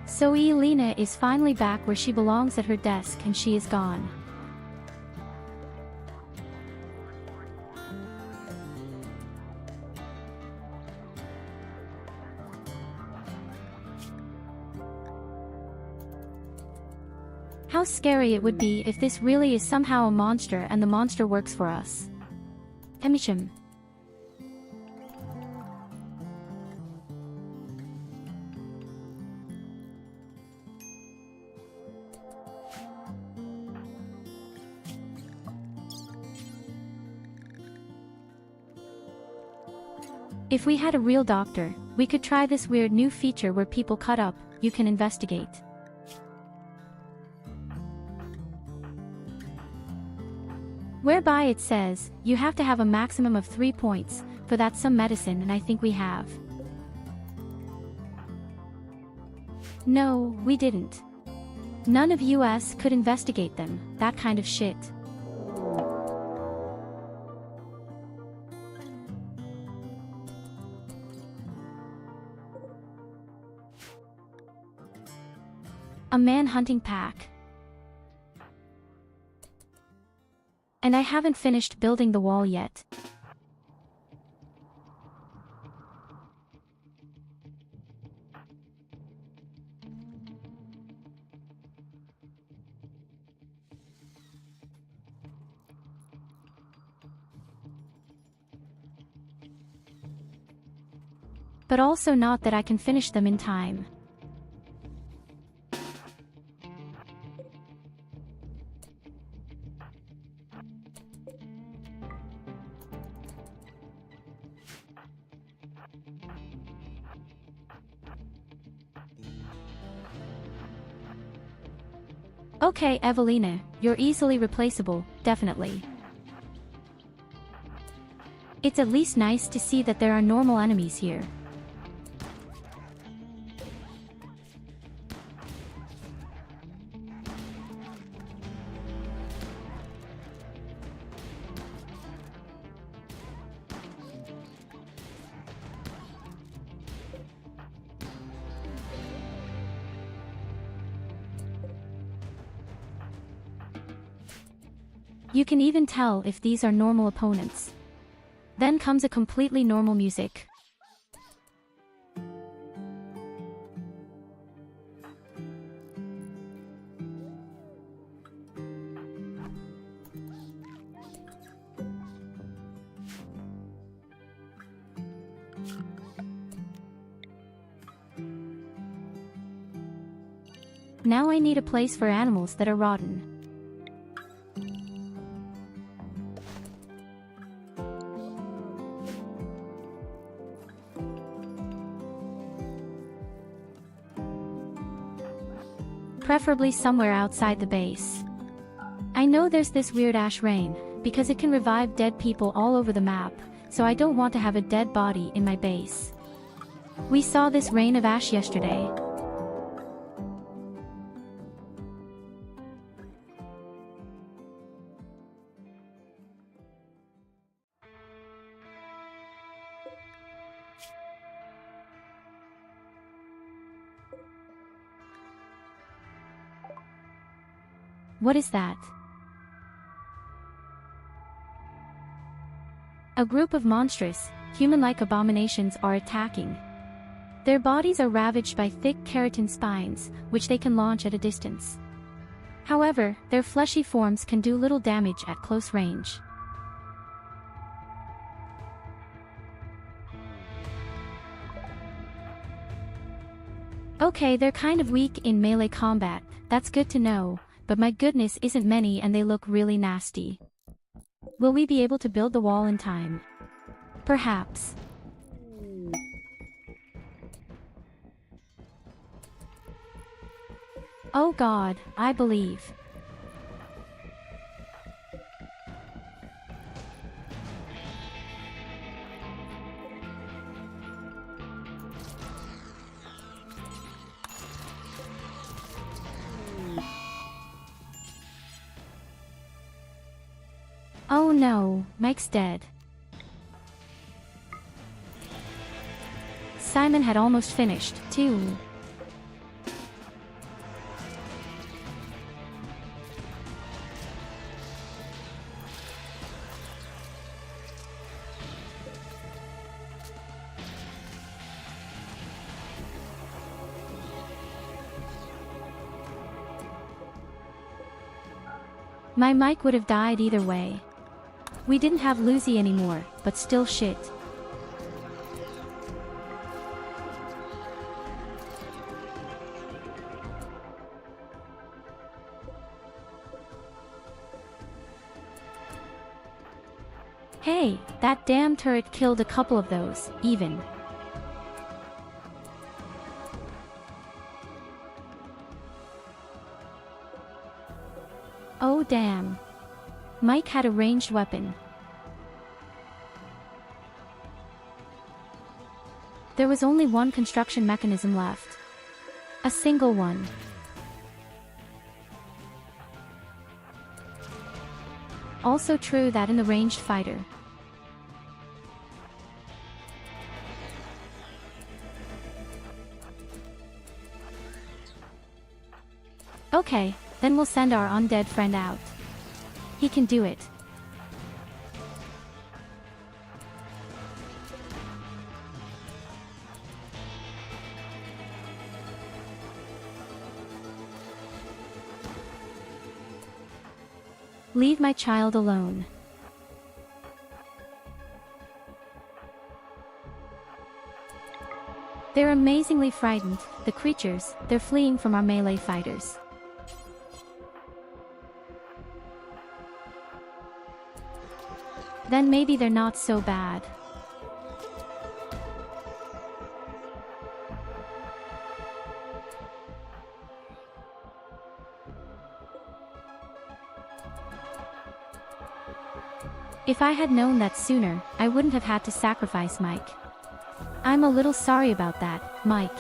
[SPEAKER 2] So Elena is finally back where she belongs at her desk and she is gone. How scary it would be if this really is somehow a monster and the monster works for us. VoD. If we had a real doctor, we could try this weird new feature where people cut up, you can investigate. Whereby it says, you have to have a maximum of 3 points, for that's some medicine and I think we have. No, we didn't. None of us could investigate them, that kind of shit. A man-hunting pack. And I haven't finished building the wall yet. But also not that I can finish them in time. Okay, Evelina, you're easily replaceable, definitely. It's at least nice to see that there are normal enemies here. You can even tell if these are normal opponents. Then comes a completely normal music. Now I need a place for animals that are rotten. Preferably somewhere outside the base. I know there's this weird ash rain, because it can revive dead people all over the map, so I don't want to have a dead body in my base. We saw this rain of ash yesterday. What is that? A group of monstrous, human-like abominations are attacking. Their bodies are ravaged by thick keratin spines, which they can launch at a distance. However, their fleshy forms can do little damage at close range. Okay, they're kind of weak in melee combat, that's good to know, but my goodness isn't many and they look really nasty. Will we be able to build the wall in time? Perhaps. Oh God, I believe. Oh no, Mike's dead. Simon had almost finished, too. My Mike would have died either way. We didn't have Lucy anymore, but still shit. Hey, that damn turret killed a couple of those, even. Oh damn. Mike had a ranged weapon. There was only one construction mechanism left. A single one. Also true that in the ranged fighter. Okay, then we'll send our undead friend out. He can do it. Leave my child alone. They're amazingly frightened, the creatures, they're fleeing from our melee fighters. Then maybe they're not so bad. If I had known that sooner, I wouldn't have had to sacrifice Mike. I'm a little sorry about that, Mike.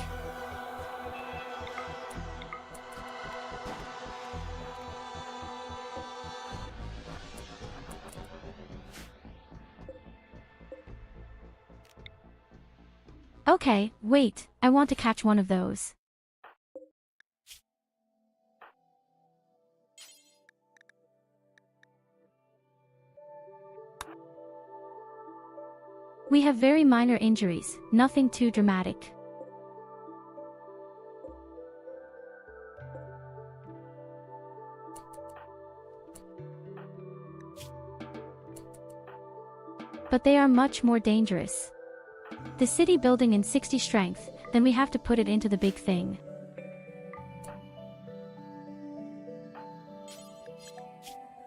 [SPEAKER 2] Okay, wait, I want to catch one of those. We have very minor injuries, nothing too dramatic. But they are much more dangerous. The city building in 60 strength, then we have to put it into the big thing.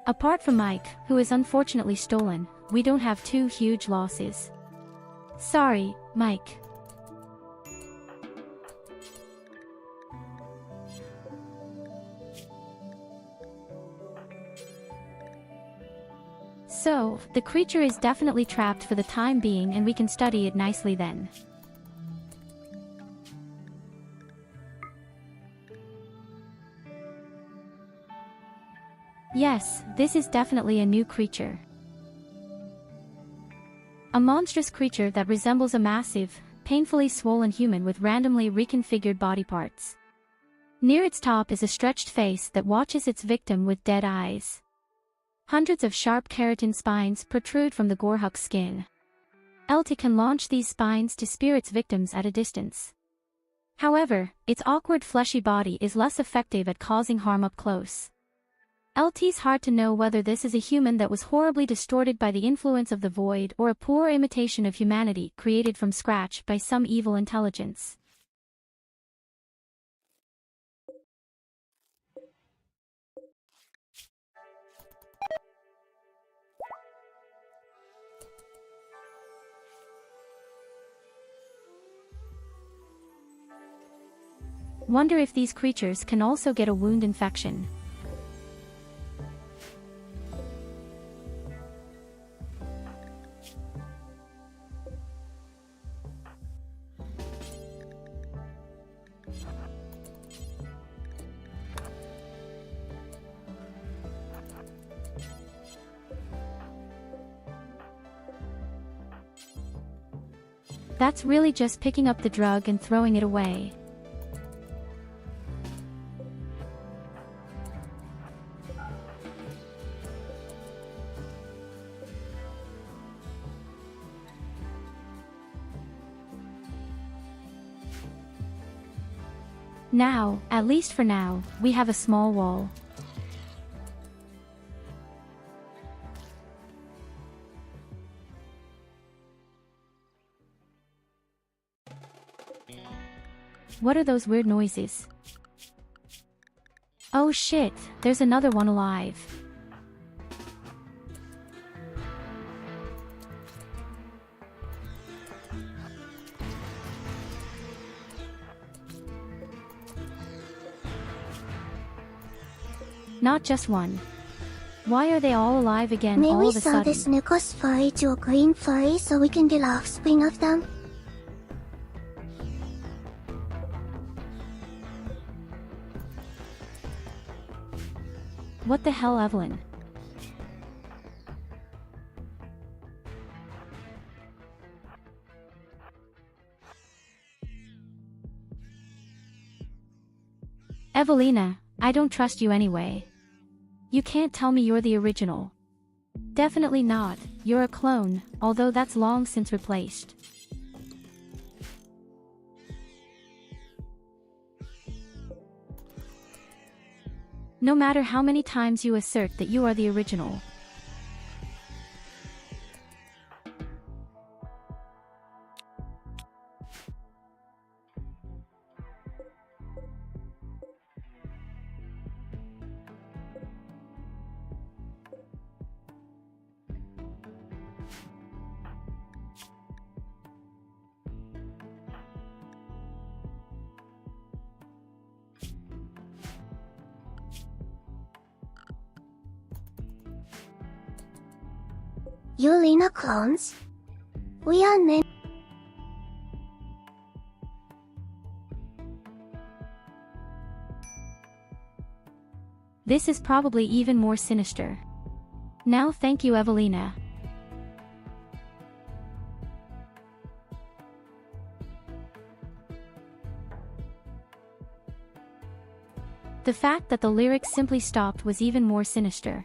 [SPEAKER 2] Apart from Mike, who is unfortunately stolen, we don't have two huge losses. Sorry, Mike. So, the creature is definitely trapped for the time being and we can study it nicely then. Yes, this is definitely a new creature. A monstrous creature that resembles a massive, painfully swollen human with randomly reconfigured body parts. Near its top is a stretched face that watches its victim with dead eyes. Hundreds of sharp keratin spines protrude from the Gorhuk's skin. LT can launch these spines to spear its victims at a distance. However, its awkward fleshy body is less effective at causing harm up close. LT's hard to know whether this is a human that was horribly distorted by the influence of the void or a poor imitation of humanity created from scratch by some evil intelligence. Wonder if these creatures can also get a wound infection. That's really just picking up the drug and throwing it away. Now, at least for now, we have a small wall. What are those weird noises? Oh shit, there's another one alive. Not just one. Why are they all alive again
[SPEAKER 1] May
[SPEAKER 2] all
[SPEAKER 1] we
[SPEAKER 2] of a
[SPEAKER 1] sell
[SPEAKER 2] sudden?
[SPEAKER 1] this Nikos furry to a green furry so we can get offspring of them?
[SPEAKER 2] What the hell, Evelyn? Evelina, I don't trust you anyway. You can't tell me you're the original. Definitely not, you're a clone, although that's long since replaced. No matter how many times you assert that you are the original.
[SPEAKER 1] Yulina clones? We are named.
[SPEAKER 2] This is probably even more sinister. Now thank you, Evelina. The fact that the lyrics simply stopped was even more sinister.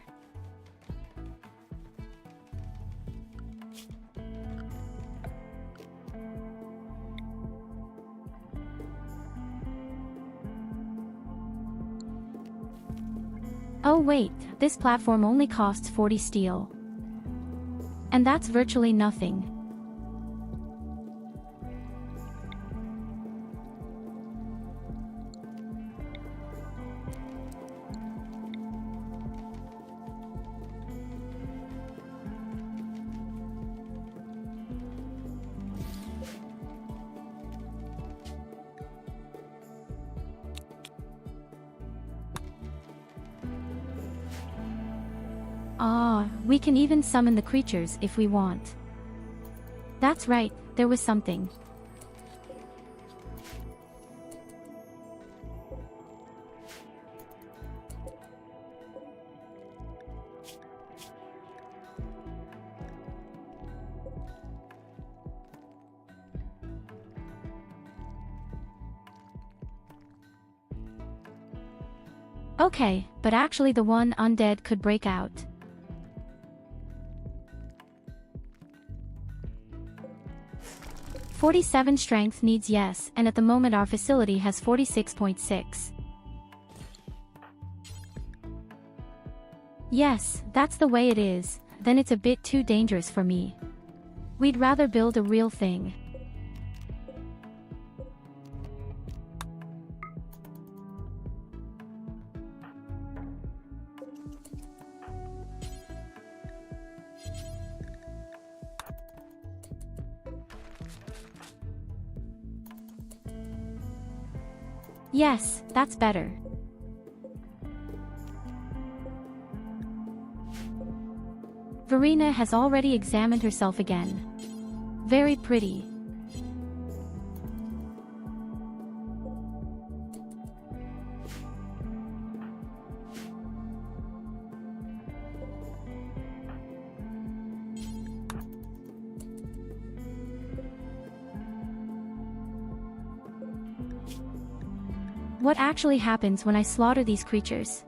[SPEAKER 2] Oh wait, this platform only costs 40 steel. And that's virtually nothing. We can even summon the creatures if we want. That's right, there was something. Okay, but actually the one undead could break out. "47 strength needs yes, and at the moment our facility has 46.6. Yes, that's the way it is, then it's a bit too dangerous for me. We'd rather build a real thing. Yes, that's better. Verena has already examined herself again. Very pretty. What actually happens when I slaughter these creatures?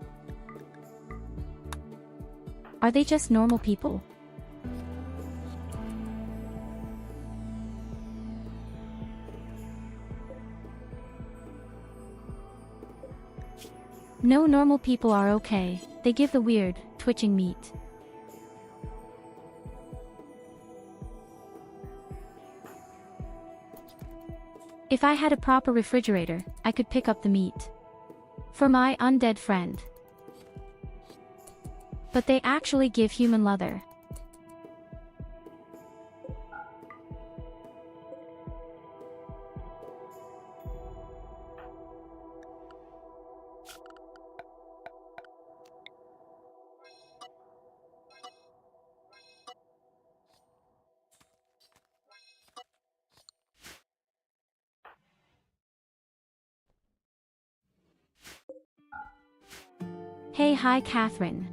[SPEAKER 2] Are they just normal people? No, normal people are okay, they give the weird, twitching meat. If I had a proper refrigerator, I could pick up the meat. For my undead friend. But they actually give human leather. Hey, hi Catherine.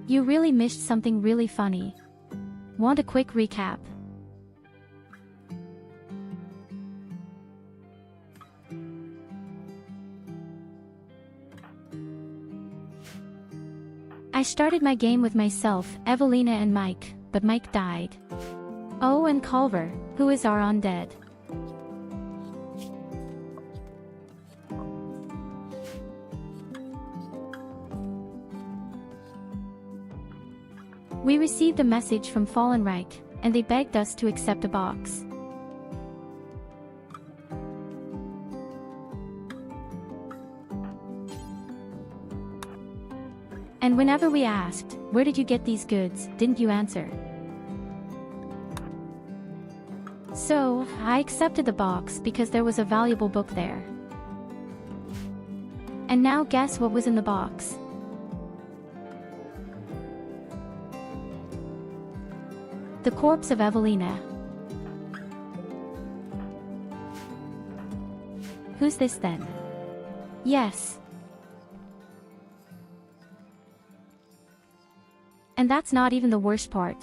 [SPEAKER 2] You really missed something really funny. Want a quick recap? I started my game with myself, Evelina and Mike, but Mike died. Oh, and Culver, who is our undead. We received a message from Fallen Reich, and they begged us to accept a box. And whenever we asked, "Where did you get these goods?" didn't you answer? So, I accepted the box because there was a valuable book there. And now guess what was in the box? The corpse of Evelina. Who's this then? Yes. And that's not even the worst part.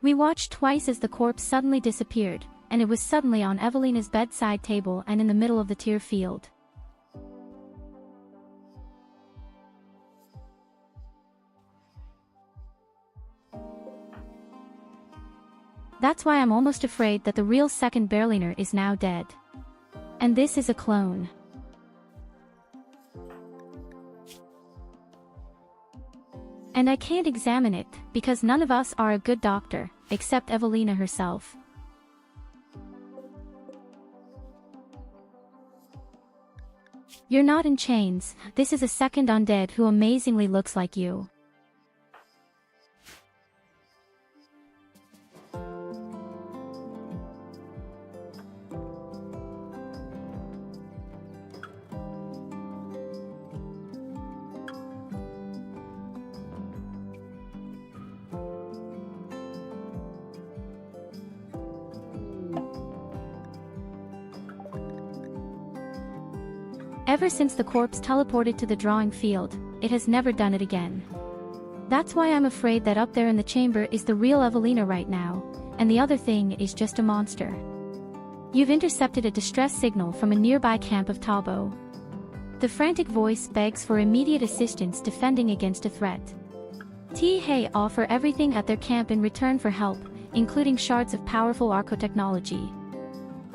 [SPEAKER 2] We watched twice as the corpse suddenly disappeared, and it was suddenly on Evelina's bedside table and in the middle of the tear field. That's why I'm almost afraid that the real second Berliner is now dead. And this is a clone. And I can't examine it, because none of us are a good doctor, except Evelina herself. You're not in chains, this is a second undead who amazingly looks like you. Ever since the corpse teleported to the drawing field, it has never done it again. That's why I'm afraid that up there in the chamber is the real Evelina right now, and the other thing is just a monster. You've intercepted a distress signal from a nearby camp of Tabo. The frantic voice begs for immediate assistance defending against a threat. T-Hay offer everything at their camp in return for help, including shards of powerful archotechnology.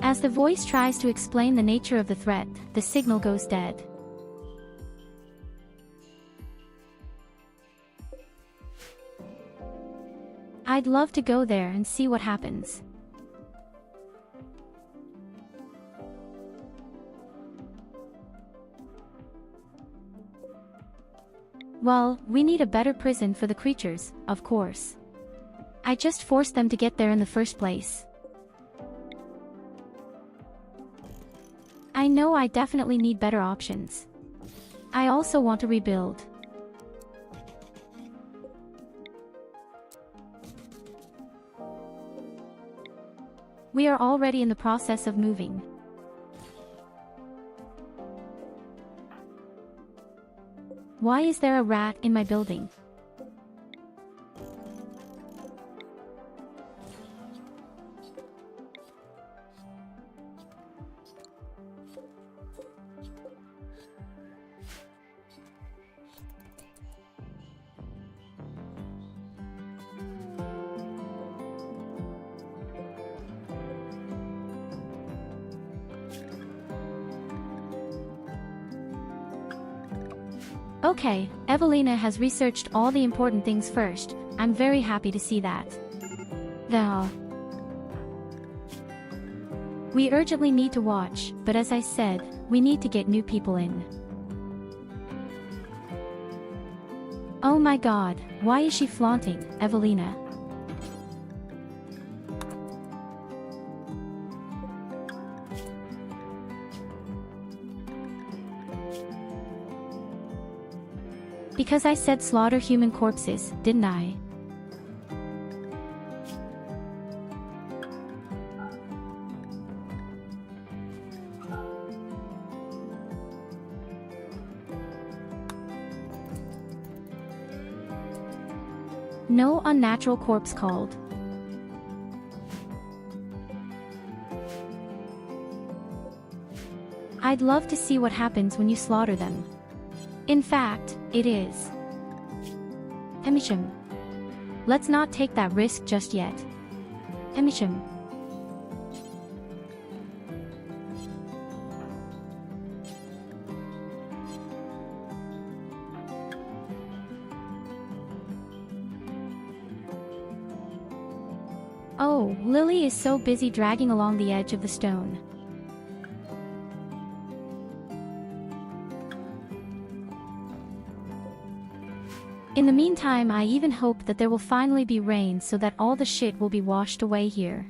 [SPEAKER 2] As the voice tries to explain the nature of the threat, the signal goes dead. I'd love to go there and see what happens. Well, we need a better prison for the creatures, of course. I just forced them to get there in the first place. I know I definitely need better options. I also want to rebuild. We are already in the process of moving. Why is there a rat in my building? Okay, Evelina has researched all the important things first. I'm very happy to see that. We urgently need to watch, but as I said, we need to get new people in. Oh my god, why is she flaunting, Evelina? Because I said slaughter human corpses, didn't I? No unnatural corpse called. I'd love to see what happens when you slaughter them. In fact, it is. VoD. Let's not take that risk just yet. VoD. Oh, Lily is so busy dragging along the edge of the stone. In the meantime, I even hope that there will finally be rain so that all the shit will be washed away here.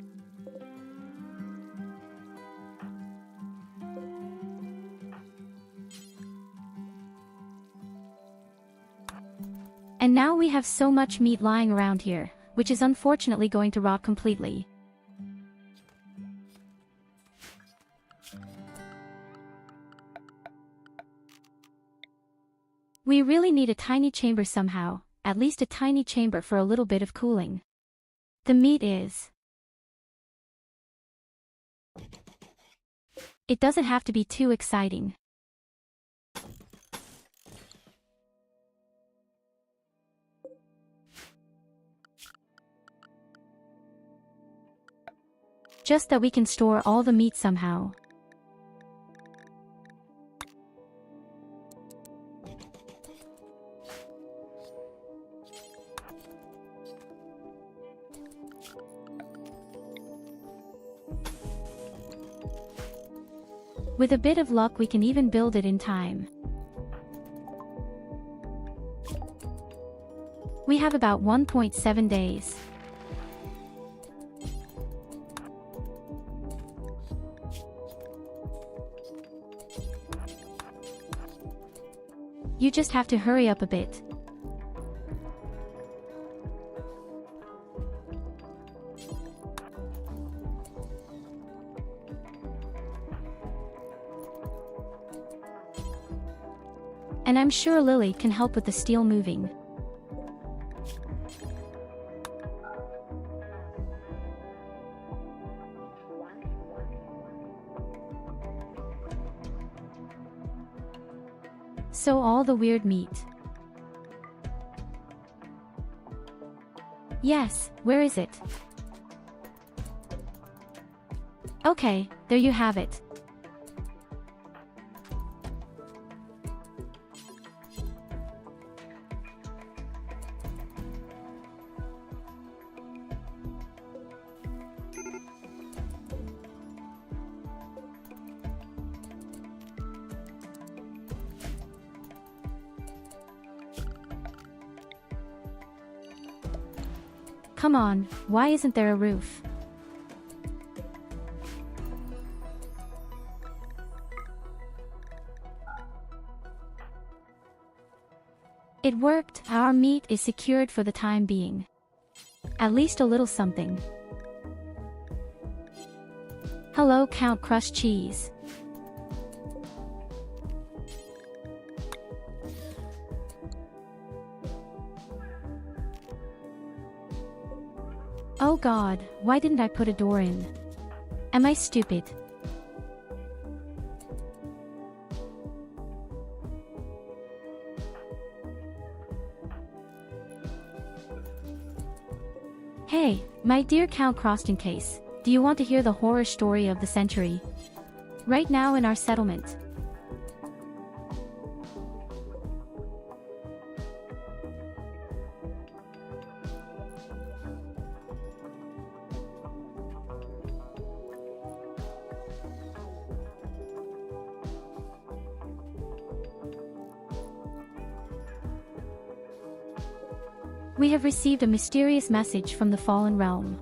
[SPEAKER 2] And now we have so much meat lying around here, which is unfortunately going to rot completely. We really need a tiny chamber somehow, at least a tiny chamber for a little bit of cooling. The meat is... It doesn't have to be too exciting. Just that we can store all the meat somehow. With a bit of luck we can even build it in time. We have about 1.7 days. You just have to hurry up a bit. And I'm sure Lily can help with the steel moving. So all the weird meat. Yes, where is it? Okay, there you have it. Come on, why isn't there a roof? It worked, our meat is secured for the time being. At least a little something. Hello, Count Crushed Cheese. Oh God, why didn't I put a door in? Am I stupid? Hey, my dear Count Croston case, do you want to hear the horror story of the century? Right now in our settlement. We have received a mysterious message from the Fallen Realm.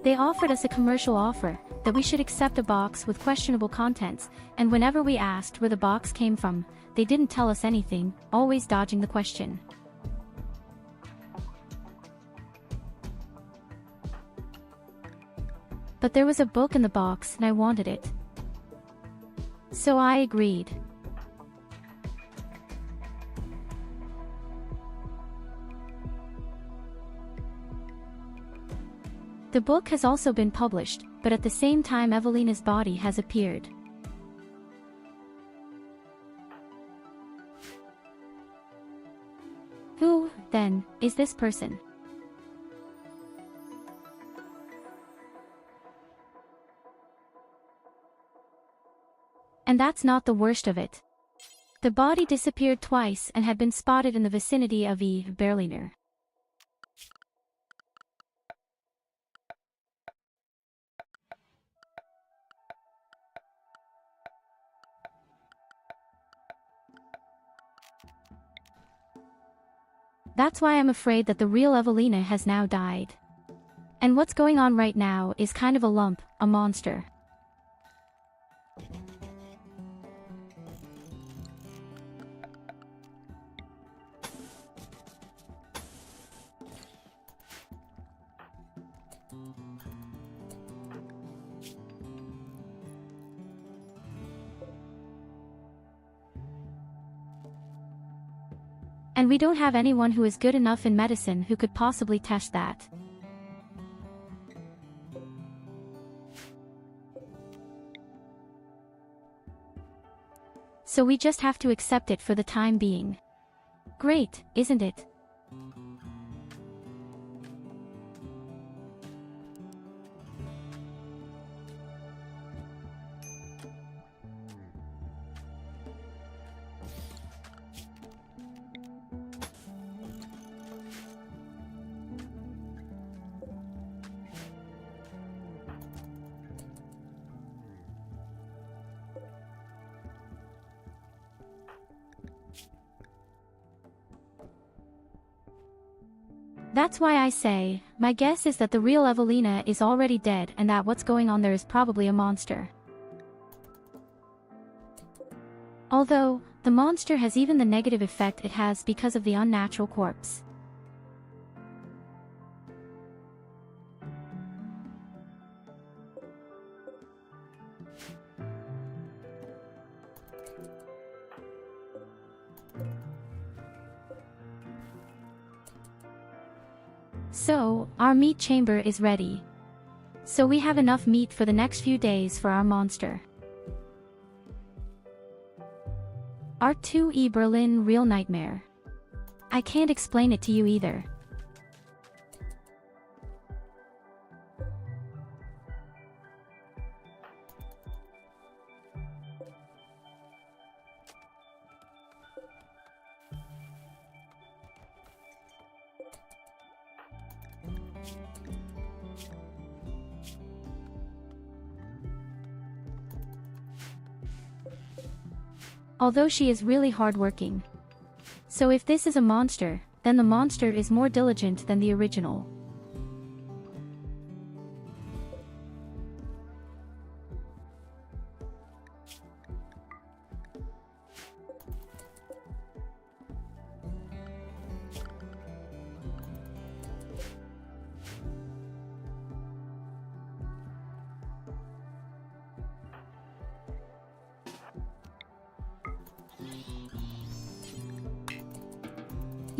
[SPEAKER 2] They offered us a commercial offer, that we should accept a box with questionable contents, and whenever we asked where the box came from, they didn't tell us anything, always dodging the question. But there was a book in the box and I wanted it. So I agreed. The book has also been published, but at the same time Evelina's body has appeared. Who, then, is this person? And that's not the worst of it. The body disappeared twice and had been spotted in the vicinity of Berliner. That's why I'm afraid that the real Evelina has now died. And what's going on right now is kind of a lump, a monster. And we don't have anyone who is good enough in medicine who could possibly test that. So we just have to accept it for the time being. Great, isn't it? That's why I say, my guess is that the real Evelina is already dead and that what's going on there is probably a monster. Although, the monster has even the negative effect it has because of the unnatural corpse. So, our meat chamber is ready. So we have enough meat for the next few days for our monster. Art 2E Berlin Real Nightmare. I can't explain it to you either. Although she is really hardworking. So if this is a monster, then the monster is more diligent than the original.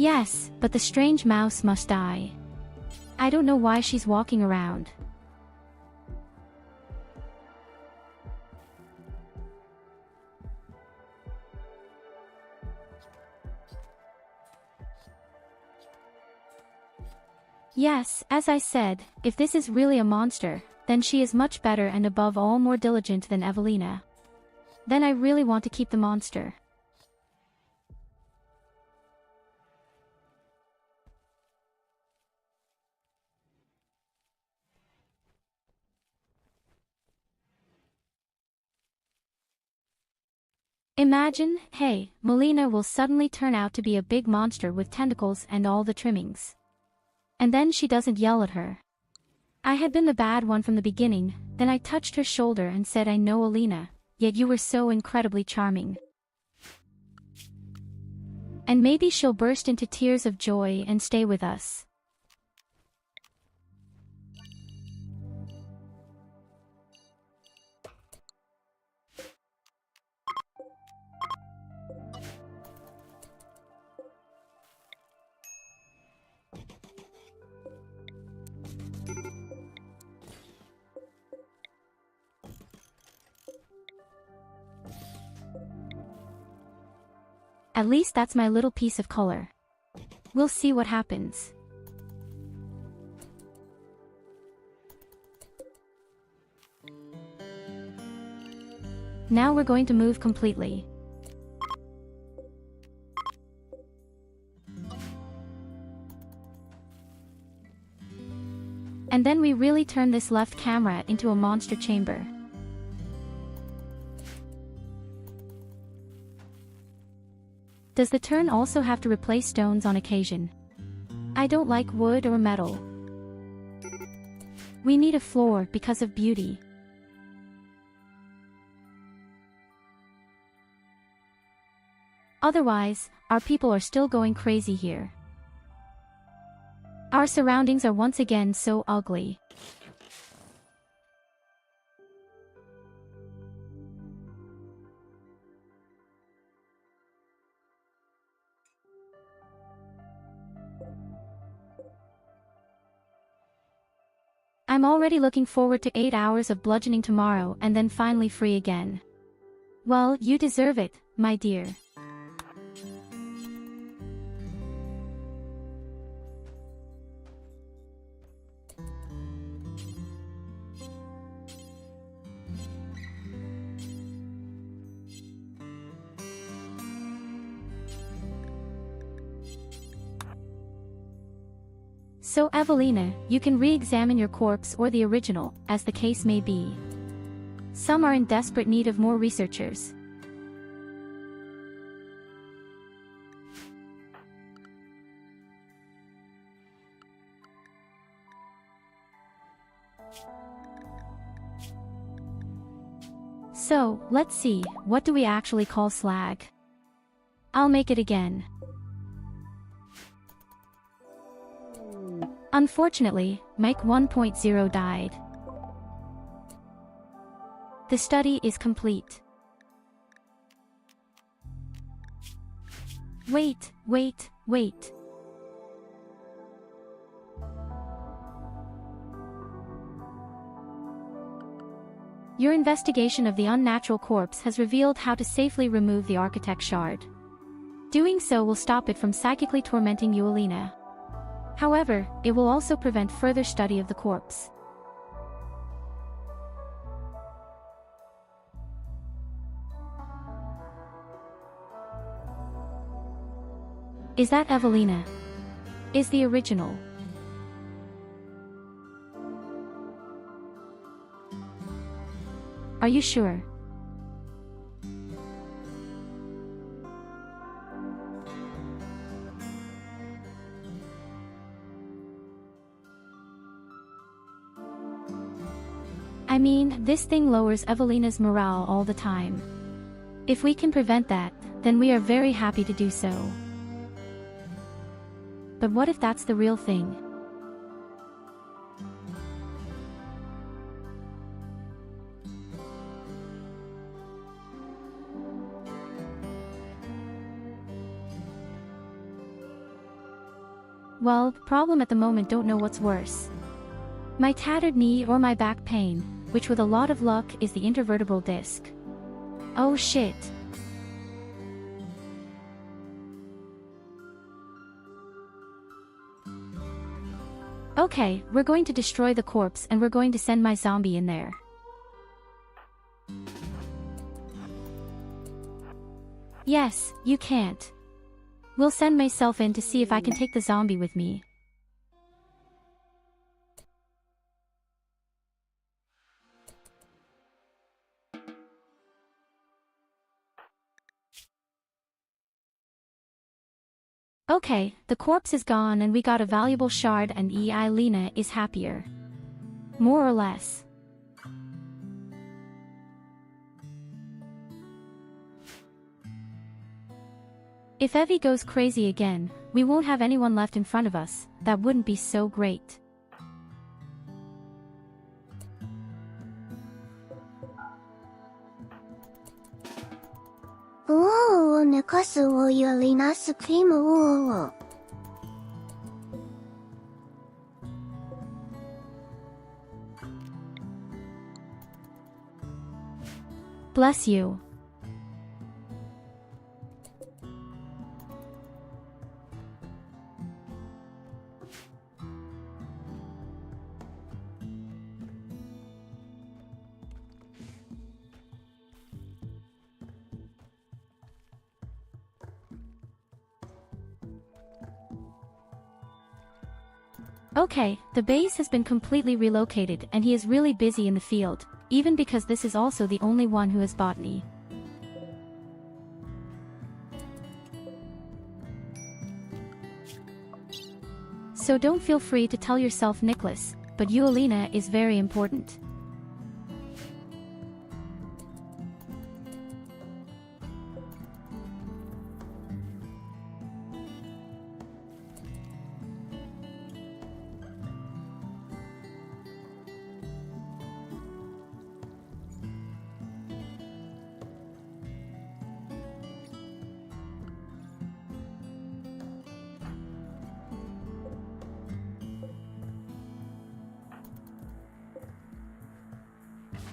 [SPEAKER 2] Yes, but the strange mouse must die. I don't know why she's walking around. Yes, as I said, if this is really a monster, then she is much better and above all more diligent than Evelina. Then I really want to keep the monster. Imagine, hey, Melina will suddenly turn out to be a big monster with tentacles and all the trimmings. And then she doesn't yell at her. I had been the bad one from the beginning, then I touched her shoulder and said I know Alina, yet you were so incredibly charming. And maybe she'll burst into tears of joy and stay with us. At least that's my little piece of color. We'll see what happens. Now we're going to move completely. And then we really turn this left camera into a monster chamber. Does the turn also have to replace stones on occasion? I don't like wood or metal. We need a floor because of beauty. Otherwise, our people are still going crazy here. Our surroundings are once again so ugly. I'm already looking forward to 8 hours of bludgeoning tomorrow and then finally free again. Well, you deserve it, my dear. So Evelina, you can re-examine your corpse or the original, as the case may be. Some are in desperate need of more researchers. So, let's see, what do we actually call slag? I'll make it again. Unfortunately, Mike 1.0 died. The study is complete. Wait. Your investigation of the unnatural corpse has revealed how to safely remove the architect shard. Doing so will stop it from psychically tormenting you, Alina. However, it will also prevent further study of the corpse. Is that Evelina? Is the original? Are you sure? I mean, this thing lowers Evelina's morale all the time. If we can prevent that, then we are very happy to do so. But what if that's the real thing? Well, problem at the moment, don't know what's worse. My tattered knee or my back pain, which with a lot of luck is the intervertebral disc. Oh shit. Okay, we're going to destroy the corpse and we're going to send my zombie in there. Yes, you can't. We'll send myself in to see if I can take the zombie with me. Okay, the corpse is gone and we got a valuable shard and Lena is happier. More or less. If Evie goes crazy again, we won't have anyone left in front of us. That wouldn't be so great. Bless you. Okay, the base has been completely relocated and he is really busy in the field, even because this is also the only one who has botany. So don't feel free to tell yourself Nicholas, but you Alina is very important.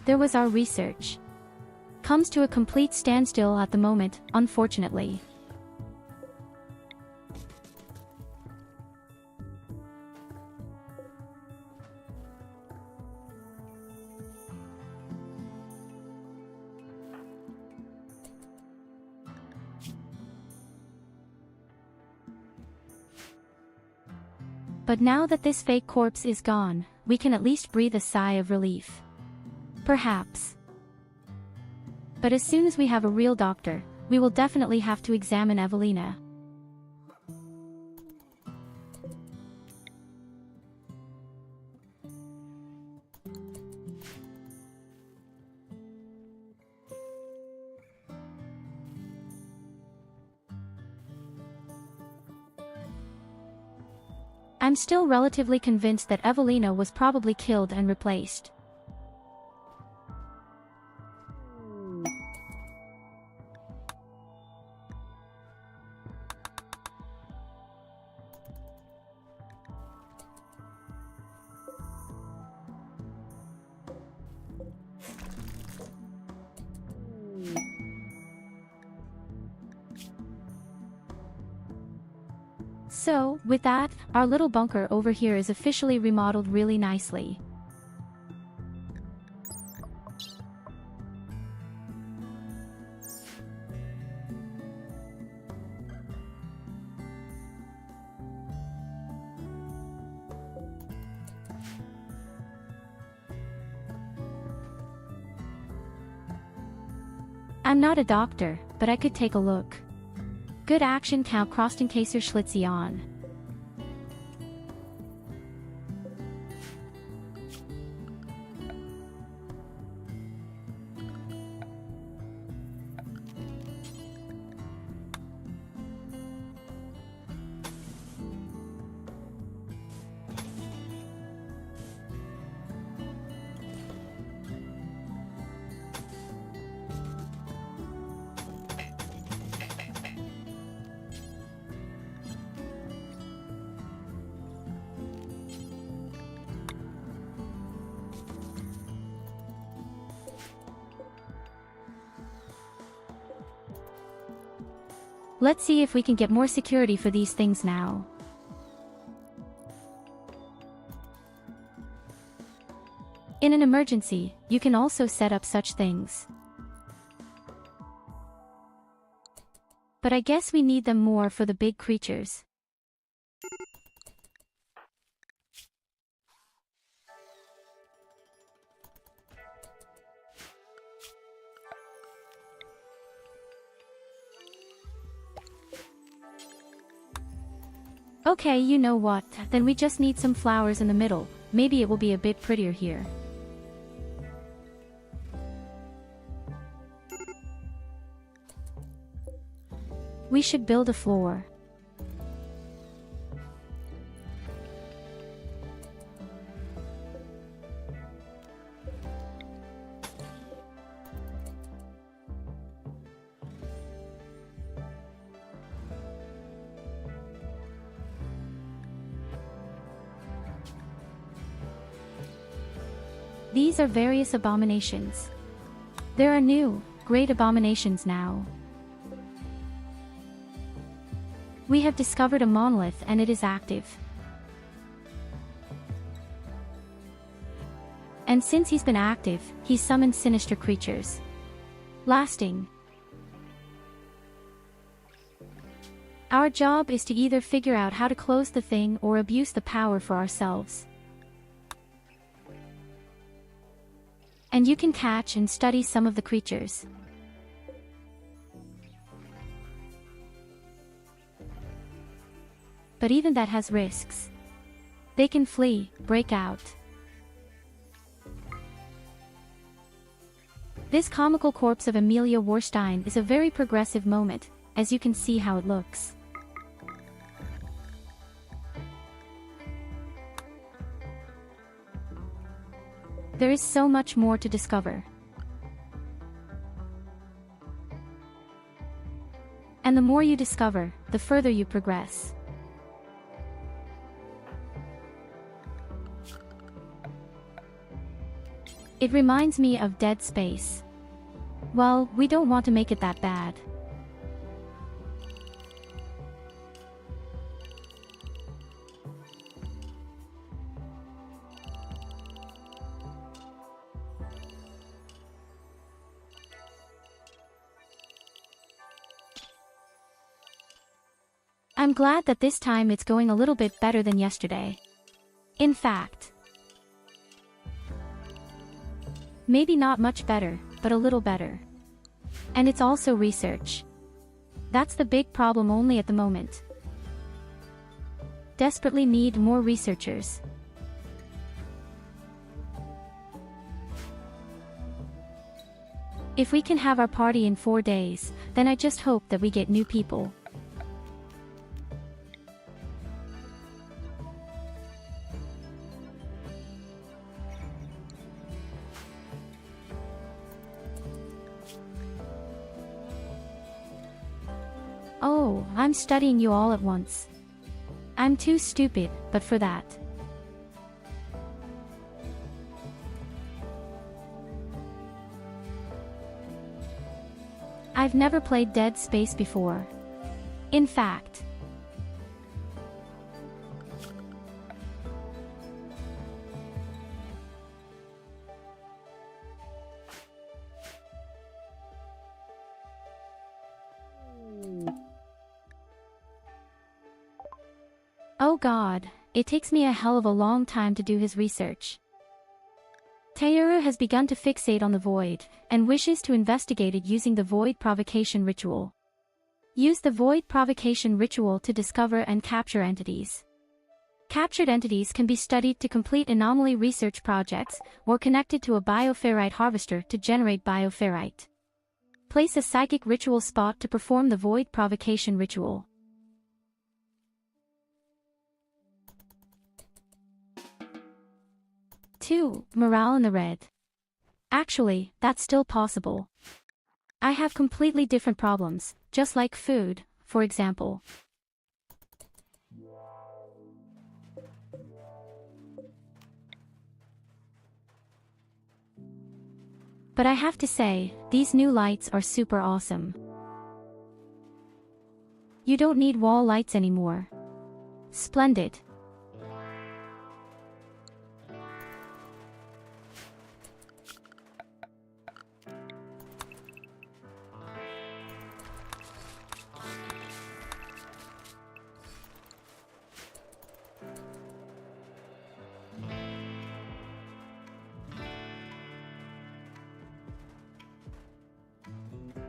[SPEAKER 2] there was our research. Comes to a complete standstill at the moment, unfortunately. But now that this fake corpse is gone, we can at least breathe a sigh of relief. Perhaps. But as soon as we have a real doctor, we will definitely have to examine Evelina. I'm still relatively convinced that Evelina was probably killed and replaced. So, with that, our little bunker over here is officially remodeled really nicely. I'm not a doctor, but I could take a look. Good action count crossed in case your Schlitzie on. Let's see if we can get more security for these things now. In an emergency, you can also set up such things. But I guess we need them more for the big creatures. Okay, you know what, then we just need some flowers in the middle, maybe it will be a bit prettier here. We should build a floor. These are various abominations. There are new, great abominations now. We have discovered a monolith and it is active. And since he's been active, he's summoned sinister creatures. Lasting. Our job is to either figure out how to close the thing or abuse the power for ourselves. And you can catch and study some of the creatures. But even that has risks. They can flee, break out. This comical corpse of Amelia Warstein is a very progressive moment, as you can see how it looks. There is so much more to discover. And the more you discover, the further you progress. It reminds me of Dead Space. Well, we don't want to make it that bad. I'm glad that this time it's going a little bit better than yesterday. In fact, maybe not much better, but a little better. And it's also research. That's the big problem only at the moment. Desperately need more researchers. If we can have our party in 4 days, then I just hope that we get new people. Oh, I'm studying you all at once. I'm too stupid, but for that. I've never played Dead Space before. In fact, oh God, it takes me a hell of a long time to do his research. Tyurru has begun to fixate on the void, and wishes to investigate it using the void provocation ritual. Use the void provocation ritual to discover and capture entities. Captured entities can be studied to complete anomaly research projects, or connected to a bioferrite harvester to generate bioferrite. Place a psychic ritual spot to perform the void provocation ritual. Morale in the red. Actually, that's still possible. I have completely different problems, just like food, for example. But I have to say, these new lights are super awesome. You don't need wall lights anymore. Splendid.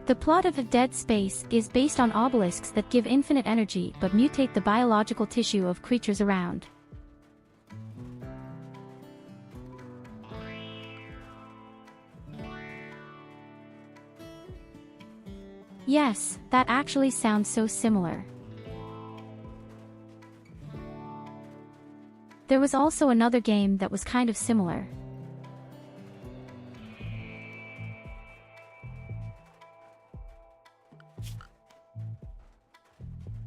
[SPEAKER 2] The plot of Dead Space is based on obelisks that give infinite energy but mutate the biological tissue of creatures around. Yes, that actually sounds so similar. There was also another game that was kind of similar.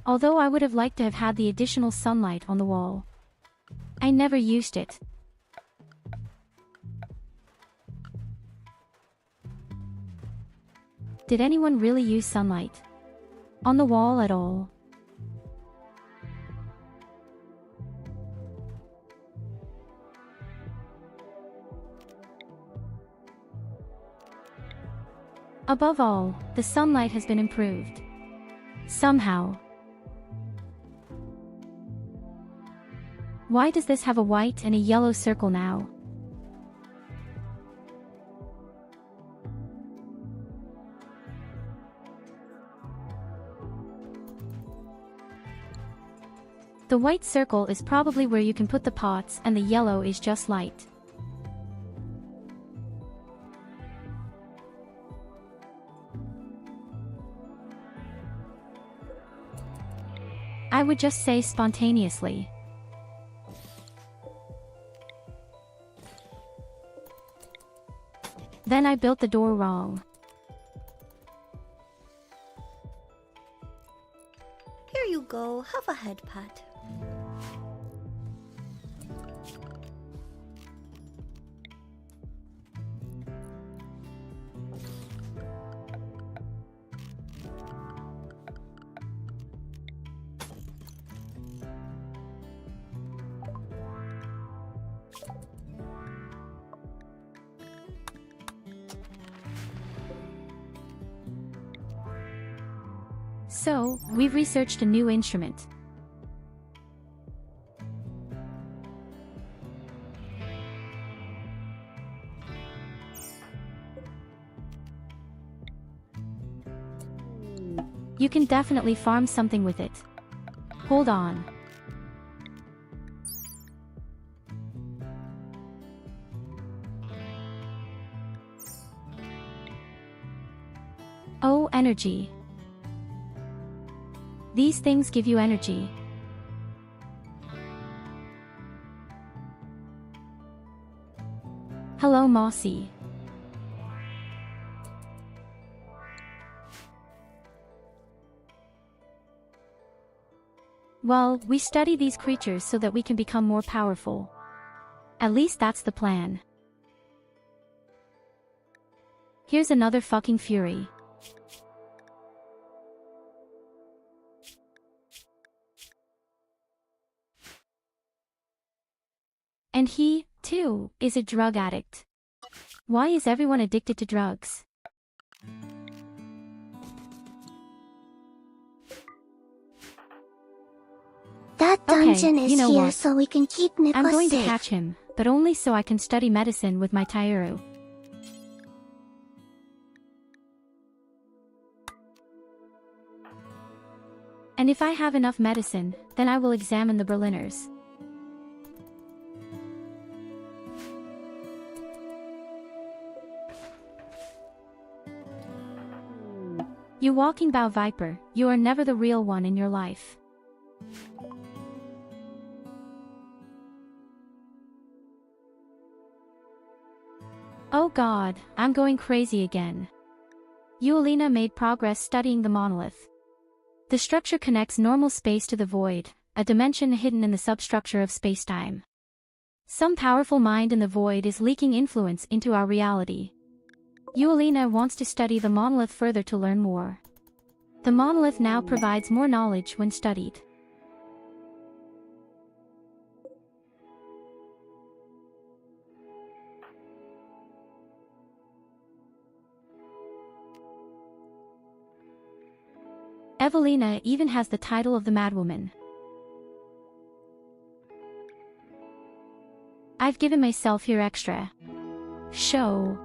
[SPEAKER 2] Although I would have liked to have had the additional sunlight on the wall. I never used it. Did anyone really use sunlight on the wall at all? Above all, the sunlight has been improved. Somehow. Why does this have a white and a yellow circle now? The white circle is probably where you can put the pots, and the yellow is just light. I would just say spontaneously. Then I built the door wrong.
[SPEAKER 3] Here you go, have a head pat.
[SPEAKER 2] So, we've researched a new instrument. You can definitely farm something with it. Hold on. Oh, energy. These things give you energy. Hello, Mossy. Well, we study these creatures so that we can become more powerful. At least that's the plan. Here's another fucking fury. And he, too, is a drug addict. Why is everyone addicted to drugs?
[SPEAKER 1] That dungeon
[SPEAKER 2] Okay,
[SPEAKER 1] is
[SPEAKER 2] you know
[SPEAKER 1] here
[SPEAKER 2] what?
[SPEAKER 1] so we can keep Nico
[SPEAKER 2] I'm going to
[SPEAKER 1] safe.
[SPEAKER 2] catch him, but only so I can study medicine with my Tyurru. And if I have enough medicine, then I will examine the Berliners. You walking bow viper, you are never the real one in your life. Oh god, I'm going crazy again. Eulina made progress studying the monolith. The structure connects normal space to the void, a dimension hidden in the substructure of spacetime. Some powerful mind in the void is leaking influence into our reality. Eulina wants to study the monolith further to learn more. The monolith now provides more knowledge when studied. Evelina even has the title of the Madwoman. I've given myself here extra show.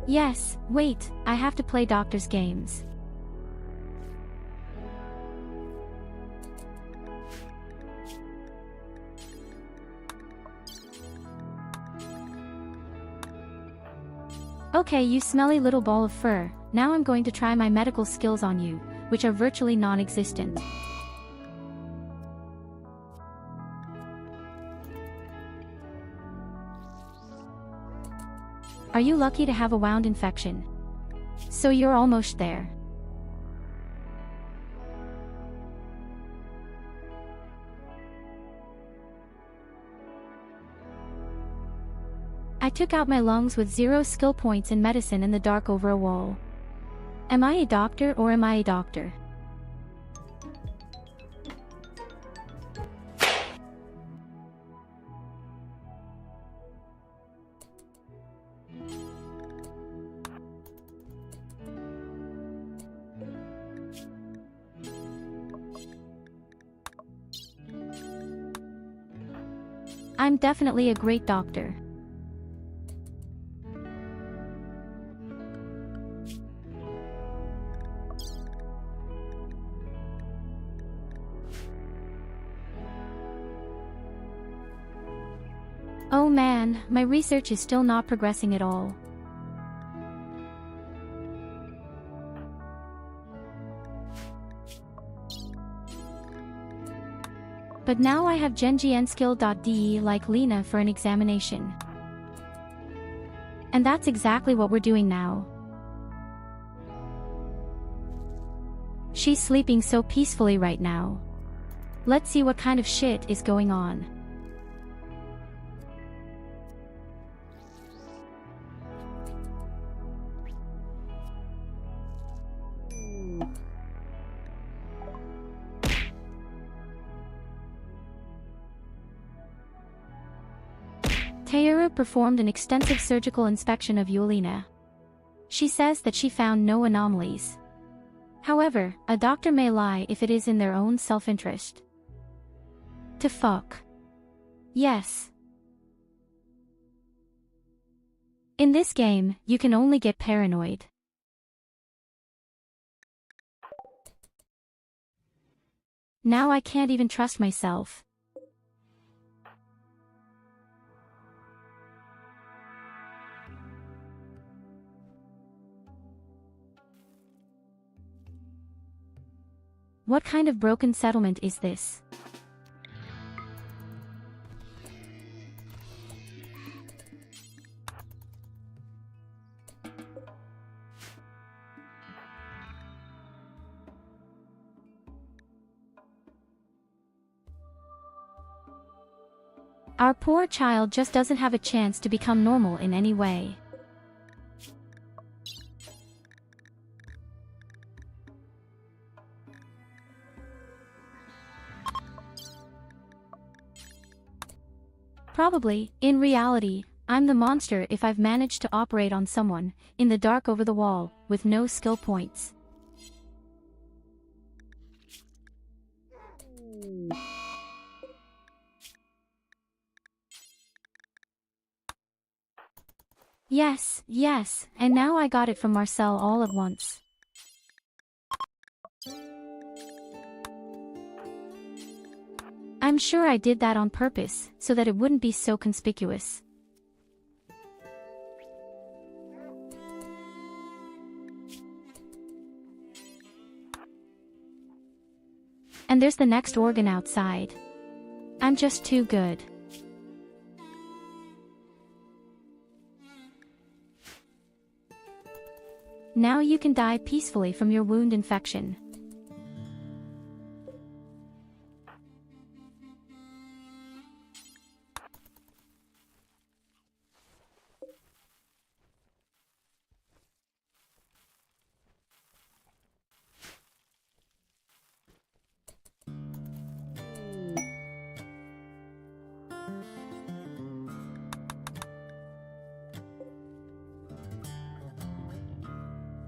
[SPEAKER 2] Yes, wait, I have to play doctor's games. Okay, you smelly little ball of fur, now I'm going to try my medical skills on you, which are virtually non-existent. Are you lucky to have a wound infection? So you're almost there. I took out my lungs with 0 skill points in medicine in the dark over a wall. Am I a doctor or am I a doctor? I'm definitely a great doctor. Oh man, my research is still not progressing at all. But now I have gengienskill.de like Lena for an examination. And that's exactly what we're doing now. She's sleeping so peacefully right now. Let's see what kind of shit is going on. Tyurru performed an extensive surgical inspection of Yulina. She says that she found no anomalies. However, a doctor may lie if it is in their own self-interest. To fuck. Yes. In this game, you can only get paranoid. Now I can't even trust myself. What kind of broken settlement is this? Our poor child just doesn't have a chance to become normal in any way. Probably, in reality, I'm the monster if I've managed to operate on someone, in the dark over the wall, with no skill points. Yes, yes, and now I got it from Marcel all at once. I'm sure I did that on purpose, so that it wouldn't be so conspicuous. And there's the next organ outside. I'm just too good. Now you can die peacefully from your wound infection.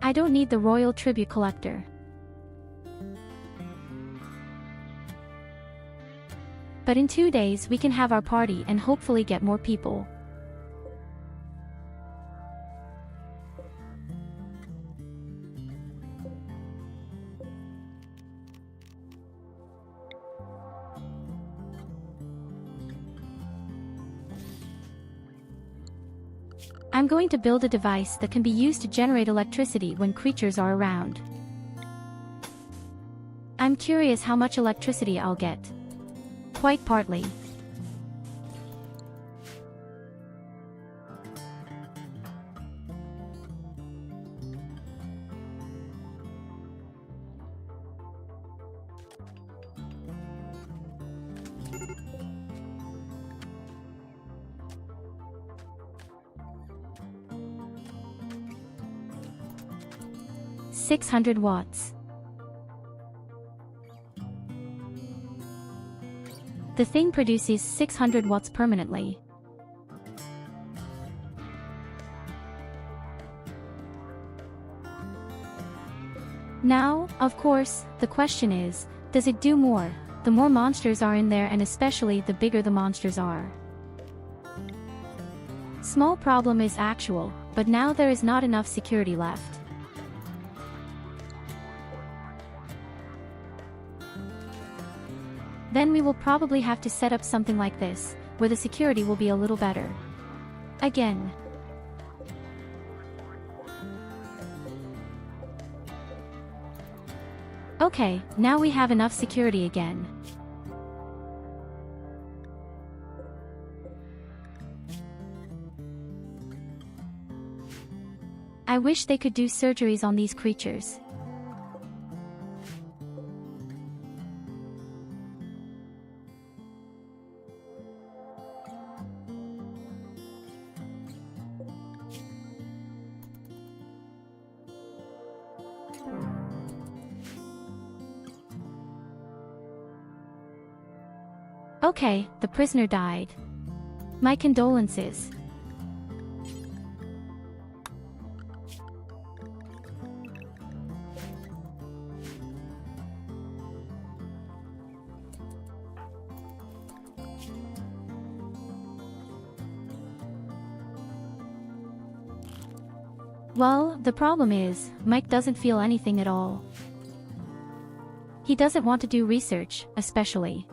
[SPEAKER 2] I don't need the royal tribute collector. But in 2 days we can have our party and hopefully get more people. I'm going to build a device that can be used to generate electricity when creatures are around. I'm curious how much electricity I'll get. Quite partly. $600. The thing produces 600 watts permanently. Now, of course, the question is, does it do more, the more monsters are in there and especially the bigger the monsters are? Small problem is actual, but now there is not enough security left. Then we will probably have to set up something like this, where the security will be a little better. Again. Okay, now we have enough security again. I wish they could do surgeries on these creatures. Okay, the prisoner died. My condolences. Well, the problem is, Mike doesn't feel anything at all. He doesn't want to do research, especially.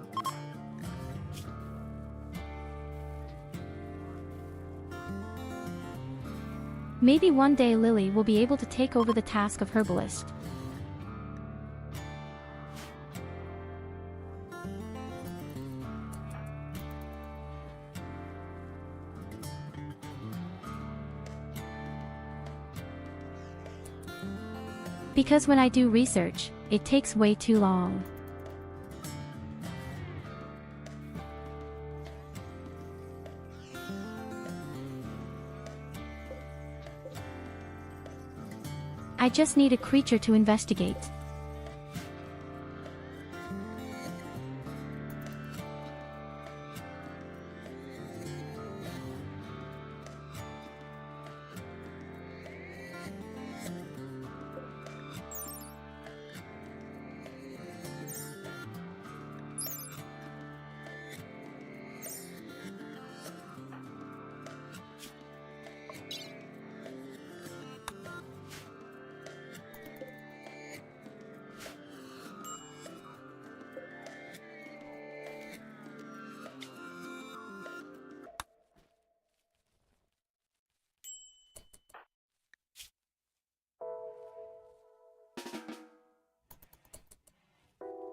[SPEAKER 2] Maybe one day Lily will be able to take over the task of herbalist. Because when I do research, it takes way too long. I just need a creature to investigate.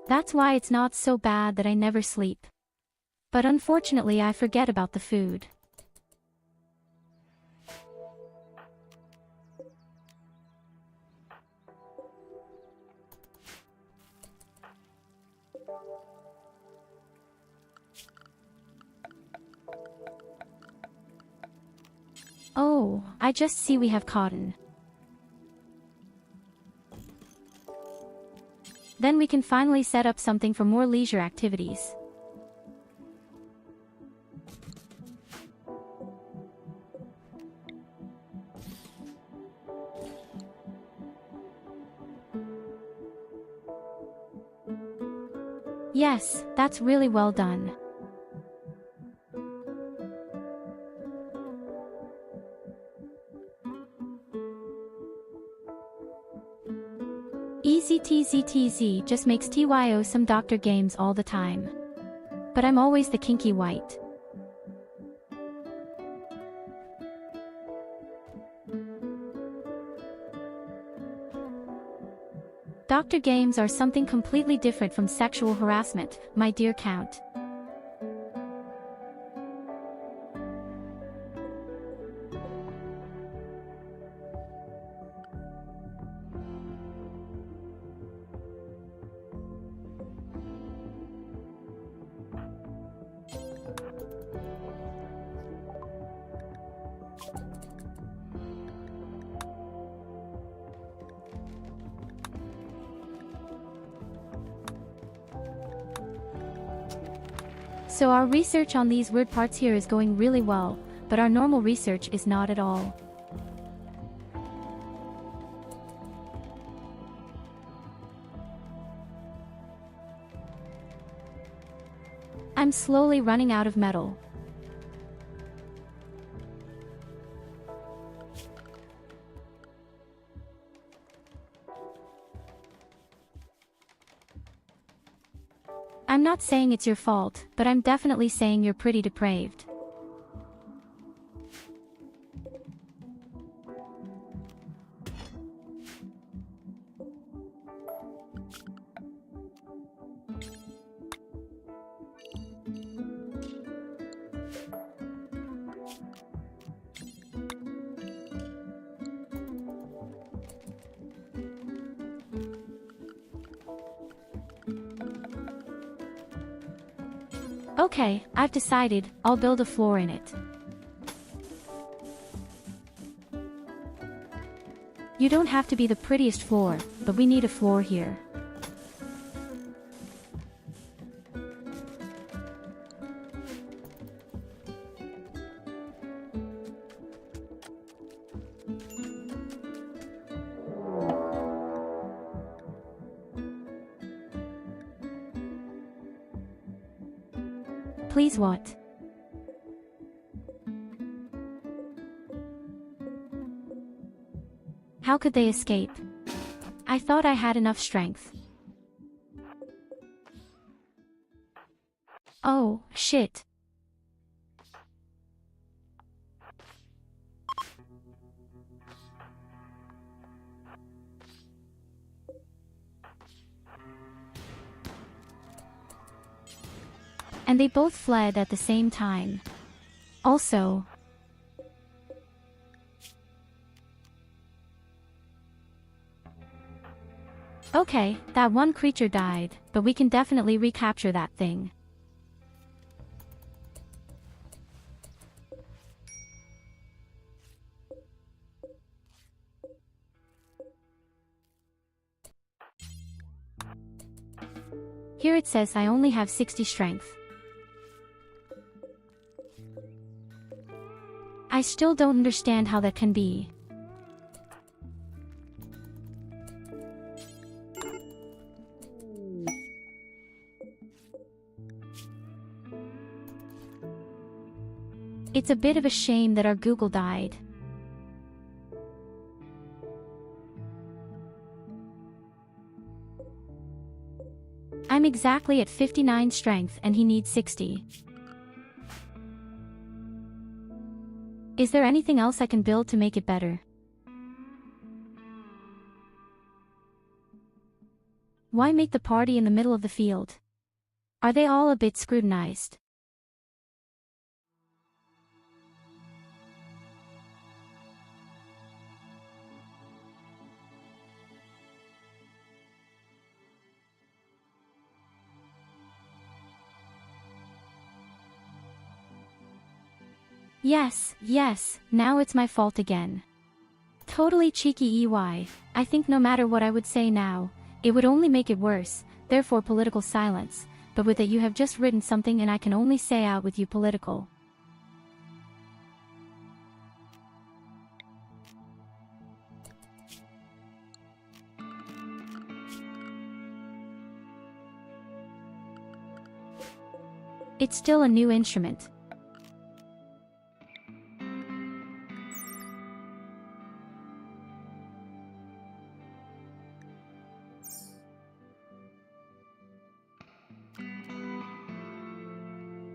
[SPEAKER 2] That's why it's not so bad that I never sleep. But unfortunately I forget about the food. Oh, I just see we have cotton. Then we can finally set up something for more leisure activities. Yes, that's really well done. EZTZTZ just makes TYO some doctor games all the time. But I'm always the kinky white. Doctor games are something completely different from sexual harassment, my dear Count. So our research on these weird parts here is going really well, but our normal research is not at all. I'm slowly running out of metal. I'm not saying it's your fault, but I'm definitely saying you're pretty depraved. Okay, I've decided, I'll build a floor in it. You don't have to be the prettiest floor, but we need a floor here. Please what? How could they escape? I thought I had enough strength. Oh, shit. And they both fled at the same time. Also, okay, that one creature died, but we can definitely recapture that thing. Here it says I only have 60 strength. I still don't understand how that can be. It's a bit of a shame that our Google died. I'm exactly at 59 strength and he needs 60. Is there anything else I can build to make it better? Why make the party in the middle of the field? Are they all a bit scrutinized? Yes, now it's my fault again. Totally cheeky EY. I think no matter what I would say now, it would only make it worse, therefore political silence, but with it you have just written something and I can only say out with you political. It's still a new instrument.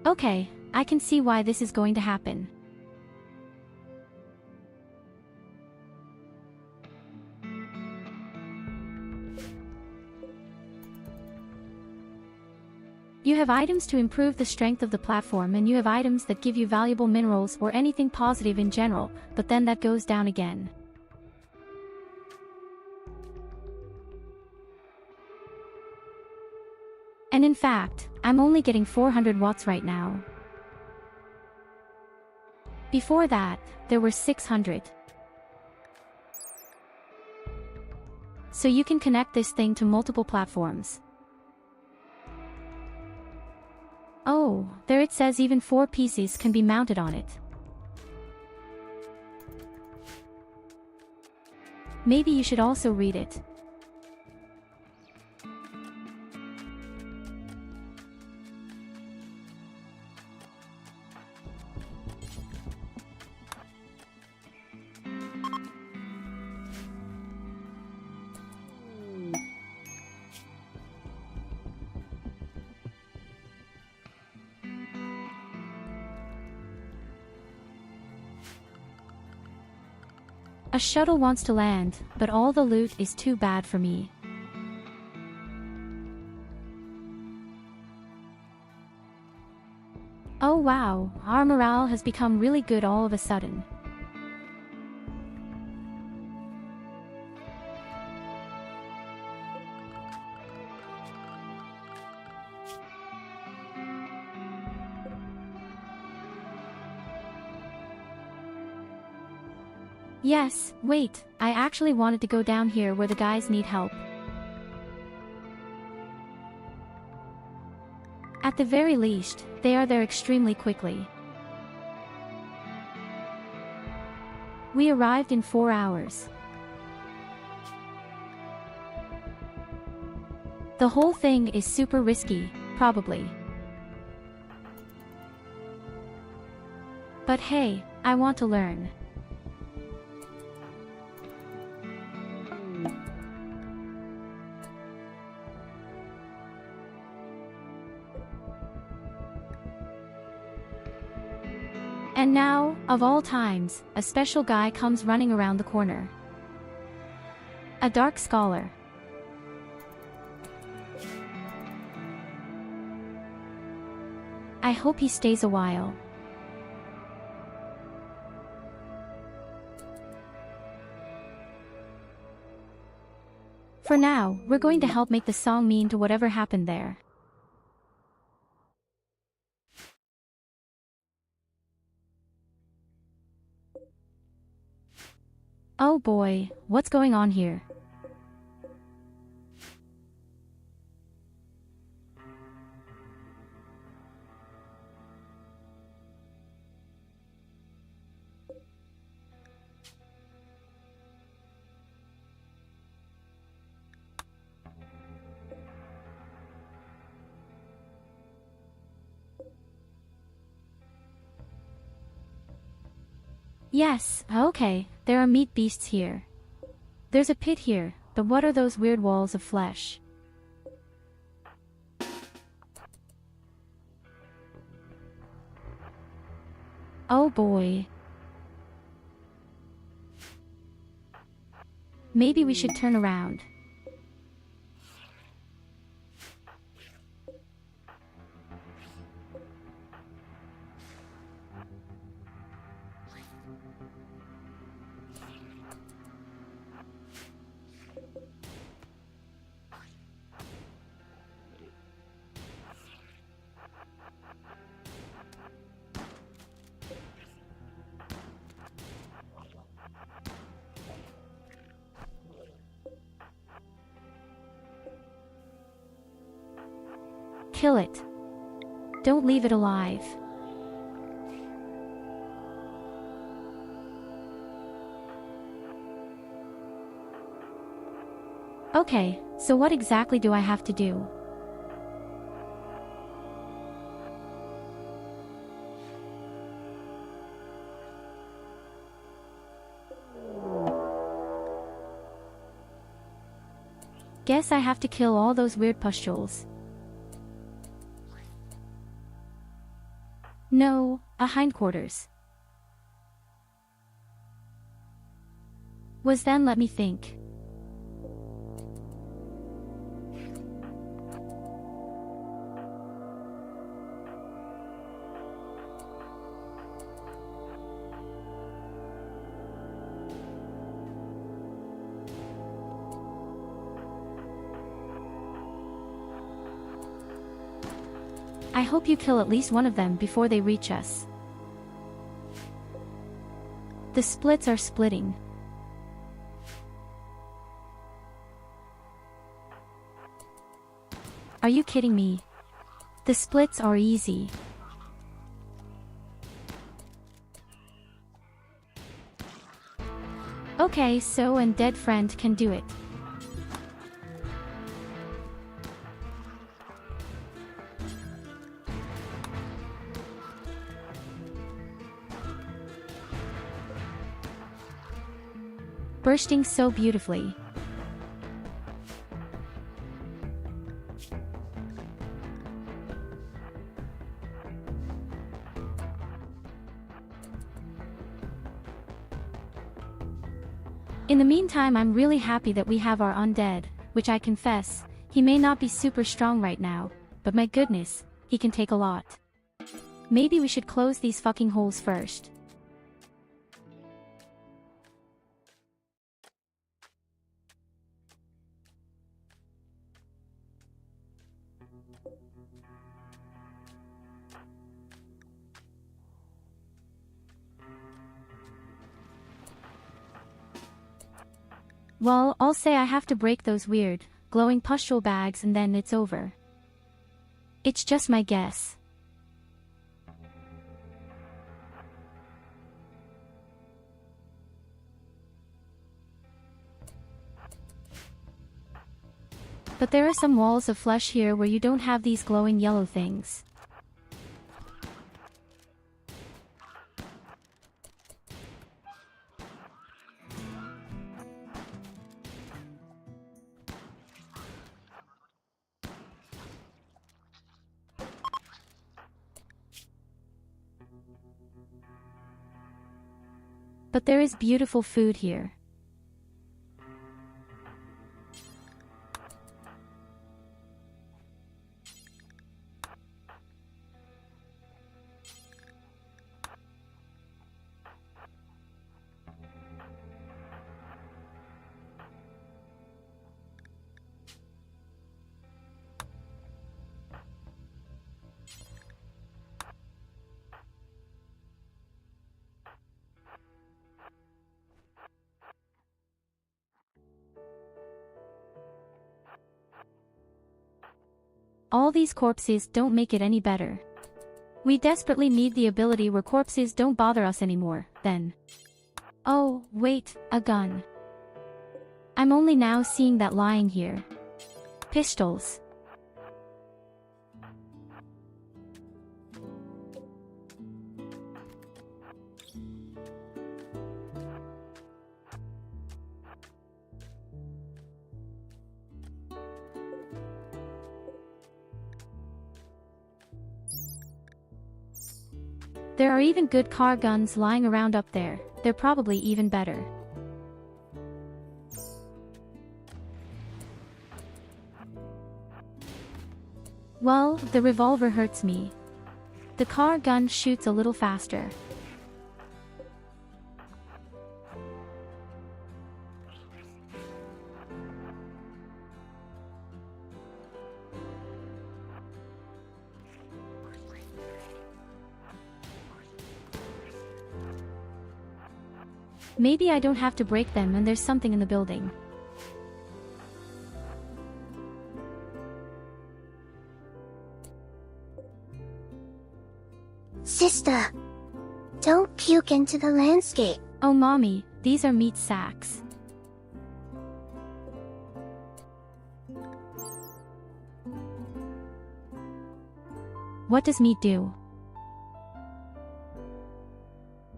[SPEAKER 2] Okay, I can see why this is going to happen. You have items to improve the strength of the platform and you have items that give you valuable minerals or anything positive in general, but then that goes down again. And in fact, I'm only getting 400 watts right now. Before that, there were 600. So you can connect this thing to multiple platforms. Oh, there it says even 4 PCs can be mounted on it. Maybe you should also read it. A shuttle wants to land, but all the loot is too bad for me. Oh wow, our morale has become really good all of a sudden. Yes, wait, I actually wanted to go down here where the guys need help. At the very least, they are there extremely quickly. We arrived in 4 hours. The whole thing is super risky, probably. But hey, I want to learn. And now, of all times, a special guy comes running around the corner. A dark scholar. I hope he stays a while. For now, we're going to help make the song mean to whatever happened there. Oh boy, what's going on here? Yes, okay, there are meat beasts here. There's a pit here, but what are those weird walls of flesh? Oh boy. Maybe we should turn around. Kill it. Don't leave it alive. Okay, so what exactly do I have to do? Guess I have to kill all those weird pustules. No, a hindquarters. Was then let me think. I hope you kill at least one of them before they reach us. The splits are splitting. Are you kidding me? The splits are easy. Okay, so and dead friend can do it. Bursting so beautifully. In the meantime, I'm really happy that we have our undead, which I confess, he may not be super strong right now, but my goodness, he can take a lot. Maybe we should close these fucking holes first. Well, I'll say I have to break those weird, glowing pustule bags and then it's over. It's just my guess. But there are some walls of flesh here where you don't have these glowing yellow things. But there is beautiful food here. All these corpses don't make it any better. We desperately need the ability where corpses don't bother us anymore, then. Oh, wait, a gun. I'm only now seeing that lying here. Pistols. There are even good car guns lying around up there. They're probably even better. Well, the revolver hurts me. The car gun shoots a little faster. Maybe I don't have to break them and there's something in the building.
[SPEAKER 1] Sister, don't puke into the landscape.
[SPEAKER 2] Oh mommy, these are meat sacks. What does meat do?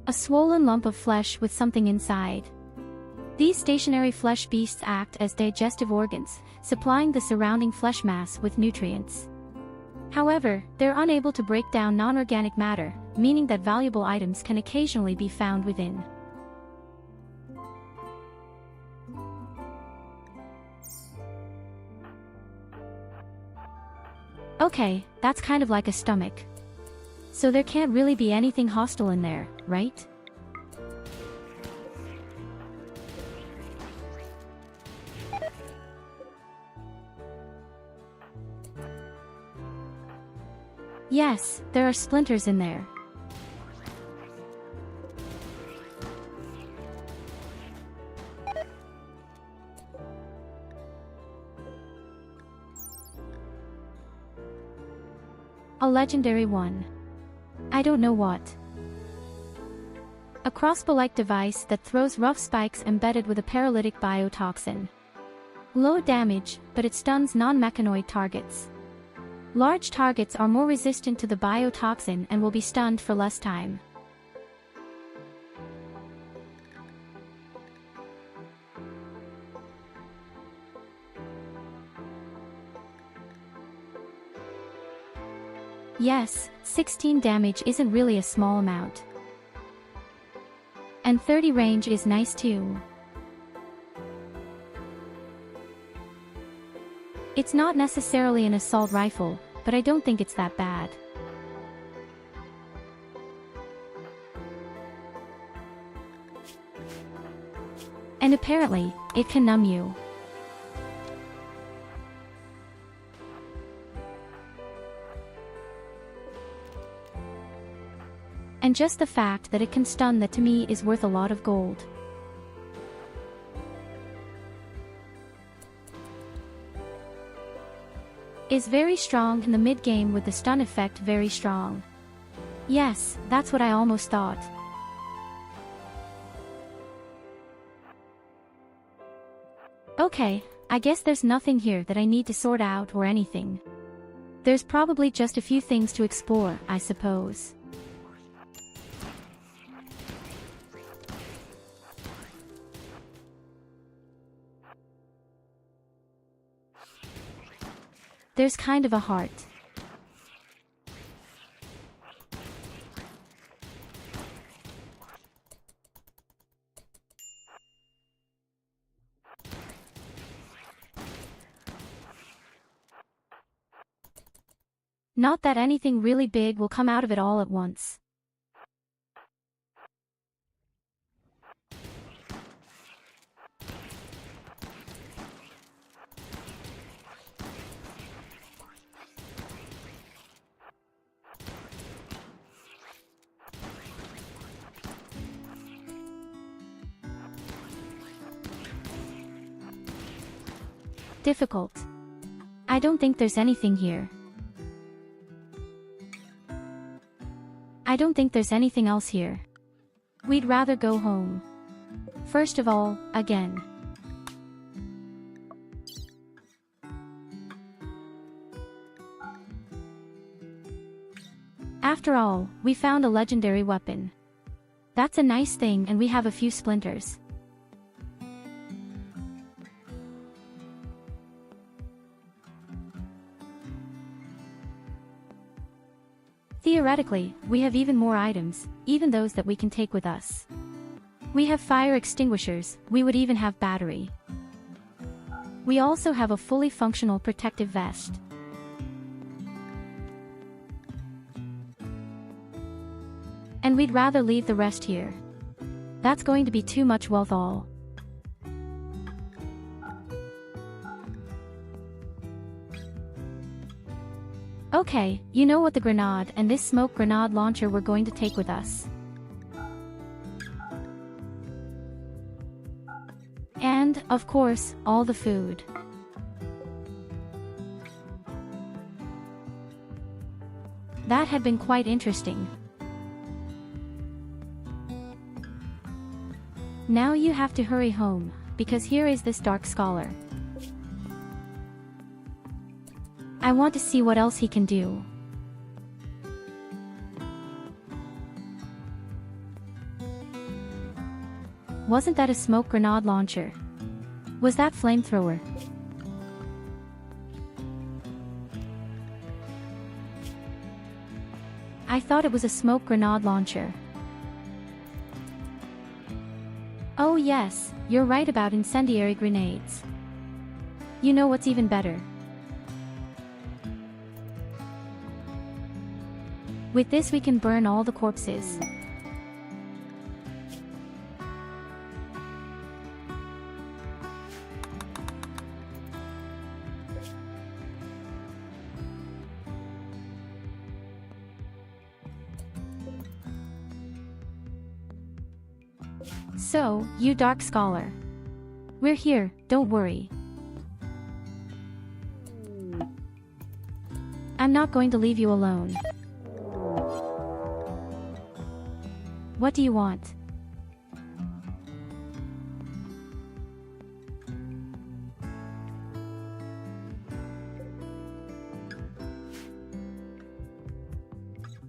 [SPEAKER 2] A swollen lump of flesh with something inside. These stationary flesh beasts act as digestive organs, supplying the surrounding flesh mass with nutrients. However, they're unable to break down non-organic matter, meaning that valuable items can occasionally be found within. Okay, that's kind of like a stomach. So there can't really be anything hostile in there, right? Yes, there are splinters in there. A legendary one. I don't know what. A crossbow-like device that throws rough spikes embedded with a paralytic biotoxin. Low damage, but it stuns non-mechanoid targets. Large targets are more resistant to the biotoxin and will be stunned for less time. Yes, 16 damage isn't really a small amount. And 30 range is nice too. It's not necessarily an assault rifle, but I don't think it's that bad. And apparently, it can numb you. And just the fact that it can stun, that to me is worth a lot of gold. Is very strong in the mid-game with the stun effect very strong. Yes, that's what I almost thought. Okay, I guess there's nothing here that I need to sort out or anything. There's probably just a few things to explore, I suppose. There's kind of a heart. Not that anything really big will come out of it all at once. Difficult. I don't think there's anything here. I don't think there's anything else here. We'd rather go home. First of all, again. After all, we found a legendary weapon. That's a nice thing, and we have a few splinters. Theoretically, we have even more items, even those that we can take with us. We have fire extinguishers, we would even have battery. We also have a fully functional protective vest. And we'd rather leave the rest here. That's going to be too much wealth all. Okay, you know what, the grenade and this smoke grenade launcher we're going to take with us. And, of course, all the food. That had been quite interesting. Now you have to hurry home, because here is this dark scholar. I want to see what else he can do. Wasn't that a smoke grenade launcher? Was that flamethrower? I thought it was a smoke grenade launcher. Oh yes, you're right about incendiary grenades. You know what's even better? With this we can burn all the corpses. So, you Dark Scholar. We're here, don't worry. I'm not going to leave you alone. What do you want?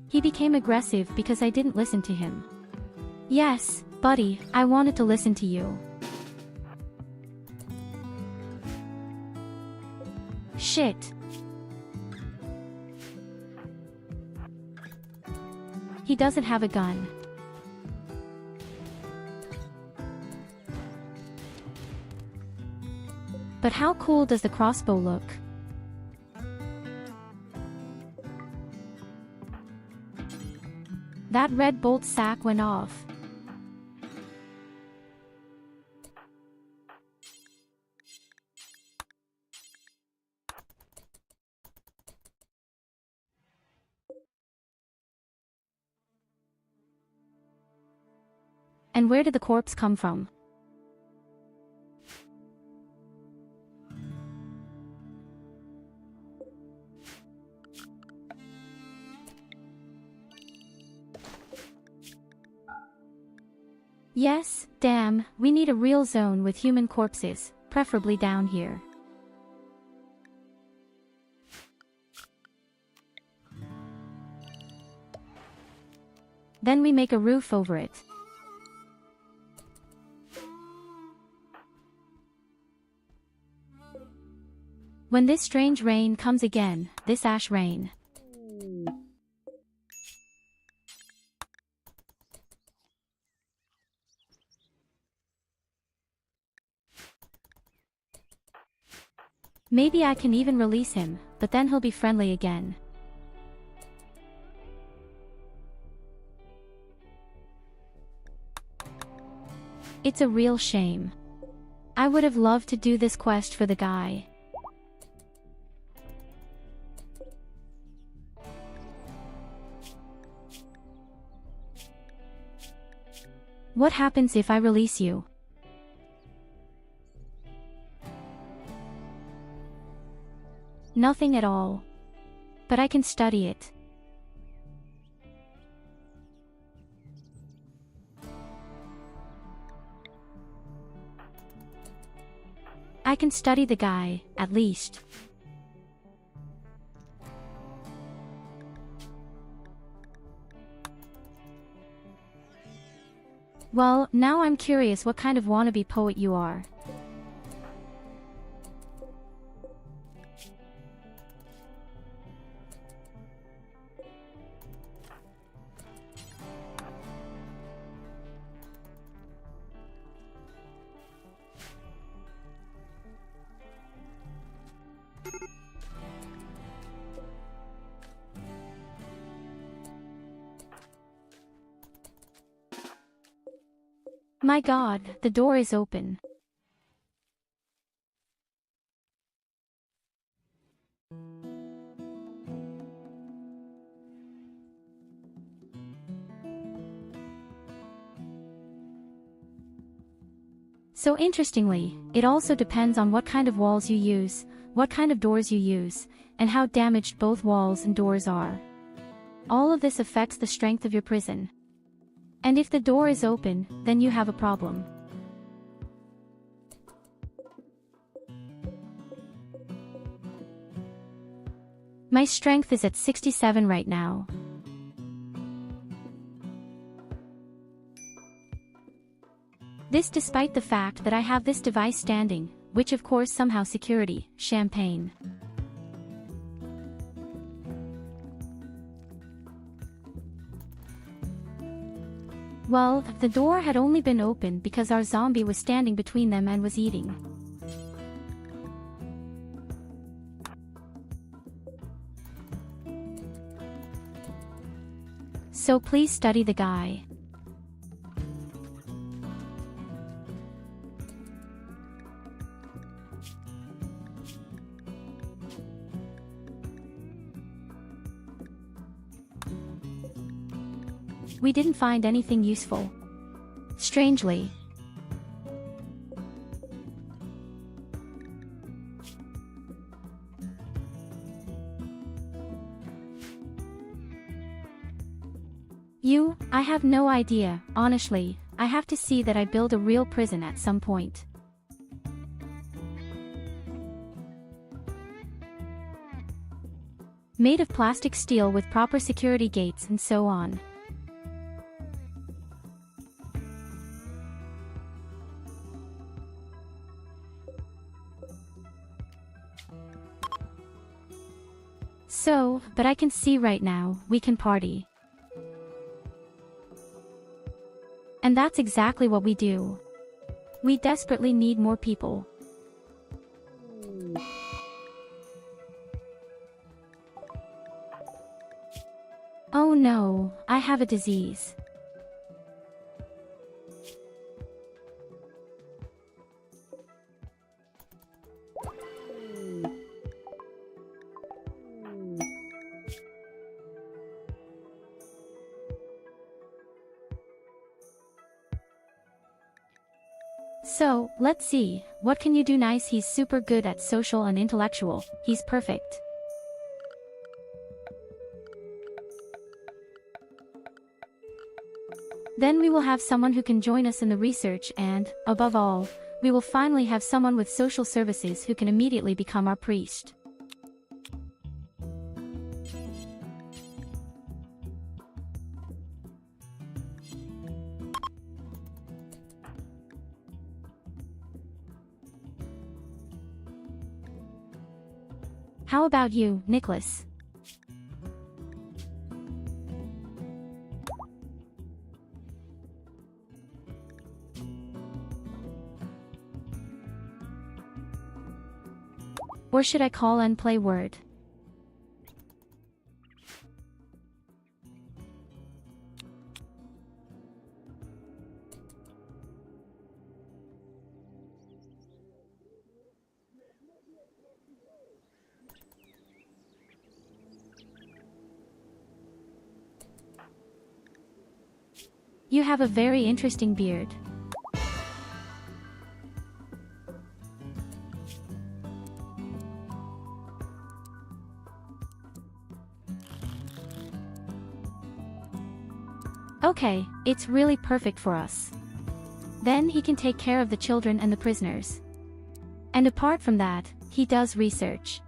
[SPEAKER 2] He became aggressive because I didn't listen to him. Yes, buddy, I wanted to listen to you. Shit. He doesn't have a gun. But how cool does the crossbow look? That red bolt sack went off. And where did the corpse come from? Yes, damn, we need a real zone with human corpses, preferably down here. Then we make a roof over it. When this strange rain comes again, this ash rain. Maybe I can even release him, but then he'll be friendly again. It's a real shame. I would have loved to do this quest for the guy. What happens if I release you? Nothing at all. But I can study it. I can study the guy, at least. Well, now I'm curious what kind of wannabe poet you are. My God, the door is open. So interestingly, it also depends on what kind of walls you use, what kind of doors you use, and how damaged both walls and doors are. All of this affects the strength of your prison. And if the door is open, then you have a problem. My strength is at 67 right now. This despite the fact that I have this device standing, which of course somehow security, champagne. Well, the door had only been open because our zombie was standing between them and was eating. So please study the guy. We didn't find anything useful. Strangely. I have no idea, honestly. I have to see that I build a real prison at some point. Made of plastic steel with proper security gates and so on. So, but I can see right now, we can party. And that's exactly what we do. We desperately need more people. Oh no, I have a disease. So, let's see, what can you do nice? He's super good at social and intellectual, he's perfect. Then we will have someone who can join us in the research and, above all, we will finally have someone with social services who can immediately become our priest. How about you, Nicholas? Or should I call and play word? You have a very interesting beard. Okay, it's really perfect for us. Then he can take care of the children and the prisoners. And apart from that, he does research.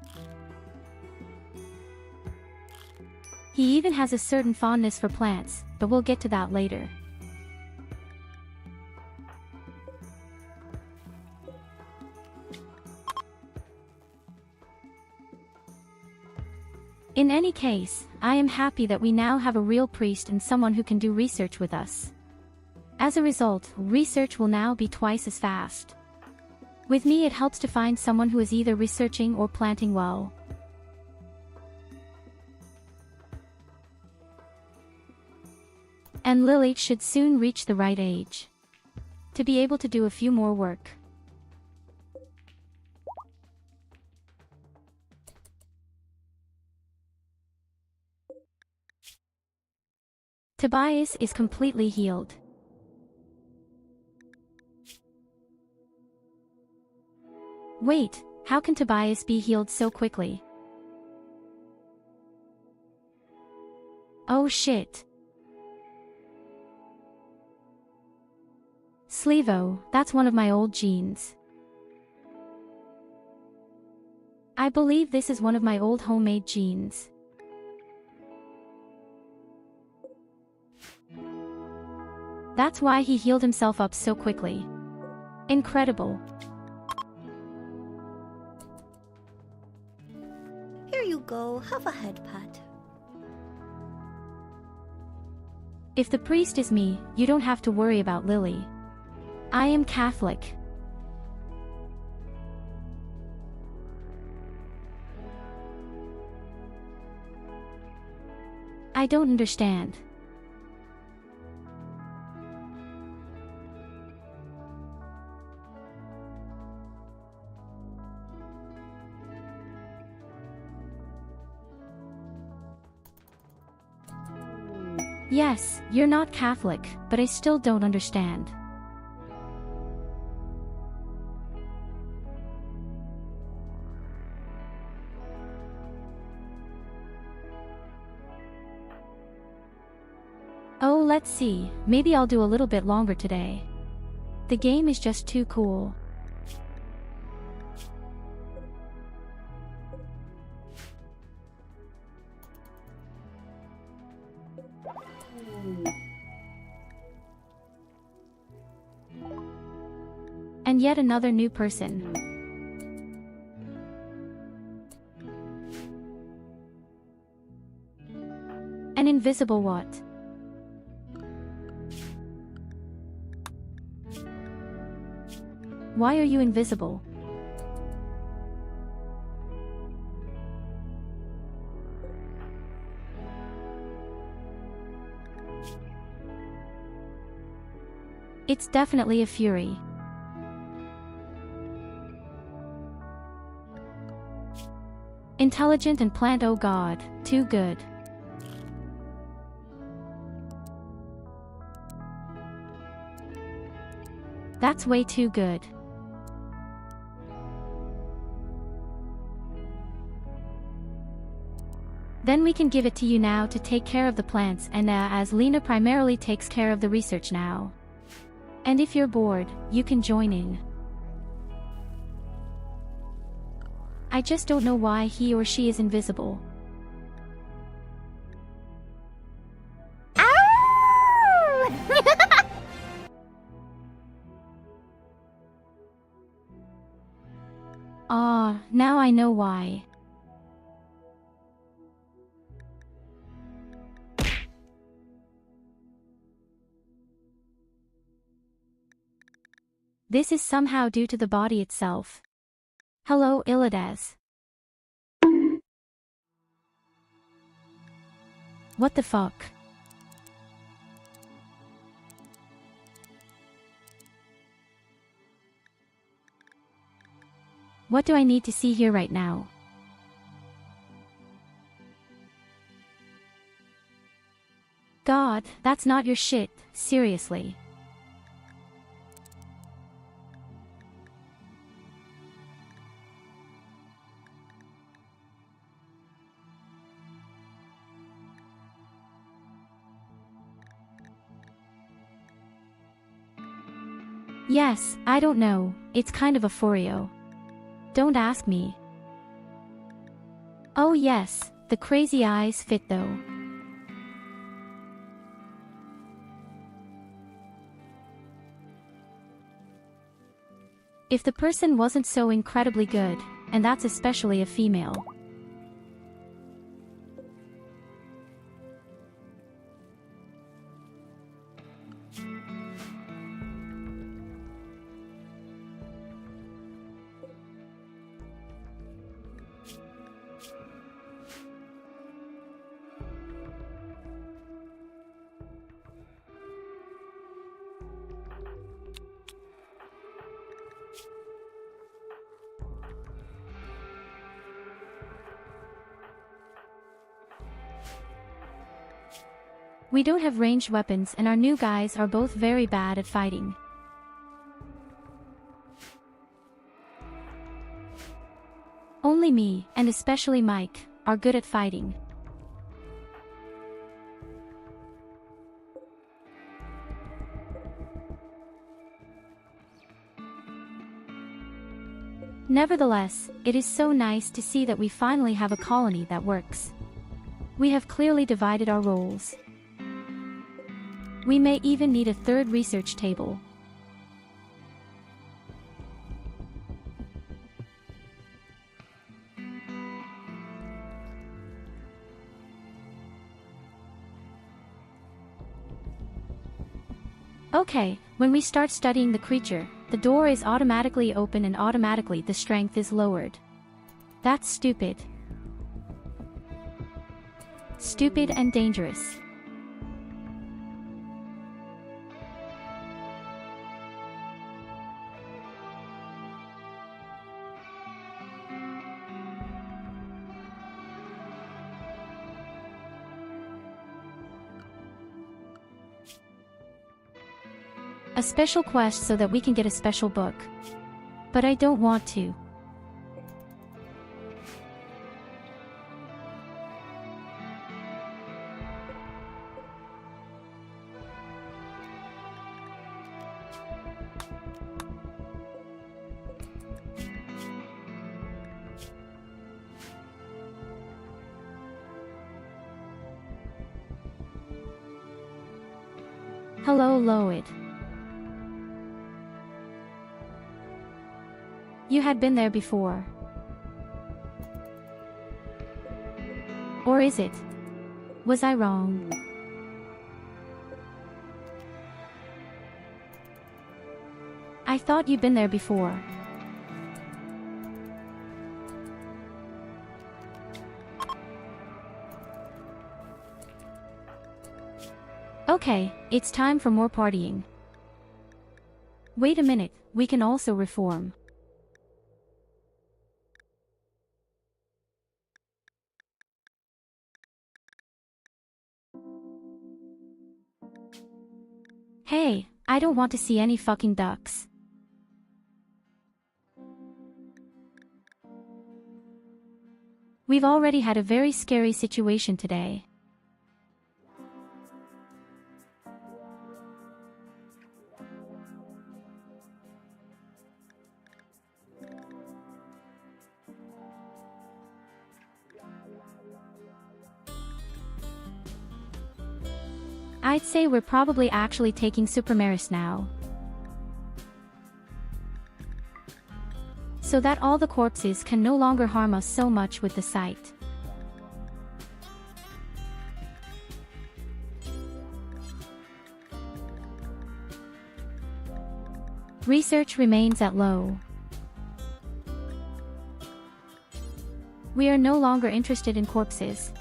[SPEAKER 2] He even has a certain fondness for plants, but we'll get to that later. In any case, I am happy that we now have a real priest and someone who can do research with us. As a result, research will now be twice as fast. With me it helps to find someone who is either researching or planting well. And Lily should soon reach the right age to be able to do a few more work. Tobias is completely healed. Wait, how can Tobias be healed so quickly? Oh shit. Sleevo, that's one of my old jeans. I believe this is one of my old homemade jeans. That's why he healed himself up so quickly. Incredible.
[SPEAKER 3] Here you go, have a head pat.
[SPEAKER 2] If the priest is me, you don't have to worry about Lily. I am Catholic. I don't understand. Yes, you're not Catholic, but I still don't understand. Oh, let's see, maybe I'll do a little bit longer today. The game is just too cool. And yet another new person. An invisible what? Why are you invisible? It's definitely a fury. Intelligent and plant, oh god, too good. That's way too good. Then we can give it to you now to take care of the plants, and as Lena primarily takes care of the research now. And if you're bored, you can join in. I just don't know why he or she is invisible. Ah, now I know why. This is somehow due to the body itself. Hello, Ilidas. What the fuck? What do I need to see here right now? God, that's not your shit, seriously. Yes, I don't know, it's kind of a Forio. Don't ask me. Oh yes, the crazy eyes fit though. If the person wasn't so incredibly good, and that's especially a female. We don't have ranged weapons and our new guys are both very bad at fighting. Only me, and especially Mike, are good at fighting. Nevertheless, it is so nice to see that we finally have a colony that works. We have clearly divided our roles. We may even need a third research table. Okay, when we start studying the creature, the door is automatically open and automatically the strength is lowered. That's stupid. Stupid and dangerous. A special quest so that we can get a special book. But I don't want to. Hello, Loid. You had been there before. Or is it? Was I wrong? I thought you'd been there before. Okay, it's time for more partying. Wait a minute, we can also reform. Hey, I don't want to see any fucking ducks. We've already had a very scary situation today. I'd say we're probably actually taking Supramaris now. So that all the corpses can no longer harm us so much with the sight. Research remains at low. We are no longer interested in corpses.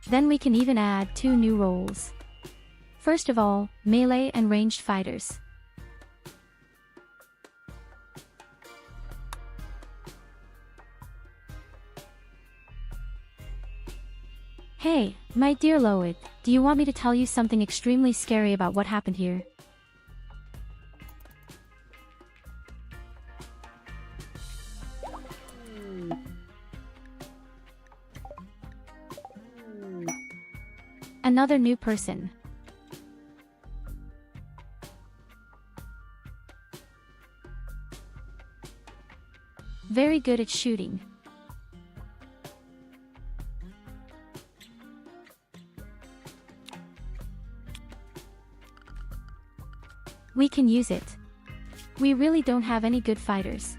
[SPEAKER 2] Then we can even add 2 new roles. First of all, melee and ranged fighters. Hey, my dear Loid, do you want me to tell you something extremely scary about what happened here? Another new person. Very good at shooting. We can use it. We really don't have any good fighters.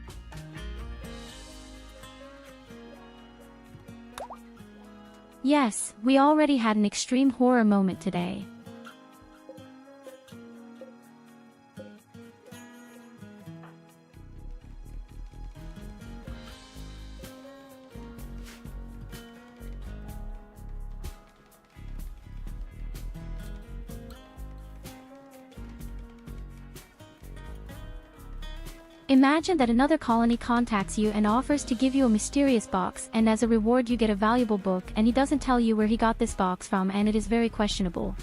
[SPEAKER 2] Yes, we already had an extreme horror moment today. Imagine that another colony contacts you and offers to give you a mysterious box, and as a reward you get a valuable book, and he doesn't tell you where he got this box from, and it is very questionable.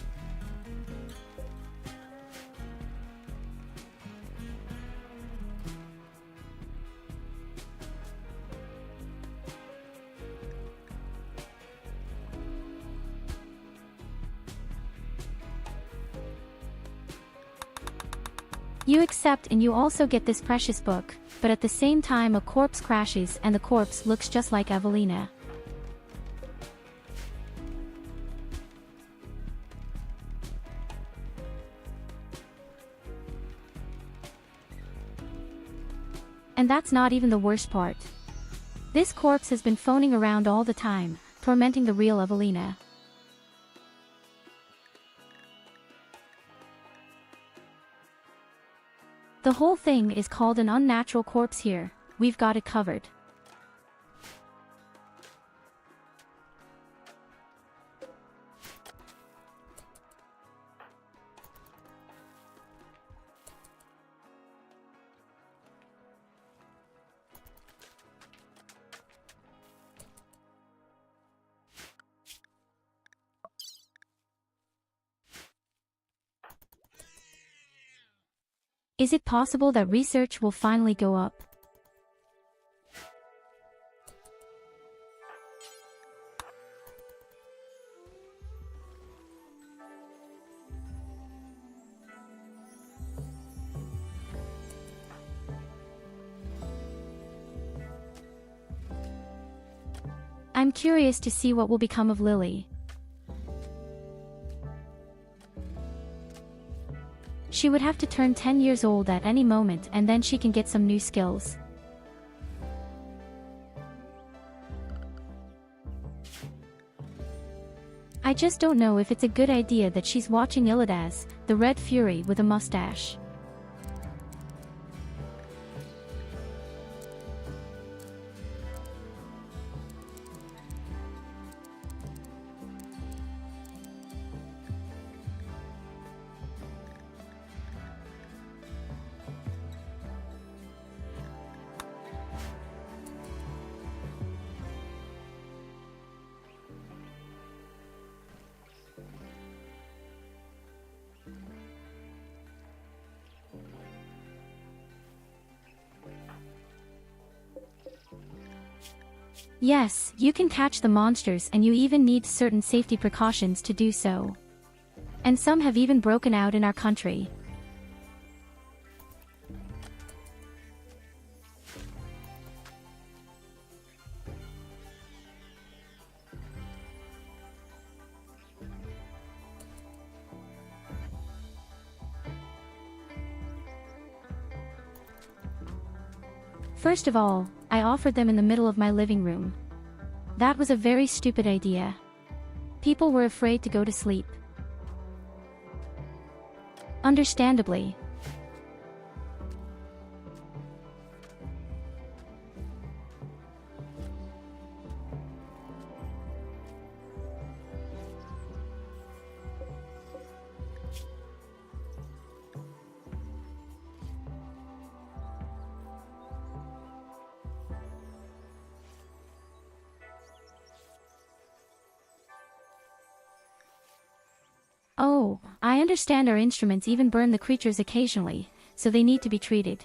[SPEAKER 2] You accept and you also get this precious book, but at the same time a corpse crashes and the corpse looks just like Evelina. And that's not even the worst part. This corpse has been phoning around all the time, tormenting the real Evelina. The whole thing is called an unnatural corpse here. We've got it covered. Is it possible that research will finally go up? I'm curious to see what will become of Lily. She would have to turn 10 years old at any moment, and then she can get some new skills. I just don't know if it's a good idea that she's watching Illidas, the Red Fury with a mustache. Yes, you can catch the monsters, and you even need certain safety precautions to do so. And some have even broken out in our country. First of all, I offered them in the middle of my living room. That was a very stupid idea. People were afraid to go to sleep. Understandably. Oh, I understand our instruments even burn the creatures occasionally, so they need to be treated.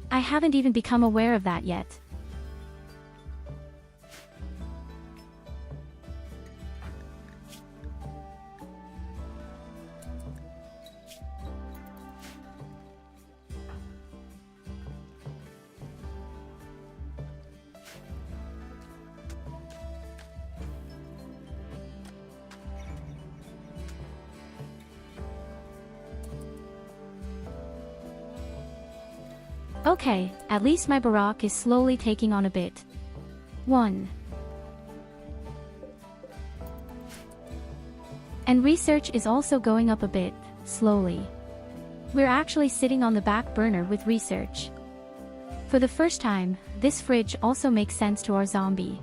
[SPEAKER 2] I haven't even become aware of that yet. Okay, at least my Barak is slowly taking on a bit. 1. And research is also going up a bit, slowly. We're actually sitting on the back burner with research. For the first time, this fridge also makes sense to our zombie.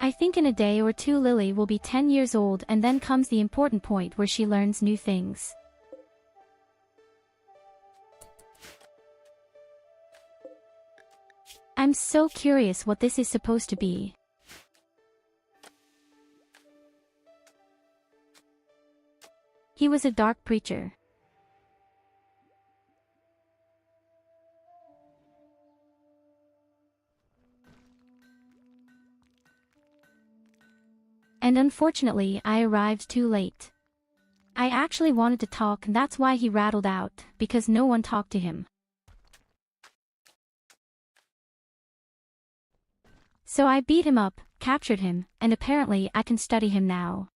[SPEAKER 2] I think in a day or two Lily will be 10 years old, and then comes the important point where she learns new things. I'm so curious what this is supposed to be. He was a dark preacher. And unfortunately, I arrived too late. I actually wanted to talk, and that's why he rattled out, because no one talked to him. So I beat him up, captured him, and apparently I can study him now.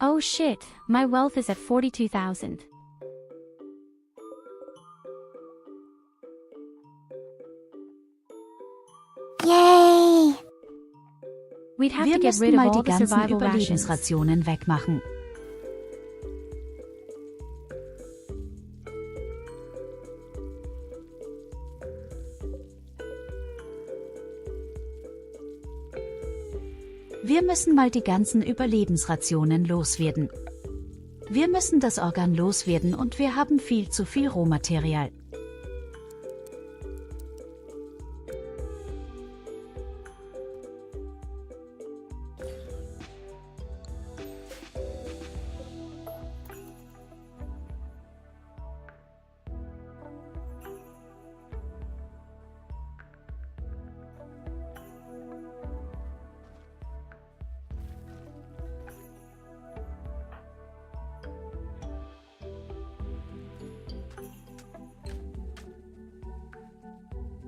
[SPEAKER 2] Oh shit, my wealth is at 42,000.
[SPEAKER 1] Yay!
[SPEAKER 2] We'd have
[SPEAKER 4] Wir
[SPEAKER 2] to get
[SPEAKER 4] müssen
[SPEAKER 2] rid of
[SPEAKER 4] mal
[SPEAKER 2] all
[SPEAKER 4] die
[SPEAKER 2] the
[SPEAKER 4] ganzen
[SPEAKER 2] survival rations.
[SPEAKER 4] Überlebensrationen wegmachen. Wir müssen mal die ganzen Überlebensrationen loswerden. Wir müssen das Organ loswerden und wir haben viel zu viel Rohmaterial.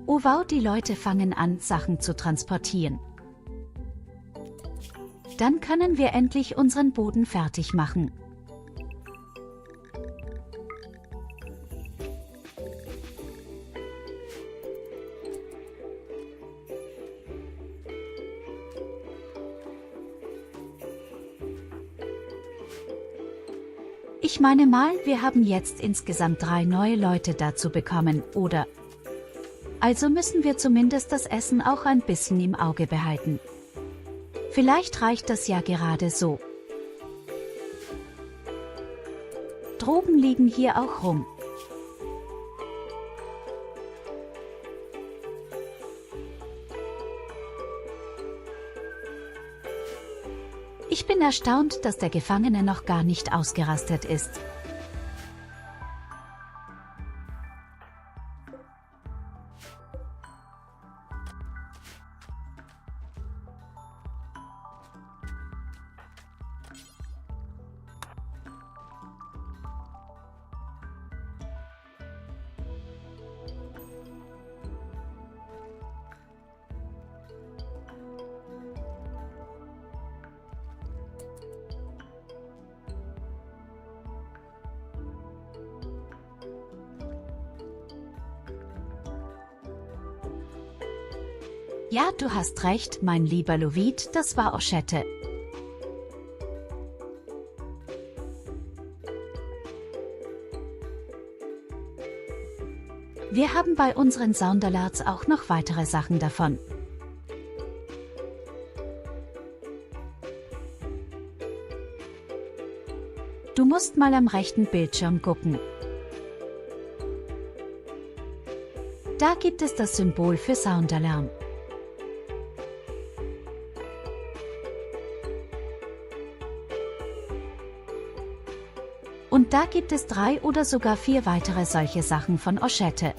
[SPEAKER 4] Oh wow, die Leute fangen an, Sachen zu transportieren. Dann können wir endlich unseren Boden fertig machen. Ich meine mal, wir haben jetzt insgesamt 3 neue Leute dazu bekommen, oder? Also müssen wir zumindest das Essen auch ein bisschen im Auge behalten. Vielleicht reicht das ja gerade so. Drogen liegen hier auch rum. Ich bin erstaunt, dass der Gefangene noch gar nicht ausgerastet ist. Ja, du hast recht, mein lieber Lovid, das war Oschette. Wir haben bei unseren Soundalerts auch noch weitere Sachen davon. Du musst mal am rechten Bildschirm gucken. Da gibt es das Symbol für Soundalarm. Und da gibt es 3 oder sogar 4 weitere solche Sachen von Oschette.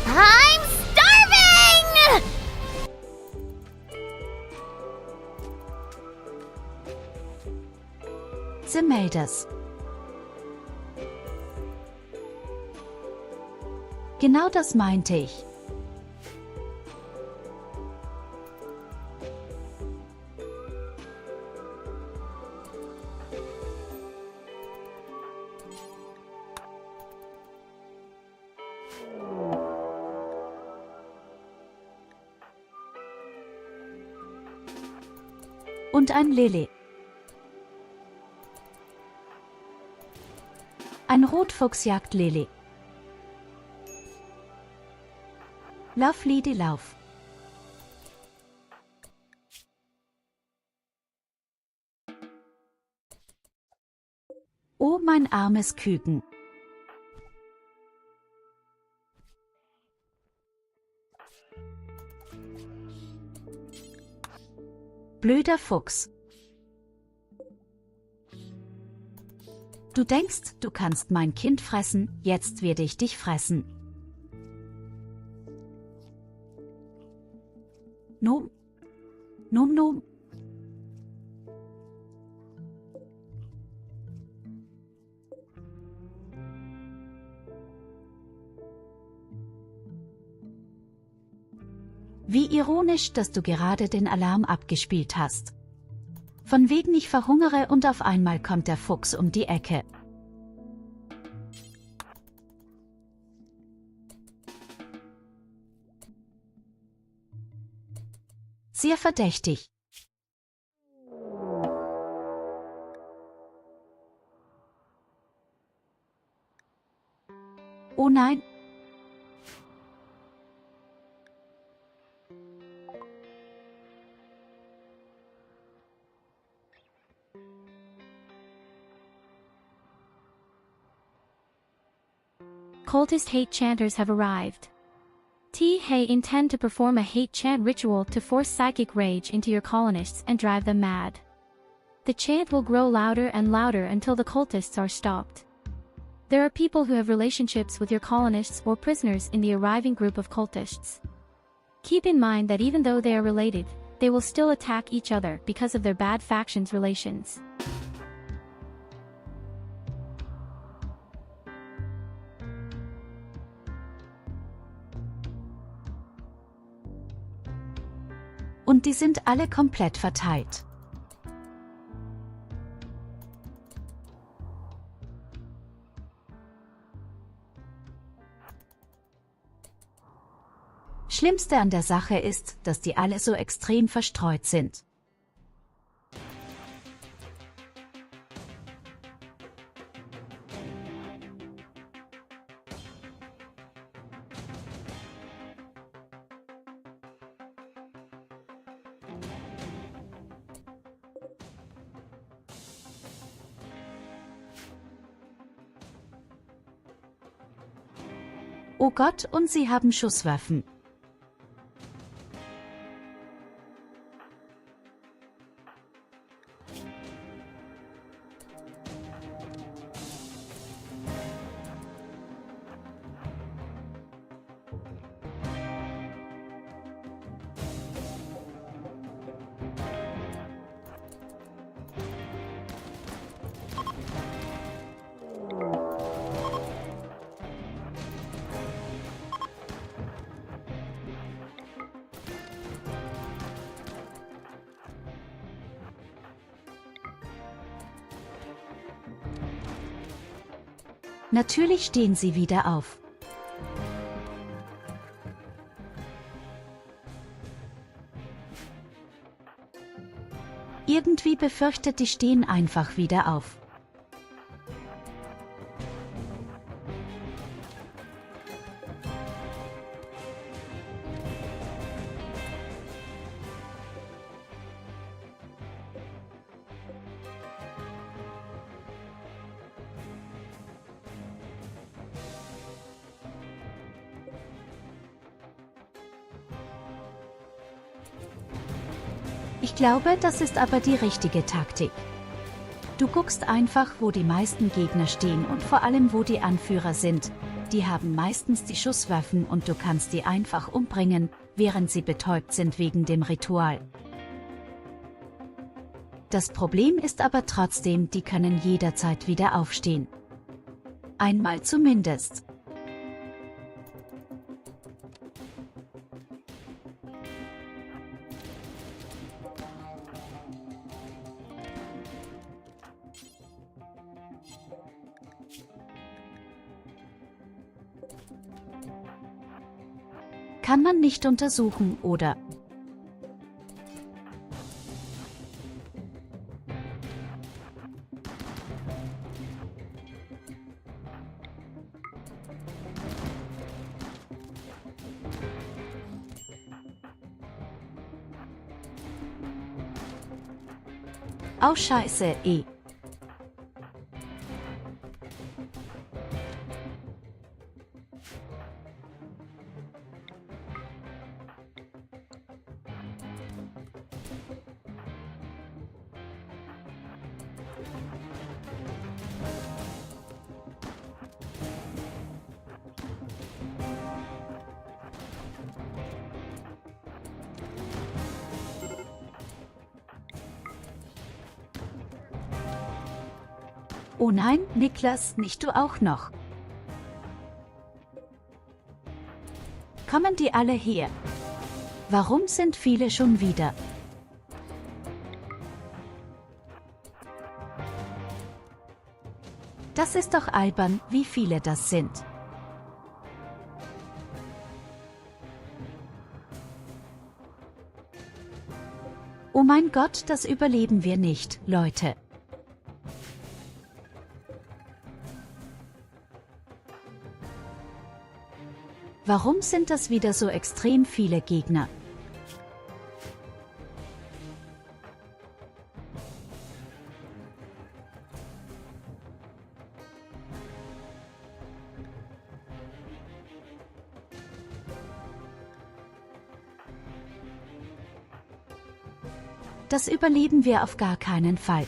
[SPEAKER 3] I'm starving!
[SPEAKER 4] Sie meldet. Genau das meinte ich. Und ein Lilly. Ein Rotfuchs jagt Lilly. Lauf, Lidi, lauf. Oh, mein armes Küken. Blöder Fuchs. Du denkst, du kannst mein Kind fressen, jetzt werde ich dich fressen. Nom. Nom nom. Wie ironisch, dass du gerade den Alarm abgespielt hast. Von wegen ich verhungere und auf einmal kommt der Fuchs um die Ecke. Sehr verdächtig. Oh nein.
[SPEAKER 2] Cultist hate chanters have arrived. They intend to perform a hate chant ritual to force psychic rage into your colonists and drive them mad. The chant will grow louder and louder until the cultists are stopped. There are people who have relationships with your colonists or prisoners in the arriving group of cultists. Keep in mind that even though they are related, they will still attack each other because of their bad factions relations.
[SPEAKER 4] Und die sind alle komplett verteilt. Schlimmste an der Sache ist, dass die alle so extrem verstreut sind. Oh Gott, und sie haben Schusswaffen. Natürlich stehen sie wieder auf. Irgendwie befürchtet, die stehen einfach wieder auf. Ich glaube, das ist aber die richtige Taktik. Du guckst einfach, wo die meisten Gegner stehen und vor allem, wo die Anführer sind. Die haben meistens die Schusswaffen und du kannst die einfach umbringen, während sie betäubt sind wegen dem Ritual. Das Problem ist aber trotzdem, die können jederzeit wieder aufstehen. Einmal zumindest. Kann man nicht untersuchen, oder? Oh Scheiße, eh. Oh nein, Niklas, nicht du auch noch. Kommen die alle her? Warum sind viele schon wieder? Das ist doch albern, wie viele das sind. Oh mein Gott, das überleben wir nicht, Leute. Warum sind das wieder so extrem viele Gegner? Das überleben wir auf gar keinen Fall.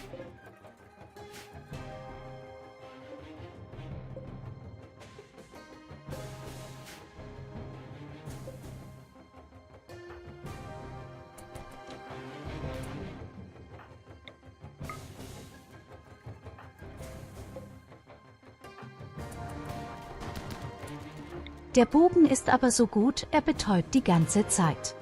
[SPEAKER 4] Der Bogen ist aber so gut, er betäubt die ganze Zeit.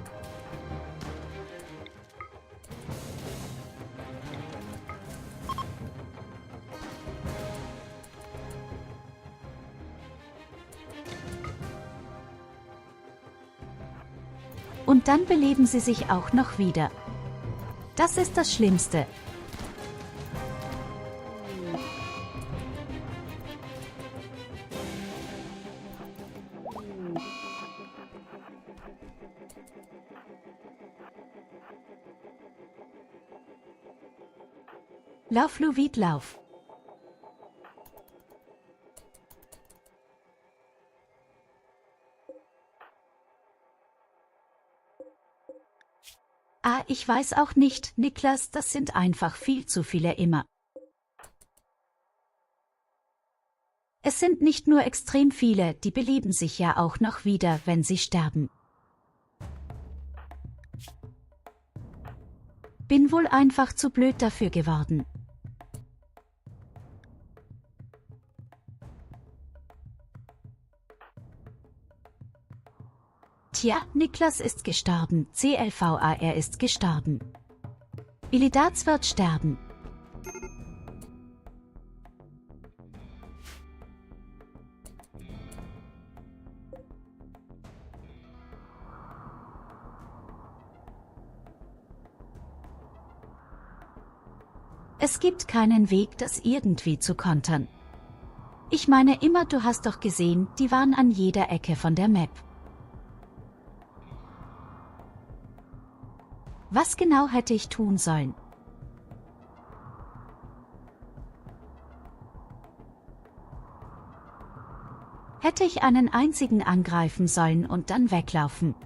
[SPEAKER 4] Und dann beleben sie sich auch noch wieder. Das ist das Schlimmste. Lauf, Luvid, lauf. Ah, ich weiß auch nicht, Niklas, das sind einfach viel zu viele immer. Es sind nicht nur extrem viele, die beleben sich ja auch noch wieder, wenn sie sterben. Bin wohl einfach zu blöd dafür geworden. Tja, Niklas ist gestorben, CLVA, er ist gestorben. Illidaz wird sterben. Es gibt keinen Weg, das irgendwie zu kontern. Ich meine immer, du hast doch gesehen, die waren an jeder Ecke von der Map. Was genau hätte ich tun sollen? Hätte ich einen einzigen angreifen sollen und dann weglaufen?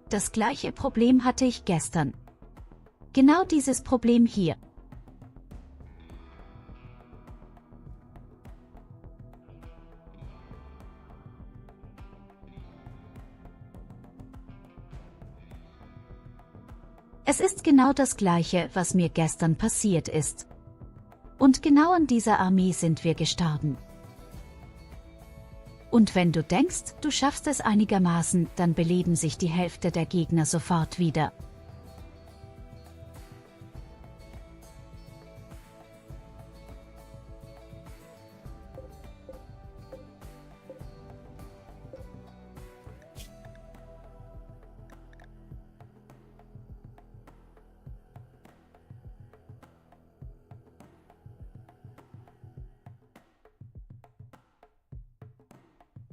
[SPEAKER 4] Das gleiche Problem hatte ich gestern. Genau dieses Problem hier. Es ist genau das Gleiche, was mir gestern passiert ist. Und genau an dieser Armee sind wir gestorben. Und wenn du denkst, du schaffst es einigermaßen, dann beleben sich die Hälfte der Gegner sofort wieder.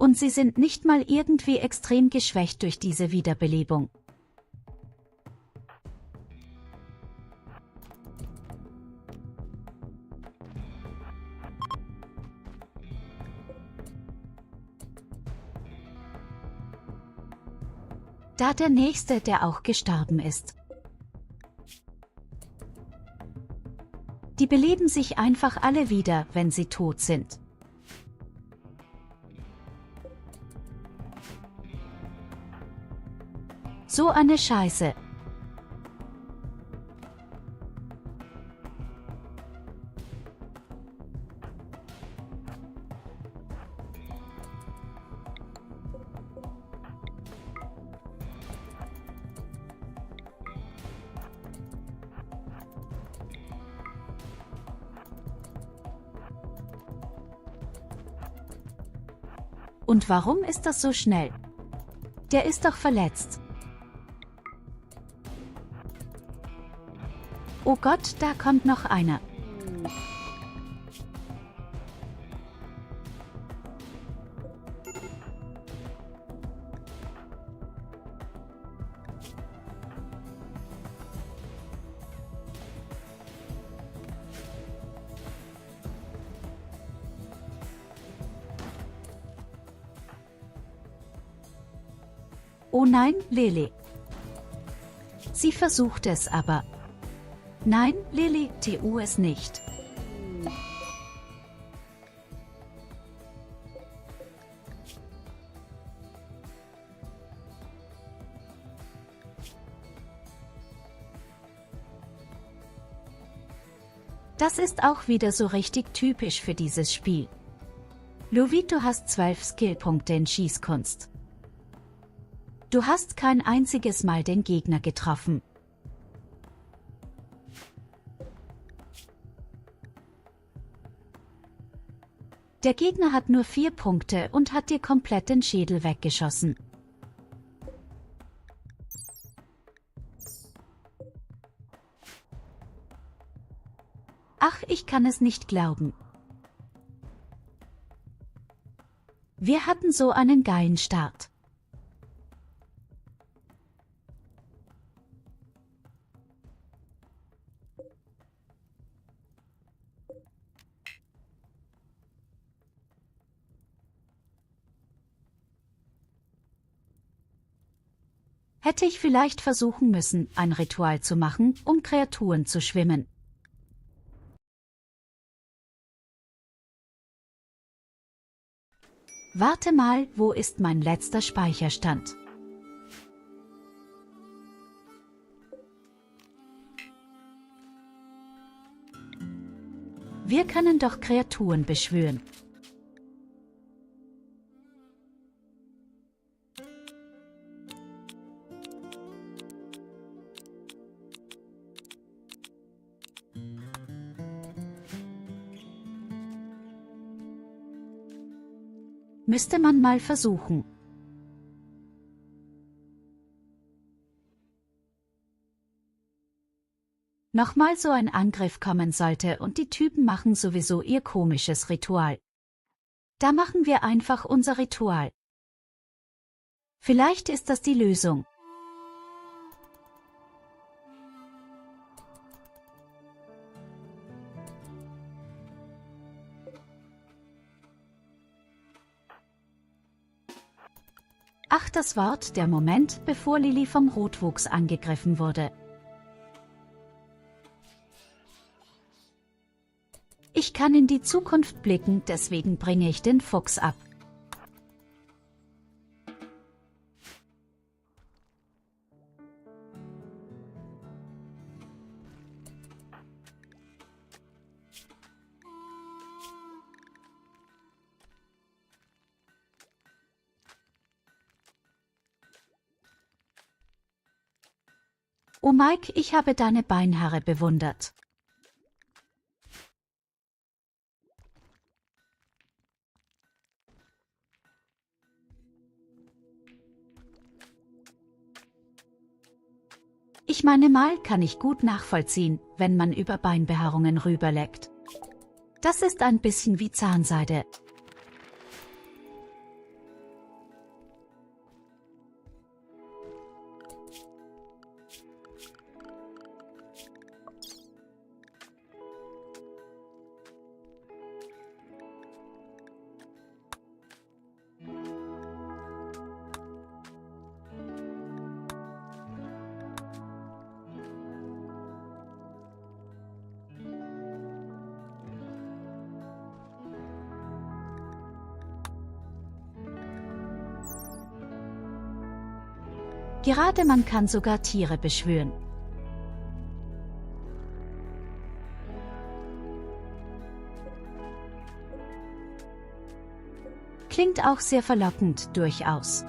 [SPEAKER 4] Und sie sind nicht mal irgendwie extrem geschwächt durch diese Wiederbelebung. Da der nächste, der auch gestorben ist. Die beleben sich einfach alle wieder, wenn sie tot sind. So eine Scheiße. Und warum ist das so schnell? Der ist doch verletzt. Oh Gott, da kommt noch einer. Oh nein, Lily. Sie versucht es aber. Nein, Lily, tu es nicht. Das ist auch wieder so richtig typisch für dieses Spiel. Louis, du hast 12 Skillpunkte in Schießkunst. Du hast kein einziges Mal den Gegner getroffen. Der Gegner hat nur 4 Punkte und hat dir komplett den Schädel weggeschossen. Ach, ich kann es nicht glauben. Wir hatten so einen geilen Start. Hätte ich vielleicht versuchen müssen, ein Ritual zu machen, um Kreaturen zu schwimmen. Warte mal, wo ist mein letzter Speicherstand? Wir können doch Kreaturen beschwören. Müsste man mal versuchen. Nochmal so ein Angriff kommen sollte und die Typen machen sowieso ihr komisches Ritual. Da machen wir einfach unser Ritual. Vielleicht ist das die Lösung. Ach, das Wort, der Moment, bevor Lilly vom Rotwuchs angegriffen wurde. Ich kann in die Zukunft blicken, deswegen bringe ich den Fuchs ab. Oh Mike, ich habe deine Beinhaare bewundert. Ich meine mal, kann ich gut nachvollziehen, wenn man über Beinbehaarungen rüberleckt. Das ist ein bisschen wie Zahnseide. Gerade man kann sogar Tiere beschwören. Klingt auch sehr verlockend, durchaus.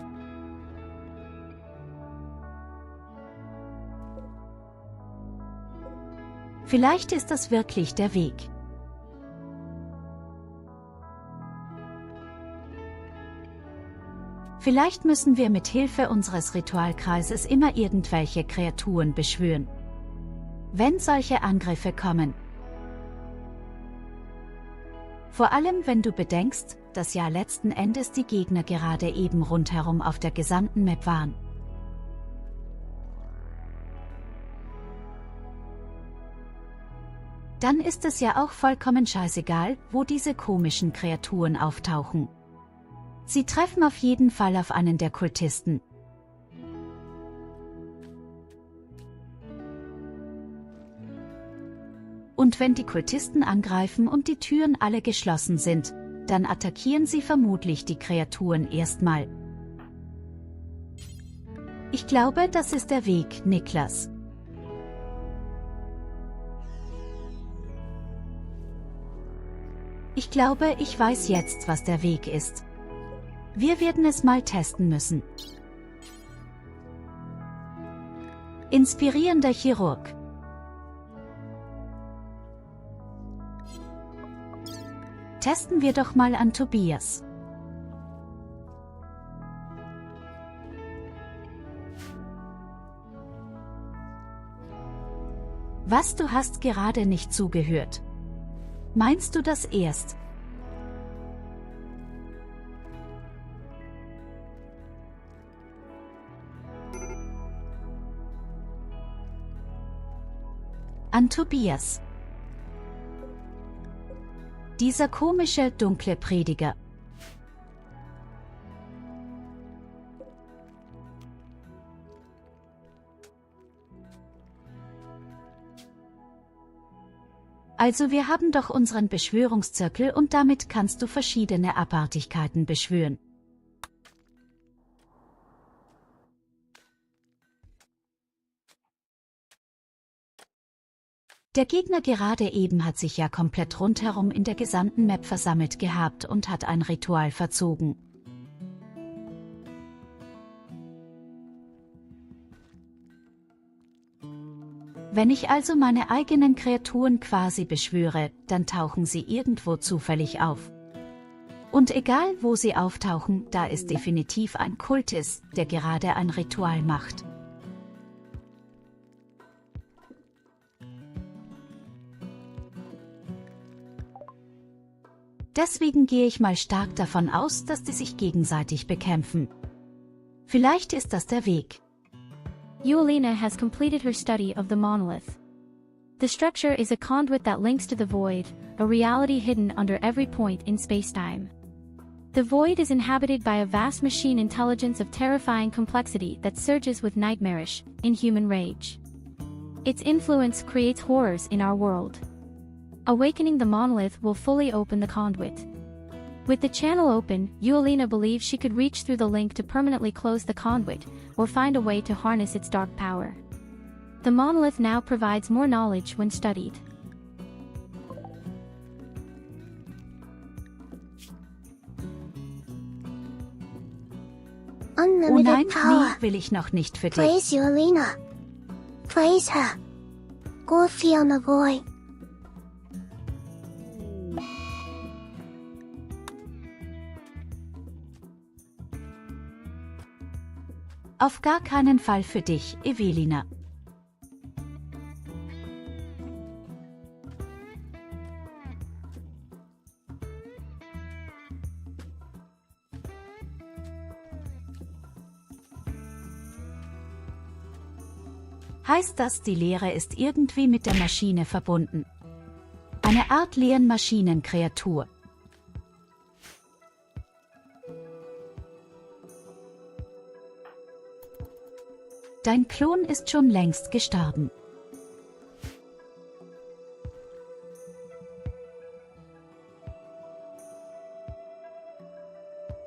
[SPEAKER 4] Vielleicht ist das wirklich der Weg. Vielleicht müssen wir mit Hilfe unseres Ritualkreises immer irgendwelche Kreaturen beschwören. Wenn solche Angriffe kommen. Vor allem wenn du bedenkst, dass ja letzten Endes die Gegner gerade eben rundherum auf der gesamten Map waren. Dann ist es ja auch vollkommen scheißegal, wo diese komischen Kreaturen auftauchen. Sie treffen auf jeden Fall auf einen der Kultisten. Und wenn die Kultisten angreifen und die Türen alle geschlossen sind, dann attackieren sie vermutlich die Kreaturen erstmal. Ich glaube, das ist der Weg, Niklas. Ich glaube, ich weiß jetzt, was der Weg ist. Wir werden es mal testen müssen. Inspirierender Chirurg. Testen wir doch mal an Tobias. Was, du hast gerade nicht zugehört? Meinst du das erst? An Tobias. Dieser komische, dunkle Prediger. Also wir haben doch unseren Beschwörungszirkel und damit kannst du verschiedene Abartigkeiten beschwören. Der Gegner gerade eben hat sich ja komplett rundherum in der gesamten Map versammelt gehabt und hat ein Ritual verzogen. Wenn ich also meine eigenen Kreaturen quasi beschwöre, dann tauchen sie irgendwo zufällig auf. Und egal wo sie auftauchen, da ist definitiv ein Kultist, der gerade ein Ritual macht. Deswegen gehe ich mal stark davon aus, dass die sich gegenseitig bekämpfen. Vielleicht ist das der Weg.
[SPEAKER 2] Yuelina has completed her study of the monolith. The structure is a conduit that links to the void, a reality hidden under every point in spacetime. The void is inhabited by a vast machine intelligence of terrifying complexity that surges with nightmarish, inhuman rage. Its influence creates horrors in our world. Awakening the monolith will fully open the conduit. With the channel open, Yuelina believes she could reach through the link to permanently close the conduit, or find a way to harness its dark power. The monolith now provides more knowledge when studied.
[SPEAKER 4] Oh
[SPEAKER 1] Unlimited
[SPEAKER 4] nein,
[SPEAKER 1] power.
[SPEAKER 4] nee, will ich noch nicht für dich.
[SPEAKER 1] Praise Yuelina. Praise her. Go feel the void.
[SPEAKER 4] Auf gar keinen Fall für dich, Evelina. Heißt das, die Lehre ist irgendwie mit der Maschine verbunden? Eine Art leeren Maschinenkreatur. Dein Klon ist schon längst gestorben.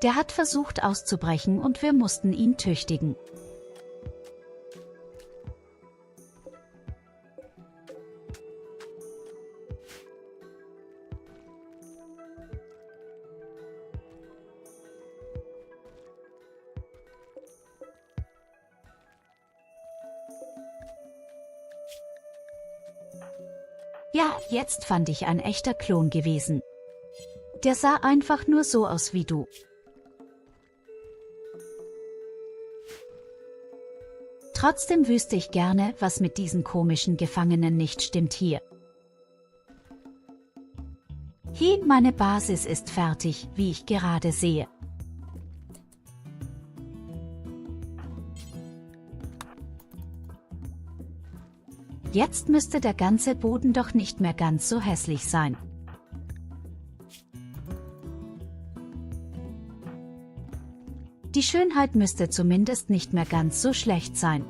[SPEAKER 4] Der hat versucht auszubrechen und wir mussten ihn tüchtigen. Ja, jetzt fand ich ein echter Klon gewesen. Der sah einfach nur so aus wie du. Trotzdem wüsste ich gerne, was mit diesen komischen Gefangenen nicht stimmt hier. Hi, meine Basis ist fertig, wie ich gerade sehe. Jetzt müsste der ganze Boden doch nicht mehr ganz so hässlich sein. Die Schönheit müsste zumindest nicht mehr ganz so schlecht sein.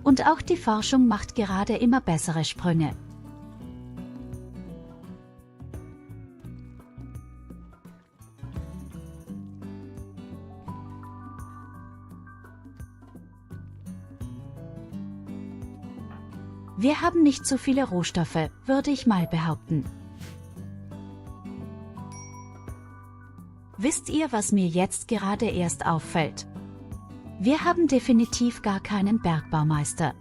[SPEAKER 4] Und auch die Forschung macht gerade immer bessere Sprünge. Wir haben nicht so viele Rohstoffe, würde ich mal behaupten. Wisst ihr, was mir jetzt gerade erst auffällt? Wir haben definitiv gar keinen Bergbaumeister.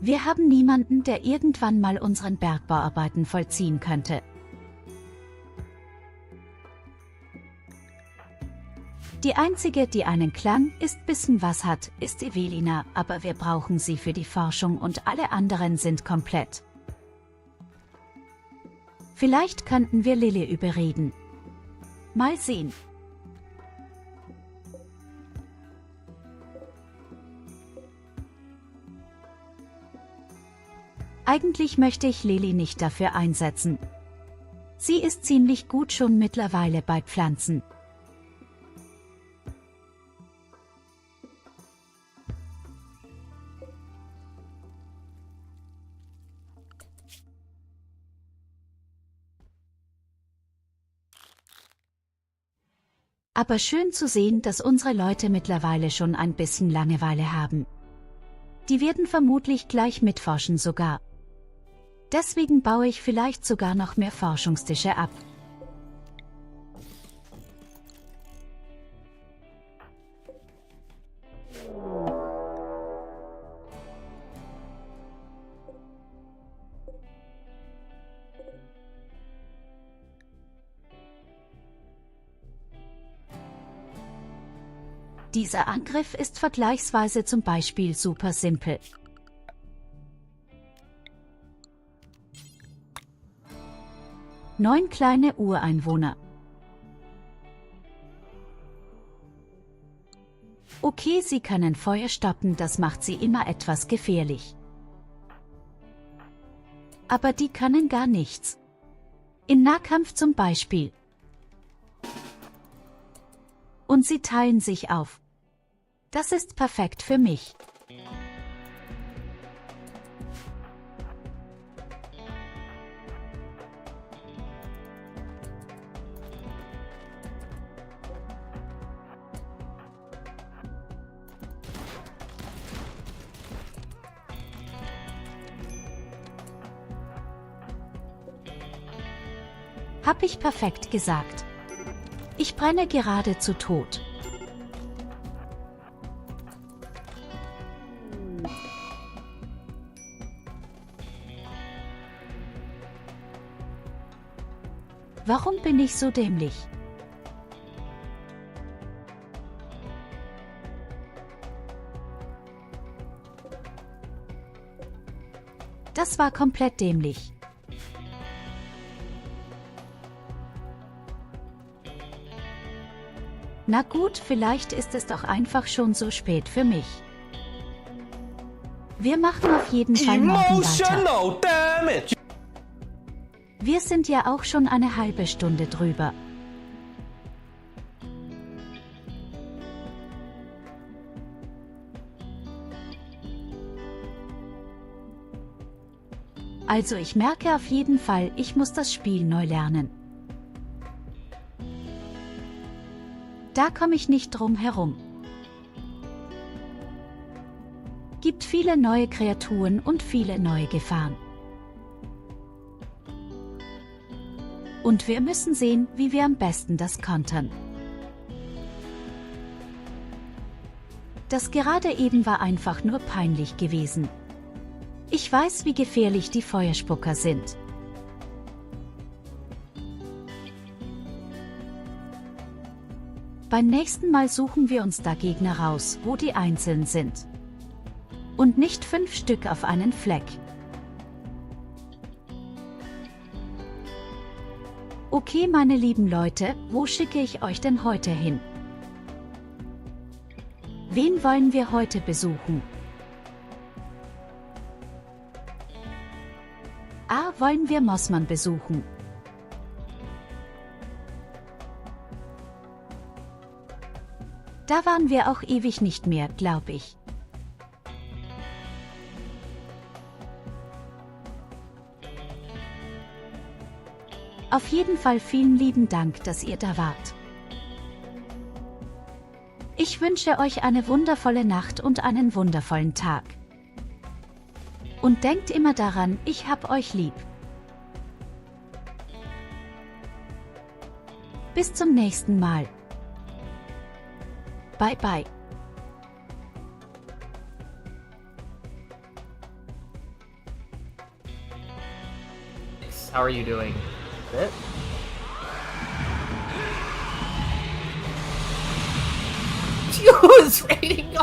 [SPEAKER 4] Wir haben niemanden, der irgendwann mal unseren Bergbauarbeiten vollziehen könnte. Die einzige, die einen Klang, bisschen was hat, ist Evelina, aber wir brauchen sie für die Forschung und alle anderen sind komplett. Vielleicht könnten wir Lilly überreden. Mal sehen. Eigentlich möchte ich Lilly nicht dafür einsetzen. Sie ist ziemlich gut schon mittlerweile bei Pflanzen. Aber schön zu sehen, dass unsere Leute mittlerweile schon ein bisschen Langeweile haben. Die werden vermutlich gleich mitforschen sogar. Deswegen baue ich vielleicht sogar noch mehr Forschungstische ab. Dieser Angriff ist vergleichsweise zum Beispiel super simpel. Neun kleine Ureinwohner. Okay, sie können Feuer stoppen, das macht sie immer etwas gefährlich. Aber die können gar nichts. In Nahkampf zum Beispiel. Und sie teilen sich auf. Das ist perfekt für mich. Hab ich perfekt gesagt. Ich brenne geradezu tot. Warum bin ich so dämlich? Das war komplett dämlich. Na gut, vielleicht ist es doch einfach schon so spät für mich. Wir machen auf jeden Fall morgen weiter. Wir sind ja auch schon eine halbe Stunde drüber. Also ich merke auf jeden Fall, ich muss das Spiel neu lernen. Da komme ich nicht drum herum. Gibt viele neue Kreaturen und viele neue Gefahren. Und wir müssen sehen, wie wir am besten das kontern. Das gerade eben war einfach nur peinlich gewesen. Ich weiß, wie gefährlich die Feuerspucker sind. Beim nächsten Mal suchen wir uns da Gegner raus, wo die einzeln sind. Und nicht 5 Stück auf einen Fleck. Okay, meine lieben Leute, wo schicke ich euch denn heute hin? Wen wollen wir heute besuchen? Wollen wir Mossmann besuchen? Da waren wir auch ewig nicht mehr, glaube ich. Auf jeden Fall vielen lieben Dank, dass ihr da wart. Ich wünsche euch eine wundervolle Nacht und einen wundervollen Tag. Und denkt immer daran, ich hab euch lieb. Bis zum nächsten Mal. Bye bye.
[SPEAKER 5] How are you doing? Good. Who's raiding?